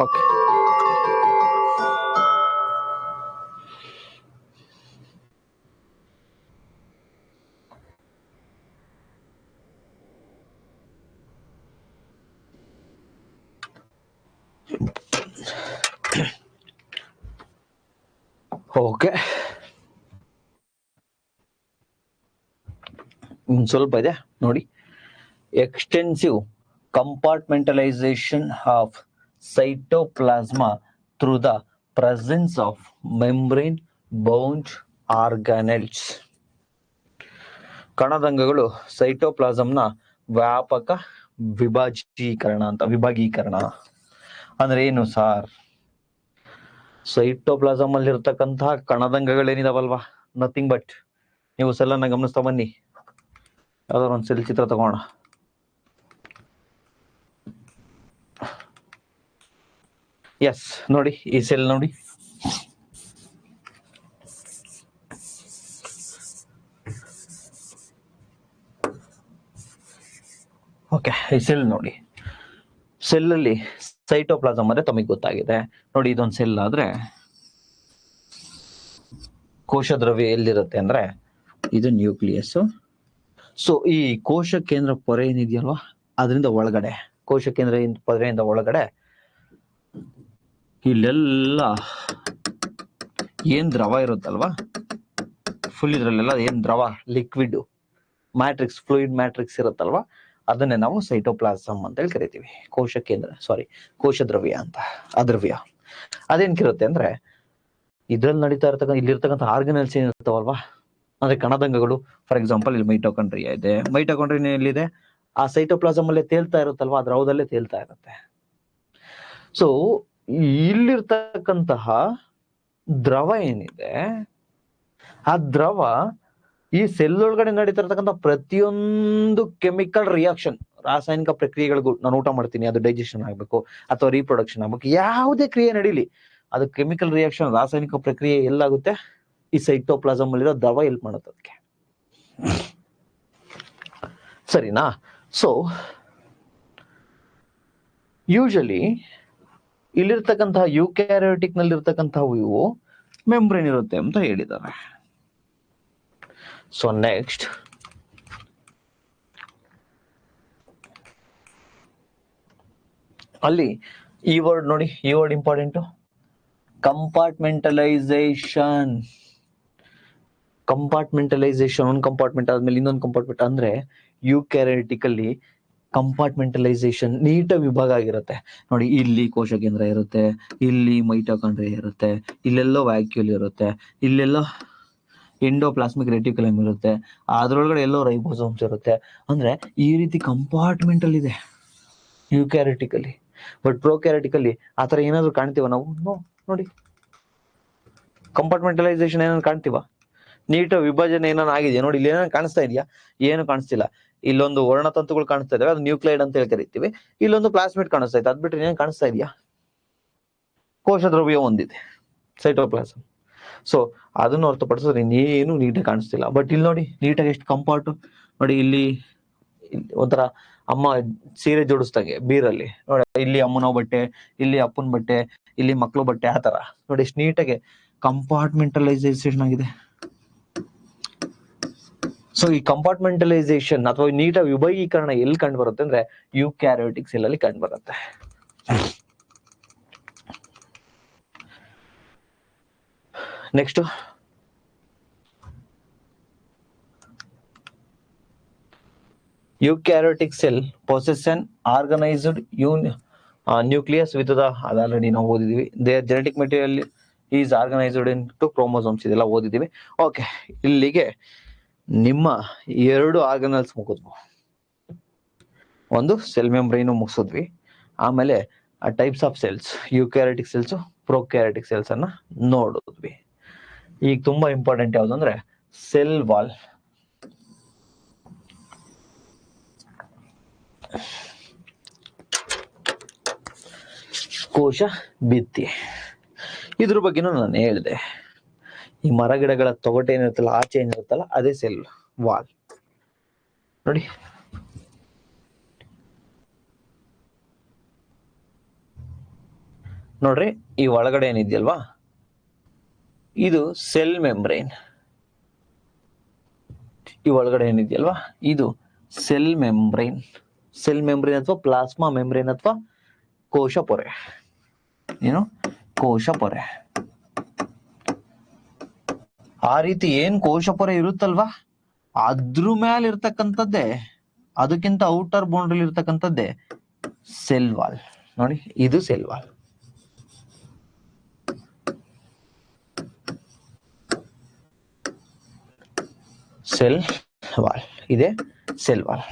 ಓಕೆ. ಓಕೆ, ಸ್ವಲ್ಪ ಇದೆ ನೋಡಿ. Extensive compartmentalization of cytoplasm through the presence of membrane bound organelles. ಕಣದಂಗಗಳು ಸೈಟೋಪ್ಲಾಸಂನ ವ್ಯಾಪಕ ವಿಭಾಗೀಕರಣ ಅಂದ್ರೆ ಏನು ಸಾರ್? ಸೈಟೋಪ್ಲಾಸಮ್ ಅಲ್ಲಿ ಇರ್ತಕ್ಕಂತಹ ಕಣದಂಗಗಳೇನಿದಾವಲ್ವಾ, ನಥಿಂಗ್ ಬಟ್, ನೀವು ಸೆಲ್ಲನ್ನ ಗಮನಿಸ್ತಾ ಬನ್ನಿ. ಯಾವ್ದಾದ್ರು ಒಂದು ಸೆಲ್ ಚಿತ್ರ ತಗೋಣ. ಎಸ್, ನೋಡಿ ಈ ಸೆಲ್ ನೋಡಿ. ಓಕೆ, ಈ ಸೆಲ್ ನೋಡಿ. ಸೆಲ್ ಅಲ್ಲಿ ಸೈಟೋಪ್ಲಾಸಮ್ ಅಂದ್ರೆ ತಮಗೆ ಗೊತ್ತಾಗಿದೆ ನೋಡಿ. ಇದೊಂದು ಸೆಲ್ ಆದ್ರೆ ಕೋಶ ದ್ರವ್ಯ ಎಲ್ಲಿರುತ್ತೆ ಅಂದ್ರೆ ಇದು ನ್ಯೂಕ್ಲಿಯಸ್. ಸೊ ಈ ಕೋಶ ಕೇಂದ್ರ ಪೊರೆ ಏನಿದೆಯಲ್ವಾ, ಅದರಿಂದ ಒಳಗಡೆ, ಕೋಶ ಕೇಂದ್ರ ಪೊರೆಯಿಂದ ಒಳಗಡೆ ಇಲ್ಲೆಲ್ಲ ಏನ್ ದ್ರವ ಇರುತ್ತಲ್ವಾ, ಫುಲ್ ಇದ್ರಲ್ಲೆಲ್ಲ ಏನ್ ದ್ರವ, ಲಿಕ್ವಿಡ್ ಮ್ಯಾಟ್ರಿಕ್ಸ್, ಫ್ಲೂಯಿಡ್ ಮ್ಯಾಟ್ರಿಕ್ಸ್ ಇರುತ್ತಲ್ವಾ, ಅದನ್ನೇ ನಾವು ಸೈಟೋಪ್ಲಾಸಮ್ ಅಂತ ಹೇಳಿ ಕರಿತೀವಿ. ಕೋಶ ದ್ರವ್ಯ ಅಂತ. ಅದ್ರವ್ಯ ಅದೇನ್ಕಿರುತ್ತೆ ಅಂದ್ರೆ ಇದ್ರಲ್ಲಿ ನಡೀತಾ ಇರ್ತಕ್ಕಂಥ, ಇಲ್ಲಿರ್ತಕ್ಕಂಥ ಆರ್ಗನಲ್ಸ್ ಏನಿರ್ತಾವಲ್ವಾ, ಅಂದ್ರೆ ಕಣದಂಗಗಳು. ಫಾರ್ ಎಕ್ಸಾಂಪಲ್ ಇಲ್ಲಿ ಮೈಟೋಕಾಂಡ್ರಿಯಾ ಇದೆ. ಮೈಟೋಕಾಂಡ್ರಿಯಾ ಎಲ್ಲಿದೆ? ಆ ಸೈಟೋಪ್ಲಾಸಮ್ ಅಲ್ಲೇ ತೇಲ್ತಾ ಇರುತ್ತಲ್ವಾ, ಆ ದ್ರವದಲ್ಲೇ ತೇಲ್ತಾ ಇರುತ್ತೆ. ಸೊ ಇಲ್ಲಿರ್ತಕ್ಕಂತಹ ದ್ರವ ಏನಿದೆ, ಆ ದ್ರವ ಈ ಸೆಲ್ ಒಳಗಡೆ ನಡೀತಾ ಇರ್ತಕ್ಕಂಥ ಪ್ರತಿಯೊಂದು ಕೆಮಿಕಲ್ ರಿಯಾಕ್ಷನ್, ರಾಸಾಯನಿಕ ಪ್ರಕ್ರಿಯೆಗಳಿಗೂ, ನಾನು ಊಟ ಮಾಡ್ತೀನಿ ಅದು ಡೈಜೆಷನ್ ಆಗ್ಬೇಕು ಅಥವಾ ರೀಪ್ರೊಡಕ್ಷನ್ ಆಗ್ಬೇಕು, ಯಾವುದೇ ಕ್ರಿಯೆ ನಡೀಲಿ, ಅದು ಕೆಮಿಕಲ್ ರಿಯಾಕ್ಷನ್, ರಾಸಾಯನಿಕ ಪ್ರಕ್ರಿಯೆ ಎಲ್ಲಾಗುತ್ತೆ, ಈ ಸೈಟೋಪ್ಲಾಸಮ್ ಅಲ್ಲಿರೋ ದ್ರವ ಹೆಲ್ಪ್ ಮಾಡುತ್ತೆ ಅದಕ್ಕೆ. ಸರಿನಾ? ಸೊ ಯೂಶಲಿ ಇಲ್ಲಿರ್ತಕ್ಕಂತಹ ಯೂಕ್ಯಾರಿಯೋಟಿಕ್ ನಲ್ಲಿ ಇರ್ತಕ್ಕಂತಹ ಇವು ಮೆಂಬ್ರೇನ್ ಇರುತ್ತೆ ಅಂತ ಹೇಳಿದ್ದಾರೆ. ಸೊ ನೆಕ್ಸ್ಟ್ ಅಲ್ಲಿ ಈ ವರ್ಡ್ ನೋಡಿ, ಈ ವರ್ಡ್ ಇಂಪಾರ್ಟೆಂಟ್. ಕಂಪಾರ್ಟ್ಮೆಂಟಲೈಸೇಷನ್. ಒಂದು ಕಂಪಾರ್ಟ್ಮೆಂಟ್ ಆದ್ಮೇಲೆ ಇನ್ನೊಂದು ಕಂಪಾರ್ಟ್ಮೆಂಟ್. ಅಂದ್ರೆ ಯೂಕ್ಯಾರಿಯೋಟಿಕ್ ಅಲ್ಲಿ ಕಂಪಾರ್ಟ್ಮೆಂಟಲೈಸೇಷನ್ ನೀಟಾಗಿ ವಿಭಾಗ ಆಗಿರುತ್ತೆ ನೋಡಿ. ಇಲ್ಲಿ ಕೋಶ ಕೇಂದ್ರ ಇರುತ್ತೆ, ಇಲ್ಲಿ ಮೈಟೋಕಾಂಡ್ರಿಯಾ ಇರುತ್ತೆ, ಇಲ್ಲೆಲ್ಲೋ ವ್ಯಾಕ್ಯೂಲ್ ಇರುತ್ತೆ, ಇಲ್ಲೆಲ್ಲೋ ಎಂಡೋಪ್ಲಾಸ್ಮಿಕ್ ರೆಟಿಕ್ಯುಲಮ್ ಇರುತ್ತೆ, ಅದ್ರೊಳಗಡೆ ಎಲ್ಲೋ ರೈಬೋಸೋಮ್ಸ್ ಇರುತ್ತೆ. ಅಂದ್ರೆ ಈ ರೀತಿ ಕಂಪಾರ್ಟ್ಮೆಂಟಲ್ ಇದೆ ಯೂಕ್ಯಾರಿಯೋಟಿಕ್ ಅಲ್ಲಿ. ಬಟ್ ಪ್ರೋಕ್ಯಾರಿಯೋಟಿಕ್ ಅಲ್ಲಿ ಆತರ ಏನಾದ್ರು ಕಾಣ್ತೀವ ನಾವು? ನೋಡಿ, ಕಂಪಾರ್ಟ್ಮೆಂಟಲೈಸೇಷನ್ ಏನಾದ್ರು ಕಾಣ್ತೀವ? ನೀಟ ವಿಭಜನೆ ಏನಾದ್ರು ಆಗಿದೆಯಾ ನೋಡಿ? ಇಲ್ಲಿ ಏನಾದ್ರು ಕಾಣಿಸ್ತಾ ಇದೆಯಾ? ಏನು ಕಾಣಿಸ್ತಿಲ್ಲ. ಇಲ್ಲೊಂದು ವರ್ಣತಂತುಗಳು ಕಾಣಿಸ್ತಾ ಇದಾವೆ, ಅದು ನ್ಯೂಕ್ಲೈಡ್ ಅಂತ ಹೇಳಿ ಕರಿತೀವಿ. ಇಲ್ಲೊಂದು ಪ್ಲಾಸ್ಮಿಡ್ ಕಾಣಿಸ್ತಾ ಇದೆ, ಅದ್ಬಿಟ್ರೆ ಏನ್ ಕಾಣಿಸ್ತಾ ಇದೆಯಾ? ಕೋಶ ದ್ರವ್ಯ ಒಂದಿದೆ, ಸೈಟೋಪ್ಲಾಸಮ್. ಸೊ ಅದನ್ನು ಹೊರತುಪಡಿಸಿದ್ರೆ ಇನ್ನೇನು ನೀಟಾಗಿ ಕಾಣಿಸ್ತಿಲ್ಲ. ಬಟ್ ಇಲ್ಲಿ ನೋಡಿ ನೀಟಾಗಿ ಎಷ್ಟು ಕಂಪಾರ್ಟ್ ನೋಡಿ. ಇಲ್ಲಿ ಒಂಥರ ಅಮ್ಮ ಸೀರೆ ಜೋಡಿಸ್ದಂಗೆ ಬೀರಲ್ಲಿ ನೋಡಿ, ಇಲ್ಲಿ ಅಮ್ಮನ ಬಟ್ಟೆ, ಇಲ್ಲಿ ಅಪ್ಪನ ಬಟ್ಟೆ, ಇಲ್ಲಿ ಮಕ್ಳು ಬಟ್ಟೆ, ಆ ತರ ನೋಡಿ ಎಷ್ಟು ನೀಟಾಗಿ ಕಂಪಾರ್ಟ್ಮೆಂಟಲೈಸೇಷನ್ ಆಗಿದೆ. ಸೊ ಈ ಕಂಪಾರ್ಟ್ಮೆಂಟಲೈಸೇಷನ್ ಅಥವಾ ನೀಟಾಗಿ ವಿಭಾಗೀಕರಣ ಎಲ್ಲಿ ಕಂಡು ಬರುತ್ತೆ ಅಂದ್ರೆ ಯೂಕ್ಯಾರಿಯೋಟಿಕ್ ಸೆಲ್ ಅಲ್ಲಿ ಕಂಡು ಬರುತ್ತೆ. Next eukaryotic cell possess an organized nucleus with the, ಅದು ಆಲ್ರೆಡಿ ನಾವು ಓದಿದೀವಿ. their genetic material is organized into chromosomes, ಇದೆಲ್ಲ ಓದಿದೀವಿ. ಓಕೆ, ಇಲ್ಲಿಗೆ ನಿಮ್ಮ 2 ಆರ್ಗನಲ್ಸ್ ಮುಗಿದ್ವು. ಒಂದು ಸೆಲ್ ಮೆಂಬ್ರೇನ್ ಮುಗಿಸಿದ್ವಿ, ಆಮೇಲೆ ಆ types of cells, eukaryotic cells, prokaryotic cells ಅನ್ನ ನೋಡಿದ್ವಿ. ಈಗ ತುಂಬಾ ಇಂಪಾರ್ಟೆಂಟ್ ಯಾವ್ದು ಅಂದ್ರೆ ಸೆಲ್ ವಾಲ್. ಕೋಶ ಭಿತ್ತಿ, ಇದ್ರ ಬಗ್ಗೆನೂ ನಾನು ಹೇಳಿದೆ. ಈ ಮರ ಗಿಡಗಳ ತೊಗಟೆ ಏನಿರುತ್ತಲ್ಲ, ಆಚೆ ಏನಿರುತ್ತಲ್ಲ, ಅದೇ ಸೆಲ್ ವಾಲ್. ನೋಡಿ ನೋಡ್ರಿ, ಈ ಒಳಗಡೆ ಏನಿದೆಯಲ್ವಾ, ಇದು ಸೆಲ್ ಮೆಂಬ್ರೇನ್. ಈ ಒಳಗಡೆ ಏನಿದೆಯಲ್ವಾ, ಇದು ಸೆಲ್ ಮೆಂಬ್ರೇನ್. ಸೆಲ್ ಮೆಂಬ್ರೇನ್ ಅಥವಾ ಪ್ಲಾಸ್ಮಾ ಮೆಂಬ್ರೇನ್ ಅಥವಾ ಕೋಶ ಪೊರೆ. ಏನು ಕೋಶ ಪೊರೆ. ಆ ರೀತಿ ಏನ್ ಕೋಶ ಪೊರೆ ಇರುತ್ತಲ್ವಾ, ಅದ್ರ ಮೇಲೆ ಇರ್ತಕ್ಕಂಥದ್ದೇ, ಅದಕ್ಕಿಂತ ಔಟರ್ ಬೌಂಡ್ರಿ ಇರ್ತಕ್ಕಂಥದ್ದೇ ಸೆಲ್ ವಾಲ್. ನೋಡಿ, ಇದು ಸೆಲ್ ವಾಲ್. ಸೆಲ್ ವಾಲ್ ಇದೆ ಸೆಲ್ ವಾಲ್.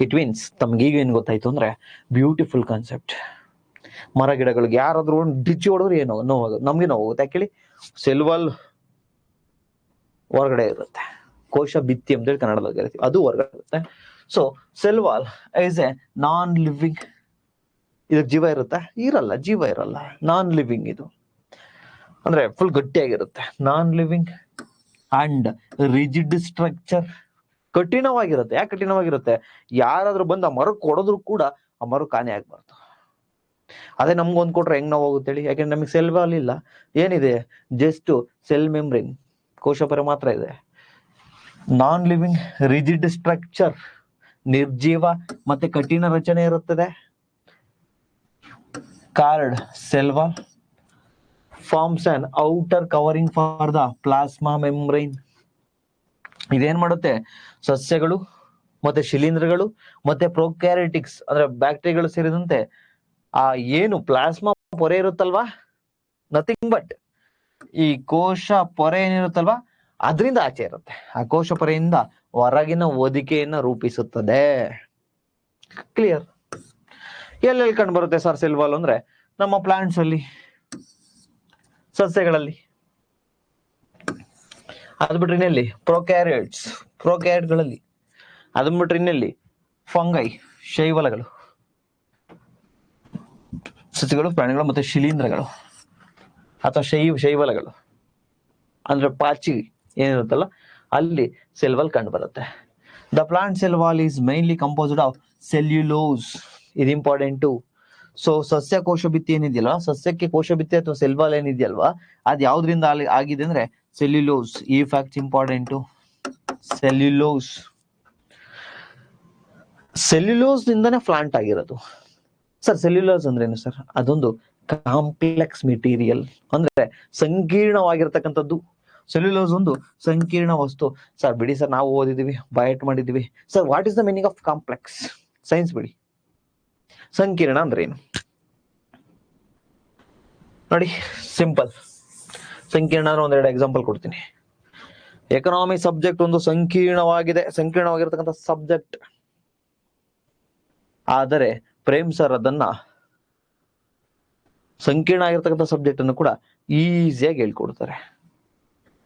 ಇಟ್ ಮೀನ್ಸ್ ತಮ್ಗೆ ಈಗ ಏನ್ ಗೊತ್ತಾಯ್ತು ಅಂದ್ರೆ, ಬ್ಯೂಟಿಫುಲ್ ಕಾನ್ಸೆಪ್ಟ್. ಮರ ಗಿಡಗಳಿಗೆ ಯಾರಾದ್ರೂ ಡಿಚ್ಚಿ ಹೊಡೆದ್ರೆ ಏನೋ ನೋವಾಗುತ್ತೆ, ನಮ್ಗೆ ನೋವಾಗುತ್ತೆ. ಯಾಕೆ ಸೆಲ್ ವಾಲ್ ಹೊರಗಡೆ ಇರುತ್ತೆ, ಕೋಶ ಭಿತ್ತಿ ಅಂತೇಳಿ ಕನ್ನಡದಲ್ಲಿ ಕರಿತೀವಿ, ಅದು ಹೊರಗಡೆ ಇರುತ್ತೆ. So cell wall is A non living. ಇದಕ್ಕೆ ಜೀವ ಇರುತ್ತೆ? ಇರಲ್ಲ, ಜೀವ ಇರಲ್ಲ. ನಾನ್ ಲಿವಿಂಗ್ ಇದು ಅಂದ್ರೆ ಫುಲ್ ಗಟ್ಟಿಯಾಗಿರುತ್ತೆ. Non living and rigid structure. ಕಠಿಣವಾಗಿರುತ್ತೆ. ಯಾಕೆ ಕಠಿಣವಾಗಿರುತ್ತೆ? ಯಾರಾದ್ರೂ ಬಂದು ಆ ಮರಕ್ಕೆ ಹೊಡೆದ್ರು ಕೂಡ ಆ ಮರ ಕಾಣೆ ಆಗ್ಬಾರ್ದು. ಅದೇ ನಮ್ಗೆ ಒಂದ್ ಕೊಟ್ರೆ ಹೆಂಗ್ ನಾವು ಹೋಗುತ್ತೆ ಹೇಳಿ? ಯಾಕೆಂದ್ರೆ ನಮಗೆ ಸೆಲ್ ವಾಲ್ ಇಲ್ಲ, ಏನಿದೆ ಜಸ್ಟ್ ಸೆಲ್ ಮೆಂಬ್ರೇನ್, ಕೋಶಪೊರೆ ಮಾತ್ರ ಇದೆ. ನಾನ್ ಲಿವಿಂಗ್, ರಿಜಿಡ್ ಸ್ಟ್ರಕ್ಚರ್, ನಿರ್ಜೀವ ಮತ್ತೆ ಕಠಿಣ ರಚನೆ ಇರುತ್ತದೆ. ಕಾರ್ಡ್ cell wall forms an outer covering for the plasma membrane. ಇದೇನ್ ಮಾಡುತ್ತೆ? ಸಸ್ಯಗಳು ಮತ್ತೆ ಶಿಲೀಂಧ್ರಗಳು ಮತ್ತೆ ಪ್ರೊಕ್ಯಾರಿಟಿಕ್ಸ್ ಅಂದ್ರೆ ಬ್ಯಾಕ್ಟೀರಿಯಾಗಳು ಸೇರಿದಂತೆ ಆ ಏನು ಪ್ಲಾಸ್ಮಾ ಪೊರೆ ಇರುತ್ತಲ್ವಾ, ನಥಿಂಗ್ ಬಟ್ ಈ ಕೋಶ ಪೊರೆ ಏನಿರುತ್ತಲ್ವಾ ಅದರಿಂದ ಆಚೆ ಇರುತ್ತೆ. ಆ ಕೋಶ ಪೊರೆಯಿಂದ ಹೊರಗಿನ ಹೊದಿಕೆಯನ್ನ ರೂಪಿಸುತ್ತದೆ. ಕ್ಲಿಯರ್? ಎಲ್ಲೆಲ್ಲಿ ಕಂಡು ಬರುತ್ತೆ ಸರ್ ಸೆಲ್ ವಾಲ್ ಅಂದ್ರೆ? ನಮ್ಮ ಪ್ಲಾಂಟ್ಸ್ ಅಲ್ಲಿ, ಸಸ್ಯಗಳಲ್ಲಿ. ಅದ್ ಬಿಟ್ರೆ ಇನ್ನೆಲ್ಲಿ? ಪ್ರೊಕ್ಯಾರಿಯಟ್ಗಳಲ್ಲಿ. ಅದನ್ ಬಿಟ್ರೆ ಇನ್ನೆಲ್ಲಿ? ಫಂಗೈ, ಶೈವಲಗಳು, ಸಸ್ಯಗಳು, ಪ್ರಾಣಿಗಳು ಮತ್ತೆ ಶಿಲೀಂಧ್ರಗಳು ಅಥವಾ ಶೈವಲಗಳು ಅಂದ್ರೆ ಪಾಚಿ ಏನಿರುತ್ತಲ್ಲ ಅಲ್ಲಿ ಸೆಲ್ ವಾಲ್ ಕಂಡು ಬರುತ್ತೆ. The plant cell wall is mainly composed of cellulose. ಇದು ಇಂಪಾರ್ಟೆಂಟು. ಸೊ ಸಸ್ಯ ಕೋಶ ಭಿತ್ತಿ ಏನಿದೆಯಲ್ವಾ, ಸಸ್ಯಕ್ಕೆ ಕೋಶ ಭಿತ್ತಿ ಅಥವಾ ಸೆಲ್ ವಾಲ್ ಏನಿದೆಯಲ್ವಾ, ಅದ್ ಯಾವ್ದ್ರಿಂದ ಆಗಿದೆ ಅಂದ್ರೆ ಸೆಲ್ಯುಲೋಸ್. ಈ ಫ್ಯಾಕ್ಟ್ ಇಂಪಾರ್ಟೆಂಟು. ಸೆಲ್ಯುಲೋಸ್, ಸೆಲ್ಯುಲೋಸ್ ನಿಂದನೇ ಪ್ಲಾಂಟ್ ಆಗಿರೋದು. ಸರ್ ಸೆಲ್ಯುಲೋಸ್ ಅಂದ್ರೆ ಏನು ಸರ್? ಅದೊಂದು ಕಾಂಪ್ಲೆಕ್ಸ್ ಮೆಟೀರಿಯಲ್, ಅಂದ್ರೆ ಸಂಕೀರ್ಣವಾಗಿರ್ತಕ್ಕಂಥದ್ದು. ಸೆಲ್ಯುಲೋಸ್ ಒಂದು ಸಂಕೀರ್ಣ ವಸ್ತು. ಸರ್ ಬಿಡಿ ಸರ್, ನಾವು ಓದಿದೀವಿ, ಬಯಟ್ ಮಾಡಿದೀವಿ. Sir what is the meaning of complex? Science ಬಿಡಿ. ಸಂಕೀರ್ಣ ಅಂದ್ರೆ ಏನು ನೋಡಿ, ಸಿಂಪಲ್. ಸಂಕೀರ್ಣ ಅಂದ್ರೆ ಒಂದೆರಡು ಎಕ್ಸಾಂಪಲ್ ಕೊಡ್ತೀನಿ. ಎಕನಾಮಿ ಸಬ್ಜೆಕ್ಟ್ ಒಂದು ಸಂಕೀರ್ಣವಾಗಿರ್ತಕ್ಕಂಥ ಸಬ್ಜೆಕ್ಟ್. ಆದರೆ ಪ್ರೇಮ್ ಸರ್ ಅದನ್ನ ಸಂಕೀರ್ಣ ಆಗಿರ್ತಕ್ಕಂಥ ಸಬ್ಜೆಕ್ಟ್ ಅನ್ನು ಕೂಡ ಈಸಿಯಾಗಿ ಹೇಳ್ಕೊಡ್ತಾರೆ.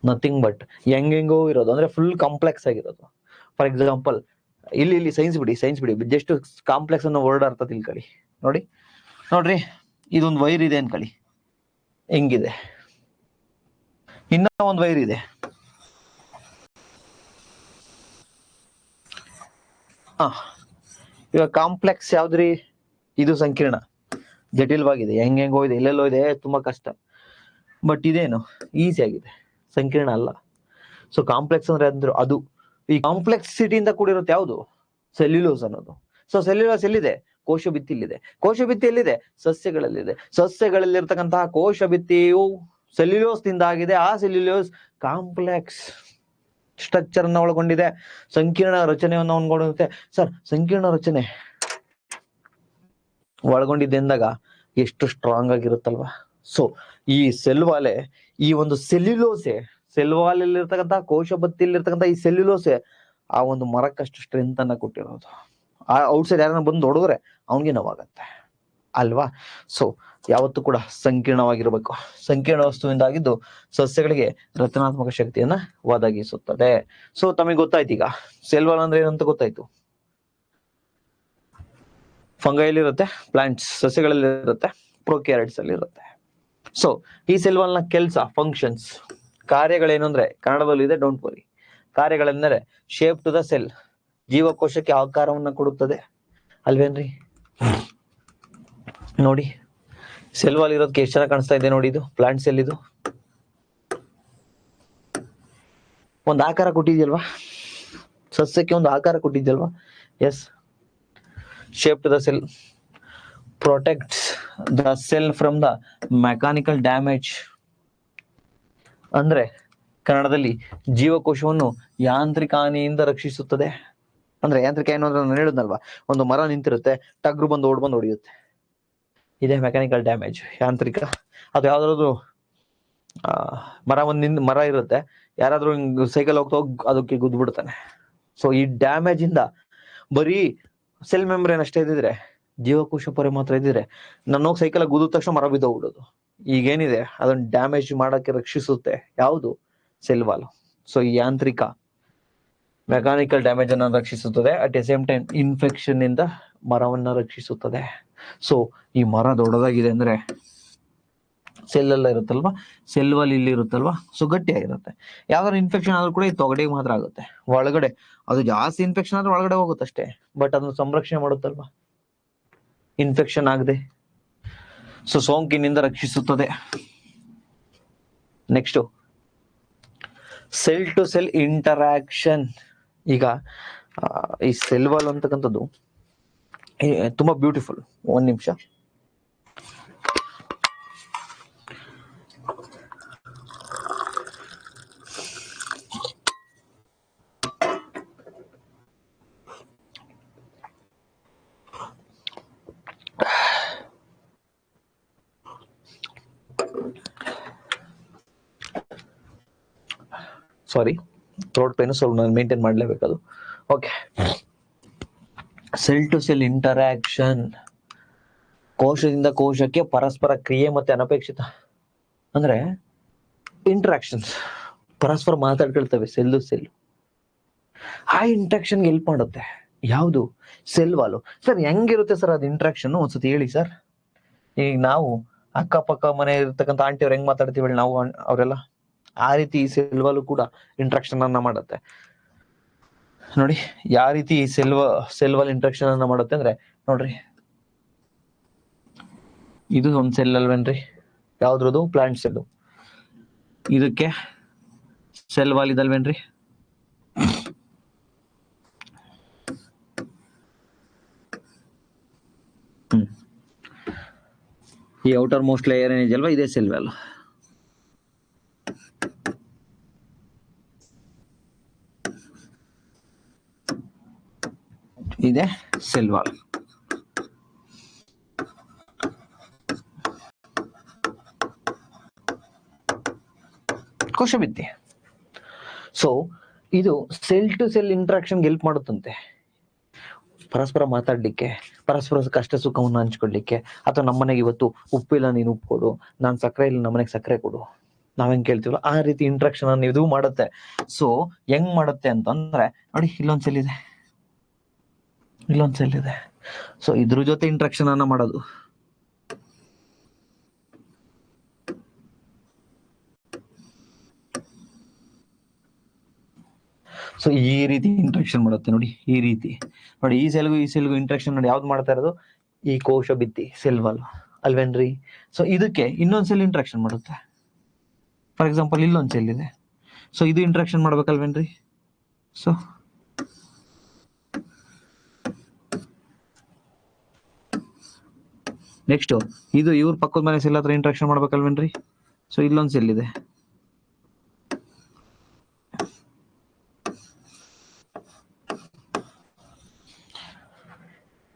ನಥಿಂಗ್ ಬಟ್ ಹೆಂಗೆಂಗೋ ಇರೋದು, ಅಂದ್ರೆ ಫುಲ್ ಕಾಂಪ್ಲೆಕ್ಸ್ ಆಗಿರೋದು. ಫಾರ್ ಎಕ್ಸಾಂಪಲ್ ಇಲ್ಲಿ ಸೈನ್ಸ್ ಬಿಡಿ, ಜಸ್ಟ್ ಕಾಂಪ್ಲೆಕ್ಸ್ ಅನ್ನೋ ವರ್ಡ್ ಅರ್ಥ ತಿಳ್ಕೊಳ್ಳಿ. ನೋಡ್ರಿ, ಇದೊಂದು ವೈರ್ ಇದೆ ಅನ್ಕೊಳ್ಳಿ, ಹೆಂಗಿದೆ. ಇನ್ನ ಒಂದು ವೈರ್ ಇದೆ, ಇವಾಗ ಕಾಂಪ್ಲೆಕ್ಸ್ ಯಾವ್ದ್ರಿ? ಇದು ಸಂಕೀರ್ಣ, ಜಟಿಲವಾಗಿದೆ, ಹೆಂಗೆಂಗೋ ಇದೆ, ಎಲ್ಲೆಲ್ಲೋ ಇದೆ, ತುಂಬಾ ಕಷ್ಟ. ಬಟ್ ಇದೇನು ಈಸಿ ಆಗಿದೆ, ಸಂಕೀರ್ಣ ಅಲ್ಲ. ಸೊ ಕಾಂಪ್ಲೆಕ್ಸ್ ಅಂದ್ರೆ ಅದು ಈ ಕಾಂಪ್ಲೆಕ್ಸಿಟಿಯಿಂದ ಕೂಡಿರುತ್ತೆ. ಯಾವುದು? ಸೆಲ್ಯುಲೋಸ್ ಅನ್ನೋದು. ಸೊ ಸೆಲ್ಯುಲೋಸ್ ಎಲ್ಲಿದೆ? ಕೋಶ ಭಿತ್ತಿಯಲ್ಲಿದೆ. ಕೋಶ ಭಿತ್ತಿ ಎಲ್ಲಿದೆ? ಸಸ್ಯಗಳಲ್ಲಿದೆ. ಸಸ್ಯಗಳಲ್ಲಿರ್ತಕ್ಕಂತಹ ಕೋಶ ಭಿತ್ತಿಯು ಸೆಲ್ಯುಲೋಸ್ ನಿಂದ ಆಗಿದೆ. ಆ ಸೆಲ್ಯುಲೋಸ್ ಕಾಂಪ್ಲೆಕ್ಸ್ ಸ್ಟ್ರಕ್ಚರ್ ಅನ್ನ ಒಳಗೊಂಡಿದೆ, ಸಂಕೀರ್ಣ ರಚನೆಯನ್ನು ಒಳಗೊಂಡಿರುತ್ತೆ. ಸರ್ ಸಂಕೀರ್ಣ ರಚನೆ ಒಳಗೊಂಡಿದೆ ಎಂದಾಗ ಎಷ್ಟು ಸ್ಟ್ರಾಂಗ್ ಆಗಿರುತ್ತಲ್ವಾ? ಸೊ ಈ ಸೆಲ್ ವಾಲೆ, ಈ ಒಂದು ಸೆಲ್ಯುಲೋಸೆ, ಸೆಲ್ ವಾಲಲ್ಲಿರ್ತಕ್ಕಂಥ ಕೋಶ ಭಿತ್ತಿಯಲ್ಲಿರ್ತಕ್ಕಂಥ ಈ ಸೆಲ್ಯುಲೋಸೆ ಆ ಒಂದು ಮರಕ್ಕಷ್ಟು ಸ್ಟ್ರೆಂತ್ ಅನ್ನ ಕೊಟ್ಟಿರೋದು. ಆ ಔಟ್ಸೈಡ್ ಯಾರನ್ನ ಬಂದು ಹೊಡೆದ್ರೆ ಅವನಿಗೆ ನೋವಾಗತ್ತೆ ಅಲ್ವಾ? ಸೊ ಯಾವತ್ತೂ ಕೂಡ ಸಂಕೀರ್ಣವಾಗಿರ್ಬೇಕು. ಸಂಕೀರ್ಣ ವಸ್ತುವಿಂದಾಗಿದ್ದು ಸಸ್ಯಗಳಿಗೆ ರಚನಾತ್ಮಕ ಶಕ್ತಿಯನ್ನ ಒದಗಿಸುತ್ತದೆ. ಸೊ ತಮಗೆ ಗೊತ್ತಾಯ್ತು ಈಗ ಸೆಲ್ ವಾಲ್ ಅಂದ್ರೆ ಏನಂತ ಗೊತ್ತಾಯ್ತು. ಫಂಗೈಲಿ ಇರುತ್ತೆ, ಪ್ಲಾಂಟ್ಸ್ ಸಸ್ಯಗಳಲ್ಲಿ ಇರುತ್ತೆ, ಪ್ರೊಕ್ಯಾರಿಟ್ಸ್ ಅಲ್ಲಿ ಇರುತ್ತೆ. ಸೊ ಈ ಸೆಲ್ ವಾಲ್ ನ ಕೆಲಸ, ಫಂಕ್ಷನ್ಸ್, ಕಾರ್ಯಗಳೇನು ಅಂದ್ರೆ ಕನ್ನಡದಲ್ಲಿ ಇದೆ, ಡೋಂಟ್ ವರಿ. ಕಾರ್ಯಗಳೆಂದರೆ ಶೇಪ್ ಟು ದ ಸೆಲ್, ಜೀವಕೋಶಕ್ಕೆ ಆಕಾರವನ್ನ ಕೊಡುತ್ತದೆ ಅಲ್ವೇನ್ರಿ? ನೋಡಿ, ಸೆಲ್ ವಾಲ್ ಇರೋದಕ್ಕೆ ಎಷ್ಟು ಚೆನ್ನಾಗಿ ಕಾಣಿಸ್ತಾ ಇದೆ ನೋಡಿ, ಇದು ಪ್ಲಾಂಟ್ ಸೆಲ್. ಇದು ಒಂದು ಆಕಾರ ಕೊಟ್ಟಿದ್ಯಲ್ವಾ, ಸಸ್ಯಕ್ಕೆ ಒಂದು ಆಕಾರ ಕೊಟ್ಟಿದ್ಯಲ್ವಾ. Yes, shape to the cell protects the cell from the mechanical damage. ಅಂದ್ರೆ ಕನ್ನಡದಲ್ಲಿ ಜೀವಕೋಶವನ್ನು ಯಾಂತ್ರಿಕ ಹಾನಿಯಿಂದ ರಕ್ಷಿಸುತ್ತದೆ. ಅಂದ್ರೆ ಯಾಂತ್ರಿಕ ಏನು ಅಂದ್ರೆ ನಾನು ಹೇಳಿದ್ನಲ್ವಾ, ಒಂದು ಮರ ನಿಂತಿರುತ್ತೆ, ಟಗ್ರು ಬಂದು ಹೊಡೆಯುತ್ತೆ, ಇದೇ ಮೆಕ್ಯಾನಿಕಲ್ ಡ್ಯಾಮೇಜ್, ಯಾಂತ್ರಿಕ. ಅದು ಯಾವ್ದಾದ್ರು ಮರ ಇರುತ್ತೆ, ಯಾರಾದ್ರೂ ಸೈಕಲ್ ಹೋಗ್ತಾ ಅದಕ್ಕೆ ಗುದ್ಬಿಡ್ತಾನೆ. ಸೊ ಈ ಡ್ಯಾಮೇಜ್ ಇಂದ ಬರೀ ಸೆಲ್ ಮೆಂಬ್ರೇನ್ ಅಷ್ಟೇ ಇದ್ದಿದ್ರೆ, ಜೀವಕೋಶ ಪೊರೆ ಮಾತ್ರ ಇದ್ದಿದ್ರೆ, ನಾನು ಹೋಗಿ ಸೈಕಲ್ ಗುದ್ದ ತಕ್ಷಣ ಮರ ಬಿದ್ದೋಗ್ಬಿಡೋದು. ಈಗೇನಿದೆ ಅದನ್ನ ಡ್ಯಾಮೇಜ್ ಮಾಡಕ್ಕೆ ರಕ್ಷಿಸುತ್ತೆ ಯಾವುದು, ಸೆಲ್ ವಾಲ್. ಸೊ ಈ ಯಾಂತ್ರಿಕ ಮೆಕ್ಯಾನಿಕಲ್ ಡ್ಯಾಮೇಜ್ ಅನ್ನು ರಕ್ಷಿಸುತ್ತದೆ. At A same time infection ಇಂದ ಮರವನ್ನ ರಕ್ಷಿಸುತ್ತದೆ. ಸೊ ಈ ಮರ ದೊಡ್ಡದಾಗಿದೆ ಅಂದ್ರೆ ಸೆಲ್ ಎಲ್ಲ ಇರುತ್ತಲ್ವಾ, ಸೆಲ್ ವಾಲ್ ಇಲ್ಲಿ ಇರುತ್ತಲ್ವಾ, ಸೊ ಗಟ್ಟಿಯಾಗಿರುತ್ತೆ. ಯಾವ್ದಾದ್ರು ಇನ್ಫೆಕ್ಷನ್ ಆದ್ರೂ ಕೂಡ ಈ ತೊಗಡೆಗೆ ಮಾತ್ರ ಆಗುತ್ತೆ, ಒಳಗಡೆ ಅದು ಜಾಸ್ತಿ ಇನ್ಫೆಕ್ಷನ್ ಆದ್ರೆ ಒಳಗಡೆ ಹೋಗುತ್ತಷ್ಟೇ, ಬಟ್ ಅದನ್ನ ಸಂರಕ್ಷಣೆ ಮಾಡುತ್ತಲ್ವಾ, ಇನ್ಫೆಕ್ಷನ್ ಆಗದೆ. ಸೊ ಸೋಂಕಿನಿಂದ ರಕ್ಷಿಸುತ್ತದೆ. Next, cell to cell interaction. ಈಗ ಈ ಸೆಲ್ ವಾಲ್ ಅಂತಕ್ಕಂಥದ್ದು ತುಂಬಾ ಬ್ಯೂಟಿಫುಲ್. ಒಂದ್ ನಿಮಿಷ. ಸಾರಿ, ಥ್ರೋಟ್ ಪೇನ್ ಸ್ವಲ್ಪ ನಾನು ಮೇಂಟೈನ್ ಮಾಡಲೇಬೇಕದು. Okay, cell to cell interaction, ಕೋಶದಿಂದ ಕೋಶಕ್ಕೆ ಪರಸ್ಪರ ಕ್ರಿಯೆ ಮತ್ತೆ ಅನಪೇಕ್ಷಿತ ಅಂದ್ರೆ ಇಂಟರಾಕ್ಷನ್ಸ್, ಪರಸ್ಪರ ಮಾತಾಡ್ಕೊಳ್ತವೆ ಸೆಲ್ ಟು ಸೆಲ್. ಆ ಇಂಟ್ರಾಕ್ಷನ್ಗೆ ಹೆಲ್ಪ್ ಮಾಡುತ್ತೆ ಯಾವುದು, ಸೆಲ್ ವಾಲು. ಸರ್ ಹೆಂಗಿರುತ್ತೆ ಸರ್ ಅದು ಇಂಟ್ರಾಕ್ಷನ್, ಒಂದ್ಸತಿ ಹೇಳಿ ಸರ್. ಈಗ ನಾವು ಅಕ್ಕಪಕ್ಕ ಮನೆ ಇರ್ತಕ್ಕಂಥ ಆಂಟಿ ಅವ್ರು ಹೆಂಗ್ ಮಾತಾಡ್ತೀವಿ ನಾವು ಅವರೆಲ್ಲ, ಆ ರೀತಿ ಸೆಲ್ ವಾಲು ಕೂಡ ಇಂಟ್ರಾಕ್ಷನ್ ಅನ್ನ ಮಾಡುತ್ತೆ ನೋಡಿ. ಯಾವ ರೀತಿ ಸೆಲ್ ವಾಲ್ ಇಂಟ್ರಾಕ್ಷನ್ ಅನ್ನ ಮಾಡುತ್ತೆ ಅಂದ್ರೆ ನೋಡ್ರಿ, ಇದು ಒಂದ್ ಸೆಲ್ ಅಲ್ವೇನ್ರಿ, ಯಾವ್ದ್ರದ್ದು, ಪ್ಲಾಂಟ್ ಸೆಲ್. ಇದಕ್ಕೆ ಸೆಲ್ ವಾಲ್ ಇದಲ್ವೇನ್ರಿ, ಈ ಔಟರ್ ಮೋಸ್ಟ್ ಲೇಯರ್ ಏನಿದೆಯಲ್ವಾ, ಇದೇ ಸೆಲ್ ವಾಲ್. ಇದೆ ಸೆಲ್ ವಾಲ್. ಕೋಶಭಿತ್ತಿ. ಸೊ ಇದು cell to cell interaction help ಮಾಡುತ್ತಂತೆ, ಪರಸ್ಪರ ಮಾತಾಡ್ಲಿಕ್ಕೆ, ಪರಸ್ಪರ ಕಷ್ಟ ಸುಖವನ್ನು ಹಂಚ್ಕೊಡ್ಲಿಕ್ಕೆ. ಅಥವಾ ನಮ್ಮನೆಗೆ ಇವತ್ತು ಉಪ್ಪಿಲ್ಲ, ನೀನು ಉಪ್ಪು ಕೊಡು, ನಾನು ಸಕ್ಕರೆ ಇಲ್ಲ, ನಮ್ಮನೆಗೆ ಸಕ್ಕರೆ ಕೊಡು, ನಾವ್ ಹೆಂಗ್ ಕೇಳ್ತೀವಲ್ಲ ಆ ರೀತಿ ಇಂಟ್ರಾಕ್ಷನ್ ಅನ್ನು ಇದು ಮಾಡುತ್ತೆ. ಸೊ ಹೆಂಗ್ ಮಾಡುತ್ತೆ ಅಂತಂದ್ರೆ ನೋಡಿ, ಇಲ್ಲೊಂದ್ ಸೆಲ್ ಇದೆ, ಇಲ್ಲೊಂದ್ ಸೆಲ್ ಇದೆ. ಸೊ ಇದ್ರ ಜೊತೆ ಇಂಟ್ರಾಕ್ಷನ್ ಅನ್ನ ಮಾಡೋದು. ಸೊ ಈ ರೀತಿ ಇಂಟ್ರಾಕ್ಷನ್ ಮಾಡುತ್ತೆ ನೋಡಿ, ಈ ರೀತಿ ನೋಡಿ. ಈ ಸೆಲ್ಗೂ ಇಂಟ್ರಾಕ್ಷನ್ ನೋಡಿ ಯಾವ್ದು ಮಾಡ್ತಾ ಇರೋದು, ಈ ಕೋಶ ಭಿತ್ತಿ, ಸೆಲ್ ವಾಲ್ ಅಲ್ವೇನ್ರಿ. ಸೊ ಇದಕ್ಕೆ ಇನ್ನೊಂದ್ ಸೆಲ್ ಇಂಟ್ರಾಕ್ಷನ್ ಮಾಡುತ್ತೆ. ಫಾರ್ ಎಕ್ಸಾಂಪಲ್ ಇಲ್ಲೊಂದ್ ಸೆಲ್ ಇದೆ, ಸೊ ಇದು ಇಂಟ್ರಾಕ್ಷನ್ ಮಾಡ್ಬೇಕಲ್ವೇನ್ರಿ. ಸೊ ನೆಕ್ಸ್ಟ್ ಇದು ಇವ್ರ ಪಕ್ಕದ ಮನೆ ಸೆಲ್ ಹತ್ರ ಇಂಟ್ರಾಕ್ಷನ್ ಮಾಡ್ಬೇಕಲ್ವೇನ್ರಿ. ಸೊ ಇಲ್ಲೊಂದ್ ಸೆಲ್ ಇದೆ,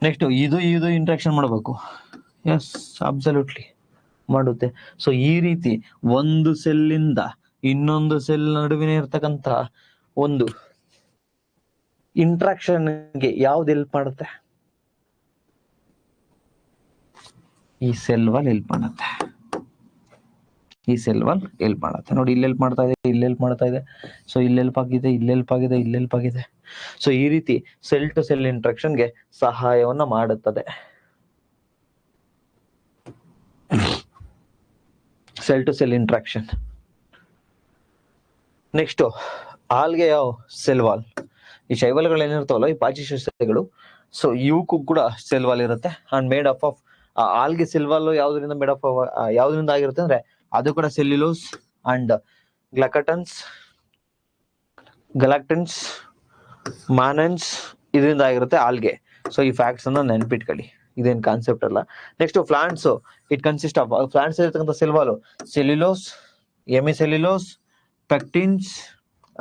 ನೆಕ್ಸ್ಟ್ ಇದು ಇಂಟ್ರಾಕ್ಷನ್ ಮಾಡಬೇಕು. ಎಸ್, ಅಬ್ಸಲ್ಯೂಟ್ಲಿ ಮಾಡುತ್ತೆ. ಸೊ ಈ ರೀತಿ ಒಂದು ಸೆಲ್ಲಿಂದ ಇನ್ನೊಂದು ಸೆಲ್ ನಡುವಿನ ಇರ್ತಕ್ಕಂಥ ಒಂದು ಇಂಟ್ರಾಕ್ಷನ್ಗೆ ಯಾವ್ದು ಹೆಲ್ಪ್ ಮಾಡುತ್ತೆ, ಈ ಸೆಲ್ ವಾಲ್ ಹೆಲ್ಪ್ ಮಾಡುತ್ತೆ. ಈ ಸೆಲ್ ವಾಲ್ ಹೆಲ್ಪ್ ಮಾಡುತ್ತೆ ನೋಡಿ, ಇಲ್ಲಿ ಹೆಲ್ಪ್ ಮಾಡ್ತಾ ಇದೆ, ಇಲ್ಲಿ ಹೆಲ್ಪ್ ಮಾಡ್ತಾ ಇದೆ. ಸೊ ಇಲ್ಲಿ ಹೆಲ್ಪ್ ಆಗಿದೆ, ಇಲ್ಲಿ ಹೆಲ್ಪ್ ಆಗಿದೆ, ಇಲ್ಲಿ ಹೆಲ್ಪ್ ಆಗಿದೆ. ಸೊ ಈ ರೀತಿ ಸೆಲ್ ಟು ಸೆಲ್ ಇಂಟ್ರಾಕ್ಷನ್ಗೆ ಸಹಾಯವನ್ನ ಮಾಡುತ್ತದೆ. Cell to cell interaction. Next algae ಯಾವ ಸೆಲ್ ವಾಲ್, ಈ ಶೈವಲ್ಗಳು ಏನಿರ್ತಾವಲ್ಲ, ಈ ಪಾಚಿ ಸಸ್ಯಗಳು, ಸೊ ಇವಕ್ಕೂ ಕೂಡ ಸೆಲ್ ವಾಲ್ ಇರುತ್ತೆ. And made up of algae cell wall ಯಾವ್ದ್ರಿಂದ ಮೇಡ್ ಆಫ್ ಯಾವ್ದ್ರಿಂದ ಆಗಿರುತ್ತೆ ಅಂದ್ರೆ ಅದು ಕೂಡ ಸೆಲ್ಯುಲೋಸ್ ಅಂಡ್ ಗಲಾಕ್ಟನ್ಸ್ ಮಾನನ್ಸ್ ಇದರಿಂದ ಆಗಿರುತ್ತೆ ಆಲ್ಗೆ. ಸೊ ಈ ಫ್ಯಾಕ್ಟ್ಸ್ ಅನ್ನ ನೆನ್ಪಿಟ್ಕೊಳ್ಳಿ, ಇದೇನ್ ಕಾನ್ಸೆಪ್ಟ್ ಅಲ್ಲ. Next plants, it consist of plants ಇರತಕ್ಕಂಥ cell wall cellulose, hemicellulose, pectins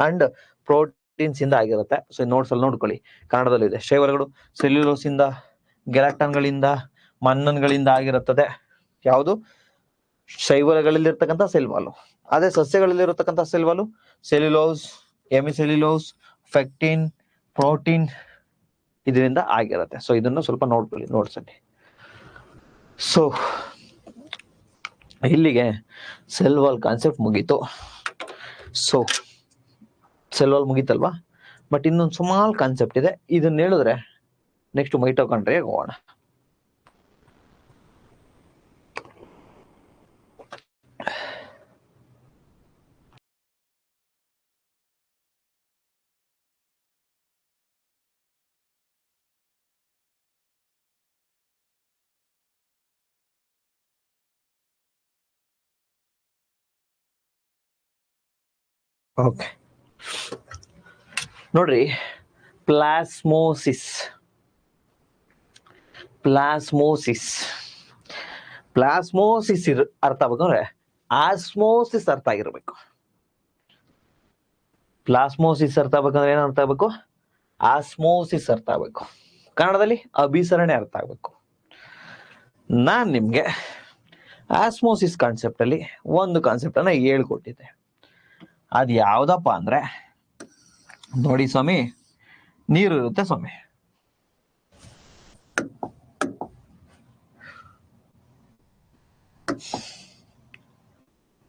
and proteins ಇಂದ ಆಗಿರುತ್ತೆ. ಸೊ ನೋಟ್ಸ್ ಅಲ್ಲಿ ನೋಡ್ಕೊಳ್ಳಿ, ಕನ್ನಡದಲ್ಲಿ ಇದೆ. ಶೈವಲಗಳು ಸೆಲ್ಯುಲೋಸ್ ಇಂದ, ಗೆಲಾಕ್ಟಾನ್ಗಳಿಂದ, ಮನ್ನನ್ಗಳಿಂದ ಆಗಿರುತ್ತದೆ. ಯಾವುದು? ಶೈವಲಗಳಲ್ಲಿ ಇರ್ತಕ್ಕಂಥ ಸೆಲ್ ವಾಲ್. ಅದೇ ಸಸ್ಯಗಳಲ್ಲಿ ಇರತಕ್ಕಂಥ ಸೆಲ್ ವಾಲ್ ಸೆಲ್ಯುಲೋಸ್, ಎಮಿಸೆಲ್ಯುಲೋಸ್, ಫೆಕ್ಟಿನ್, ಪ್ರೋಟೀನ್ ಇದರಿಂದ ಆಗಿರುತ್ತೆ. ಸೊ ಇದನ್ನು ಸ್ವಲ್ಪ ನೋಡ್ಕೊಳ್ಳಿ ನೋಟ್ಸ್ ಅಲ್ಲಿ. ಸೊ ಇಲ್ಲಿಗೆ ಸೆಲ್ ವಾಲ್ ಕಾನ್ಸೆಪ್ಟ್ ಮುಗೀತು. ಸೊ ಸೆಲ್ ವಾಲ್ ಮುಗೀತಲ್ವಾ, ಬಟ್ ಇನ್ನೊಂದು ಸ್ಮಾಲ್ ಕಾನ್ಸೆಪ್ಟ್ ಇದೆ, ಇದನ್ನ ಹೇಳಿದ್ರೆ ನೆಕ್ಸ್ಟ್ ಮೈಟೋಕಾಂಡ್ರಿಯಾಗೆ ಹೋಗೋಣ. ಓಕೆ ನೋಡ್ರಿ, ಪ್ಲಾಸ್ಮೋಸಿಸ್ ಅರ್ಥ ಆಗ್ಬೇಕಂದ್ರೆ ಆಸ್ಮೋಸಿಸ್ ಅರ್ಥ ಆಗಿರ್ಬೇಕು. ಪ್ಲಾಸ್ಮೋಸಿಸ್ ಅರ್ಥ ಆಗ್ಬೇಕಂದ್ರೆ ಏನ್ ಅರ್ಥ ಆಗ್ಬೇಕು? ಆಸ್ಮೋಸಿಸ್ ಅರ್ಥ ಆಗ್ಬೇಕು. ಕನ್ನಡದಲ್ಲಿ ಅಭಿಸರಣೆ ಅರ್ಥ ಆಗ್ಬೇಕು. ನಾನ್ ನಿಮ್ಗೆ ಆಸ್ಮೋಸಿಸ್ ಕಾನ್ಸೆಪ್ಟ್ ಅಲ್ಲಿ ಒಂದು ಕಾನ್ಸೆಪ್ಟ್ ಅನ್ನ ಹೇಳ್ಕೊಟ್ಟಿದ್ದೆ. ಅದ್ ಯಾವ್ದಪ್ಪ ಅಂದ್ರೆ, ನೋಡಿ ಸ್ವಾಮಿ, ನೀರು ಇರುತ್ತೆ ಸ್ವಾಮಿ,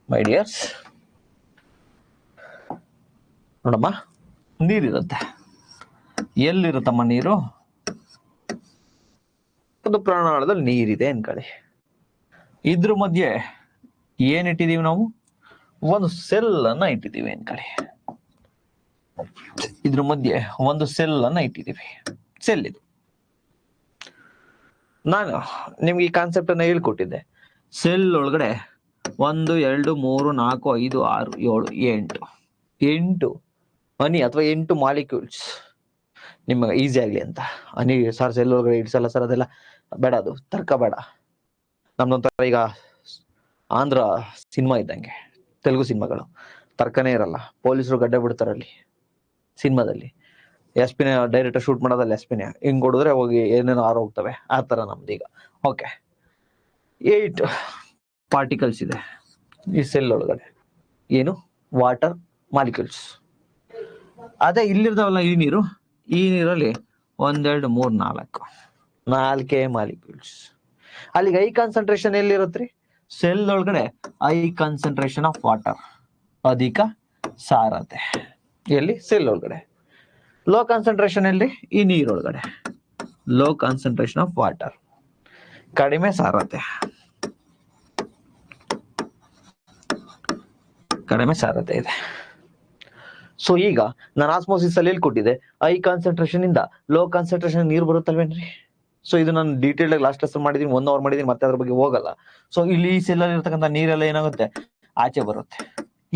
ಮೈ ಡಿಯರ್ಸ್, ನೋಡಮ್ಮ, ನೀರಿರುತ್ತೆ. ಎಲ್ಲಿರುತ್ತಮ್ಮ ನೀರು? ಒಂದು ಪ್ರಾಣಾಳದಲ್ಲಿ ನೀರಿದೆ ಅನ್ಕೊಳ್ಳಿ. ಇದ್ರ ಮಧ್ಯೆ ಏನ್ ಇಟ್ಟಿದೀವಿ ನಾವು? ಒಂದು ಸೆಲ್ ಅನ್ನ ಇಟ್ಟಿದ್ದೀವಿ ಅನ್ಕೊಳ್ಳಿ. ಇದ್ರ ಮಧ್ಯೆ ಒಂದು ಸೆಲ್ ಅನ್ನ ಇಟ್ಟಿದ್ದೀವಿ. ಸೆಲ್ ಇದು. ನಾನು ನಿಮ್ಗೆ ಈ ಕಾನ್ಸೆಪ್ಟ್ ಅನ್ನ ಹೇಳ್ಕೊಟ್ಟಿದ್ದೆ. ಸೆಲ್ ಒಳಗಡೆ 1 2 3 4 5 6 7 8 ಹನಿ ಅಥವಾ 8 ಮಾಲಿಕ್ಯೂಲ್ಸ್. ನಿಮಗೆ ಈಸಿ ಆಗ್ಲಿ ಅಂತ ಹನಿ ಸರ್ ಸೆಲ್ ಒಳಗಡೆ ಇಡ್ಸಲ್ಲ ಸರ್, ಅದೆಲ್ಲ ಬೇಡ, ಅದು ತರ್ಕ ಬೇಡ. ನಮ್ದೊಂಥರ ಈಗ ಆಂಧ್ರ ಸಿನಿಮಾ ಇದ್ದಂಗೆ, ತೆಲುಗು ಸಿನಿಮಾಗಳು ತರ್ಕನೇ ಇರಲ್ಲ. ಪೊಲೀಸರು ಗಡ್ಡೆ ಬಿಡ್ತಾರಲ್ಲಿ ಸಿನಿಮಾದಲ್ಲಿ, ಎಸ್ಪಿನ ಡೈರೆಕ್ಟರ್ ಶೂಟ್ ಮಾಡೋದಲ್ಲಿ ಎಸ್ಪಿನ ಹಿಂಗ್ ಹೊಡಿದ್ರೆ ಹೋಗಿ ಏನೇನೋ ಹೋಗ್ತವೆ. ಆ ತರ ನಮ್ದೀಗ. ಓಕೆ, 8 ಪಾರ್ಟಿಕಲ್ಸ್ ಇದೆ ಈ ಸೆಲ್ ಒಳಗಡೆ. ಏನು? Water molecules. ಅದೇ ಇಲ್ಲಿರ್ತಾವಲ್ಲ ಈ ನೀರಲ್ಲಿ 1 2 3 4 ಮಾಲಿಕ್ಯೂಲ್ಸ್. ಅಲ್ಲಿಗೆ ಹೈ ಕಾನ್ಸಂಟ್ರೇಷನ್ ಎಲ್ಲಿರುತ್ತ್ರಿ? ಸೆಲ್ ಒಳಗಡೆ ಹೈ ಕಾನ್ಸಂಟ್ರೇಷನ್ ಆಫ್ ವಾಟರ್, ಅಧಿಕ ಸಾರತೆ. ಎಲ್ಲಿ? ಸೆಲ್ ಒಳಗಡೆ. ಲೋ ಕಾನ್ಸಂಟ್ರೇಷನ್ ಎಲ್ಲಿ? ಈ ನೀರೊಳಗಡೆ. ಲೋ ಕಾನ್ಸಂಟ್ರೇಷನ್ ಆಫ್ ವಾಟರ್, ಕಡಿಮೆ ಸಾರತೆ. ಇದೆ. ಸೊ ಈಗ ನಾನು ಆಸ್ಮೋಸಿಸ್ ಅಲ್ಲಿ ಹೇಳ್ಕೊಟ್ಟಿದ್ದೆ, ಹೈ ಕಾನ್ಸಂಟ್ರೇಷನ್ ಇಂದ ಲೋ ಕಾನ್ಸಂಟ್ರೇಷನ್ ನೀರು ಬರುತ್ತಲ್ವೇನ್ರಿ? ಸೊ ಇದು ನಾನು ಡೀಟೇಲ್ ಆಗಿ ಲಾಸ್ಟ್ ಲೆಸನ್ ಮಾಡಿದೀನಿ, 1 hour ಮಾಡಿದೀನಿ, ಮತ್ತೆ ಅದ್ರ ಬಗ್ಗೆ ಹೋಗಲ್ಲ. ಸೊ ಇಲ್ಲಿ ಈ ಸೆಲ್ ಅಲ್ಲಿ ಇರ್ತಕ್ಕಂಥ ನೀರೆಲ್ಲ ಏನಾಗುತ್ತೆ? ಆಚೆ ಬರುತ್ತೆ,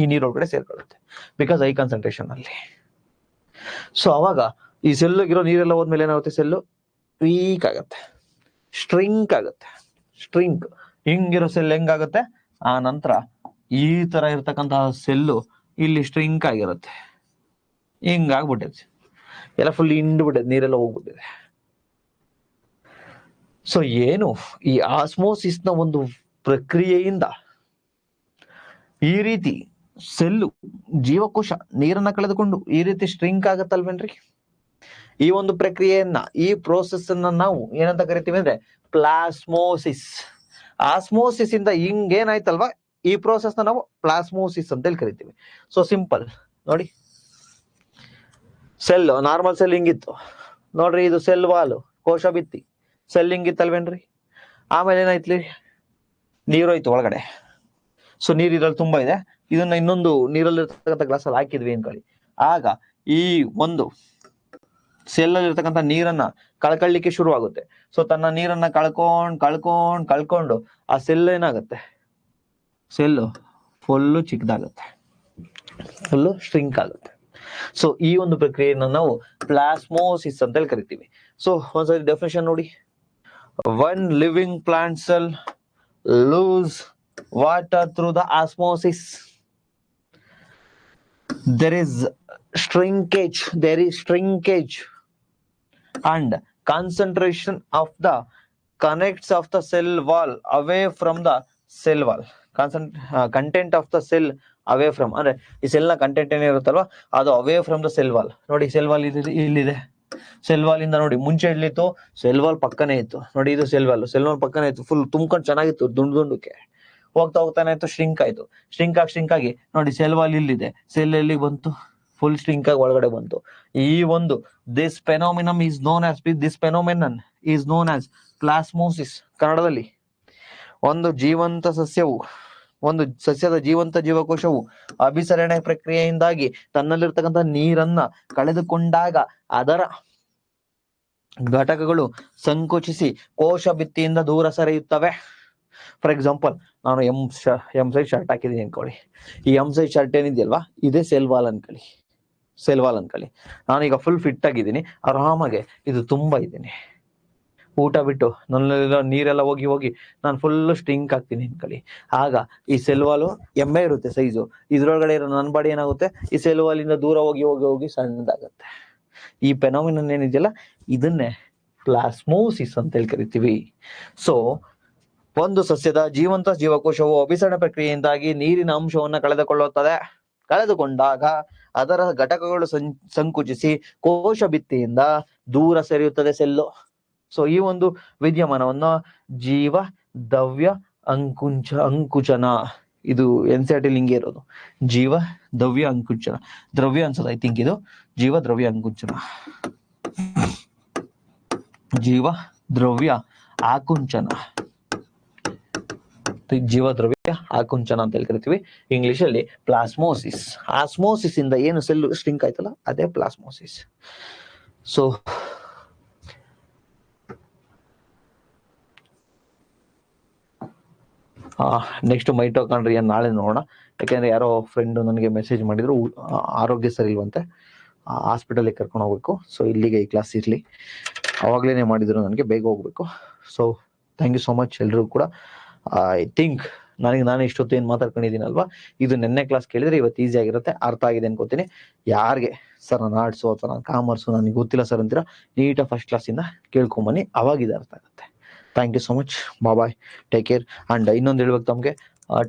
ಈ ನೀರೊಳಗಡೆ ಸೇರ್ಕೊಳ್ಳುತ್ತೆ, ಬಿಕಾಸ್ ಹೈ ಕಾನ್ಸಂಟ್ರೇಷನ್ ಅಲ್ಲಿ. ಸೊ ಅವಾಗ ಈ ಸೆಲ್ ಇರೋ ನೀರೆಲ್ಲ ಹೋದ್ಮೇಲೆ ಏನಾಗುತ್ತೆ? ಸೆಲ್ಲು ವೀಕ್ ಆಗುತ್ತೆ, ಸ್ಟ್ರಿಂಕ್ ಆಗುತ್ತೆ. ಹಿಂಗಿರೋ ಸೆಲ್ ಹೆಂಗಾಗುತ್ತೆ? ಆ ನಂತರ ಈ ತರ ಇರ್ತಕ್ಕಂತಹ ಸೆಲ್ಲು ಇಲ್ಲಿ ಸ್ಟ್ರಿಂಕ್ ಆಗಿರುತ್ತೆ, ಹಿಂಗಾಗ್ಬಿಟ್ಟಿದೆ, ಎಲ್ಲ ಫುಲ್ ಹಿಂಡ್ಬಿಟ್ಟಿದೆ, ನೀರೆಲ್ಲ ಹೋಗ್ಬಿಟ್ಟಿದೆ. ಸೊ ಏನು? ಈ ಆಸ್ಮೋಸಿಸ್ ನ ಒಂದು ಪ್ರಕ್ರಿಯೆಯಿಂದ ಈ ರೀತಿ ಸೆಲ್ಲು, ಜೀವಕೋಶ ನೀರನ್ನ ಕಳೆದುಕೊಂಡು ಈ ರೀತಿ ಸ್ಟ್ರಿಂಕ್ ಆಗತ್ತಲ್ವೇನ್ರಿ? ಈ ಒಂದು ಪ್ರಕ್ರಿಯೆಯನ್ನ, ಈ ಪ್ರೋಸೆಸ್ ಅನ್ನ ನಾವು ಏನಂತ ಕರಿತೀವಿ ಅಂದ್ರೆ ಪ್ಲಾಸ್ಮೋಸಿಸ್. ಆಸ್ಮೋಸಿಸ್ ಇಂದ ಹಿಂಗೇನಾಯ್ತಲ್ವಾ, ಈ ಪ್ರೋಸೆಸ್ ನ ನಾವು ಪ್ಲಾಸ್ಮೋಸಿಸ್ ಅಂತ ಹೇಳಿ ಕರಿತೀವಿ. ಸೊ ಸಿಂಪಲ್ ನೋಡಿ, ಸೆಲ್, ನಾರ್ಮಲ್ ಸೆಲ್ ಹಿಂಗಿತ್ತು ನೋಡ್ರಿ, ಇದು ಸೆಲ್ ವಾಲು, ಕೋಶ ಭಿತ್ತಿ, ಸೆಲ್ ಹಿಂಗಿತ್ತಲ್ವೇನ್ರಿ? ಆಮೇಲೆ ಏನಾಯ್ತ್ಲಿ? ನೀರೋಯ್ತು ಒಳಗಡೆ. ಸೊ ನೀರ್ ಇದ್ರಲ್ಲಿ ತುಂಬಾ ಇದೆ, ಇದನ್ನ ಇನ್ನೊಂದು ನೀರಲ್ಲಿ ಇರ್ತಕ್ಕಂಥ ಗ್ಲಾಸ್ ಅಲ್ಲಿ ಹಾಕಿದ್ವಿ ಅನ್ಕೊಳ್ಳಿ. ಆಗ ಈ ಒಂದು ಸೆಲ್ ಅಲ್ಲಿ ಇರ್ತಕ್ಕಂಥ ನೀರನ್ನ ಕಳ್ಕೊಳ್ಳಿಕ್ಕೆ ಶುರು ಆಗುತ್ತೆ. ಸೊ ತನ್ನ ನೀರನ್ನ ಕಳ್ಕೊಂಡು ಆ ಸೆಲ್ ಏನಾಗುತ್ತೆ, ಸೆಲ್ ಫುಲ್ಲು ಚಿಕ್ಕದಾಗುತ್ತೆ, ಫುಲ್ಲು ಶ್ರಿಂಕ್ ಆಗುತ್ತೆ. ಸೊ ಈ ಒಂದು ಪ್ರಕ್ರಿಯೆಯನ್ನ ನಾವು ಪ್ಲಾಸ್ಮೋಸಿಸ್ ಅಂತ ಹೇಳಿ ಕರಿತೀವಿ. ಸೊ ಒಂದ್ಸರಿ ಡೆಫಿನೇಷನ್ ನೋಡಿ. One living plant cell lose water through the osmosis. there is shrinkage and concentration of the connects of the cell wall away from the cell wall. Content of the cell away from, ಅಂದ್ರೆ ಈ cell ನ content ಏನಿರುತ್ತಲ್ವಾ ಅದು away from the cell wall. ನೋಡಿ cell wall ಇಲ್ಲಿದೆ. Cell wall ಇಂದ ನೋಡಿ ಮುಂಚೆ ಎಲ್ಲಿತ್ತು, cell wall ಪಕ್ಕನೇ ಇತ್ತು. ನೋಡಿ ಇದು ಸೆಲ್ ವಾಲ್ ಪಕ್ಕನೇ ಇತ್ತು, ಫುಲ್ ತುಂಬ್ಕೊಂಡು ಚೆನ್ನಾಗಿತ್ತು, ದುಂಡಕ್ಕೆ ಹೋಗ್ತಾನೆ ಇತ್ತು, ಶ್ರಿಂಕ್ ಆಯ್ತು. ಶ್ರಿಂಕ್ ಆಗಿ ನೋಡಿ ಸೆಲ್ ವಾಲ್ ಇಲ್ಲಿದೆ, ಸೆಲ್ ಎಲ್ಲಿ ಬಂತು, ಫುಲ್ ಶ್ರಿಂಕ್ ಆಗಿ ಒಳಗಡೆ ಬಂತು. ಈ ಒಂದು ದಿಸ್ ಫೆನೋಮಿನನ್ ಈಸ್ ನೋನ್ ಆಸ್ ಪ್ಲಾಸ್ಮೋಸಿಸ್. ಕನ್ನಡದಲ್ಲಿ ಒಂದು ಸಸ್ಯದ ಜೀವಂತ ಜೀವಕೋಶವು ಅಭಿಸರಣೆ ಪ್ರಕ್ರಿಯೆಯಿಂದಾಗಿ ತನ್ನಲ್ಲಿರ್ತಕ್ಕಂಥ ನೀರನ್ನ ಕಳೆದುಕೊಂಡಾಗ ಅದರ ಘಟಕಗಳು ಸಂಕುಚಿಸಿ ಕೋಶ ಭಿತ್ತಿಯಿಂದ ದೂರ ಸರಿಯುತ್ತವೆ. ಫಾರ್ ಎಕ್ಸಾಂಪಲ್, ನಾನು ಎಂ ಸೈಜ್ ಶರ್ಟ್ ಹಾಕಿದೀನಿ ಅನ್ಕೊಳ್ಳಿ. ಈ ಎಂ ಸೈಜ್ ಶರ್ಟ್ ಏನಿದೆಯಲ್ವಾ, ಇದೇ ಸೆಲ್ ವಾಲ್ ಅನ್ಕೊಳ್ಳಿ. ನಾನೀಗ ಫುಲ್ ಫಿಟ್ ಆಗಿದ್ದೀನಿ, ಆರಾಮಾಗೆ ಇದು ತುಂಬಾ ಇದ್ದೀನಿ. ಊಟ ಬಿಟ್ಟು ನನ್ನೆಲ್ಲ ನೀರೆಲ್ಲ ಹೋಗಿ ನಾನು ಫುಲ್ ಸ್ಟಿಂಕ್ ಆಗ್ತೀನಿ ಅನ್ಕೊಳ್ಳಿ. ಆಗ ಈ ಸೆಲ್ ವಾಲು ಎಮ್ಮೆ ಇರುತ್ತೆ ಸೈಜು, ಇದ್ರೊಳಗಡೆ ಇರೋ ನನ್ನ ಬಾಡಿ ಏನಾಗುತ್ತೆ, ಈ ಸೆಲ್ ವಾಲಿಂದ ದೂರ ಹೋಗಿ ಸಣ್ಣದಾಗತ್ತೆ. ಈ ಫೆನೋಮಿನನ್ ಏನಿದೆಯಲ್ಲ ಇದನ್ನೇ ಪ್ಲಾಸ್ಮೋಸಿಸ್ ಅಂತ ಹೇಳಿ ಕರಿತೀವಿ. ಸೊ ಒಂದು ಸಸ್ಯದ ಜೀವಂತ ಜೀವಕೋಶವು ಅಭಿಸರಣ ಪ್ರಕ್ರಿಯೆಯಿಂದಾಗಿ ನೀರಿನ ಅಂಶವನ್ನು ಕಳೆದುಕೊಂಡಾಗ ಅದರ ಘಟಕಗಳು ಸಂಕುಚಿಸಿ ಕೋಶ ಭಿತ್ತಿಯಿಂದ ದೂರ ಸರಿಯುತ್ತದೆ ಸೆಲ್ಲು. ಸೊ ಈ ಒಂದು ವಿದ್ಯಮಾನವನ್ನ ಜೀವ ದ್ರವ್ಯ ಅಂಕುಚನ, ಇದು NCERT ಲಿಂಗೆ ಇರೋದು, ಜೀವ ದ್ರವ್ಯ ಅಂಕುಚನ. ದ್ರವ್ಯ ಅನ್ಸೋದು ಐ ಥಿಂಕ್ ಇದು ಜೀವ ದ್ರವ್ಯ ಆಕುಂಚನ ಅಂತ ಹೇಳಿ ಕರಿತೀವಿ. ಇಂಗ್ಲಿಷ್ ಅಲ್ಲಿ ಪ್ಲಾಸ್ಮೋಸಿಸ್. ಆಸ್ಮೋಸಿಸ್ ಇಂದ ಏನು ಸೆಲ್ ಸ್ಟ್ರಿಂಕ್ ಆಯ್ತಲ್ಲ ಅದೇ ಪ್ಲಾಸ್ಮೋಸಿಸ್. ಸೊ ನೆಕ್ಸ್ಟ್ ಮೈಟೋಕಾಂಡ್ರಿಯಾ ನಾಳೆ ನೋಡೋಣ. ಯಾಕೆಂದ್ರೆ ಯಾರೋ ಫ್ರೆಂಡ್ ನನಗೆ ಮೆಸೇಜ್ ಮಾಡಿದ್ರು, ಆರೋಗ್ಯ ಸರಿ ಇಲ್ವಂತೆ, ಹಾಸ್ಪಿಟಲ್ಗೆ ಕರ್ಕೊಂಡು ಹೋಗ್ಬೇಕು. ಸೊ ಇಲ್ಲಿಗೆ ಈ ಕ್ಲಾಸ್ ಇರಲಿ, ಅವಾಗ್ಲೇನೆ ಮಾಡಿದ್ರು, ನನಗೆ ಬೇಗ ಹೋಗ್ಬೇಕು. So thank you so much ಎಲ್ರಿಗೂ ಕೂಡ. ಐ ಥಿಂಕ್ ನಾನು ಇಷ್ಟೊತ್ತು ಏನು ಮಾತಾಡ್ಕೊಂಡಿದ್ದೀನಲ್ವಾ, ಇದು ನೆನ್ನೆ ಕ್ಲಾಸ್ ಕೇಳಿದ್ರೆ ಇವತ್ತು ಈಸಿ ಆಗಿರುತ್ತೆ, ಅರ್ಥ ಆಗಿದೆ ಅನ್ಕೋತೀನಿ. ಯಾರಿಗೆ ಸರ್ ನಾನು ಆರ್ಟ್ಸು ಅಥವಾ ನಾನು ಕಾಮರ್ಸು ನನಗೆ ಗೊತ್ತಿಲ್ಲ ಸರ್ ಅಂತೀರಾ, ನೀಟಾಗಿ ಫಸ್ಟ್ ಕ್ಲಾಸಿಂದ ಕೇಳ್ಕೊಂಬನ್ನಿ, ಅವಾಗ ಇದು ಅರ್ಥ ಆಗುತ್ತೆ. Thank you so much, bye, take care. And ಇನ್ನೊಂದು ಹೇಳ್ಬೇಕು ತಮಗೆ,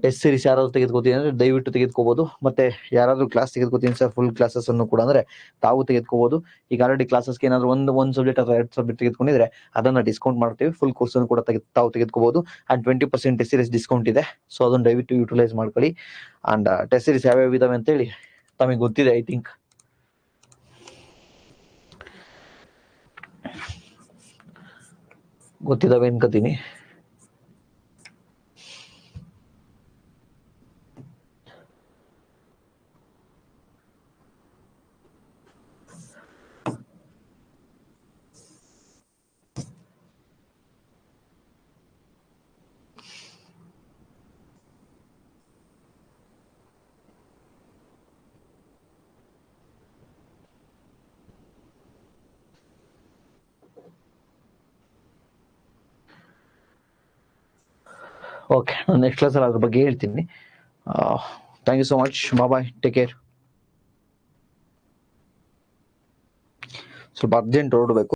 ಟೆಸ್ಟ್ ಸೀರೀಸ್ ಯಾರಾದ್ರು ತೆಗೆದುಕೋತೀನಿ ಅಂದ್ರೆ ದಯವಿಟ್ಟು ತೆಗೆದುಕೋಬಹುದು. ಮತ್ತೆ ಯಾರಾದ್ರೂ ಕ್ಲಾಸ್ ತೆಗೆದುಕೋತೀನಿ ಸರ್ ಫುಲ್ ಕ್ಲಾಸಸ್ ಅನ್ನು ಕೂಡ ಅಂದ್ರೆ ತಾವು ತೆಗೆದುಕೋಬಹುದು. ಈಗ ಆಲ್ರೆಡಿ ಕ್ಲಾಸಸ್ಗೆ ಏನಾದ್ರು ಒಂದು ಸಬ್ಜೆಕ್ಟ್ ಅಥವಾ 2 ಸಬ್ಜೆಕ್ಟ್ ತೆಗೆದುಕೊಂಡಿದ್ರೆ ಅದನ್ನ ಡಿಸ್ಕೌಂಟ್ ಮಾಡ್ತೀವಿ. ಫುಲ್ ಕೋರ್ಸ್ ಅನ್ನು ಕೂಡ ತಾವು ತೆಗೆದುಕೋಬಹುದು. ಅಂಡ್ 20% ಟೆಸ್ಟ್ ಸೀರೀಸ್ ಡಿಸ್ಕೌಂಟ್ ಇದೆ. ಸೊ ಅದನ್ನ ದಯವಿಟ್ಟು ಯೂಟಿಲೈಸ್ ಮಾಡ್ಕೊಳ್ಳಿ. ಅಂಡ್ ಟೆಸ್ಟ್ ಸೀರೀಸ್ ಯಾವ್ಯಾವ ಇದಾವೆ ಅಂತೇಳಿ ತಮಗೆ ಗೊತ್ತಿದೆ, ಐ ಥಿಂಕ್ ಗೊತ್ತಿದ್ದಾವೆ ಅನ್ಕೋತೀನಿ. ಓಕೆ, ನಾನು ನೆಕ್ಸ್ಟ್ ಕ್ಲಾಸಲ್ಲಿ ಅದ್ರ ಬಗ್ಗೆ ಹೇಳ್ತೀನಿ. Thank you so much, bye, take care. ಸ್ವಲ್ಪ ಅರ್ಜೆಂಟ್ ಹೊರಡಬೇಕು.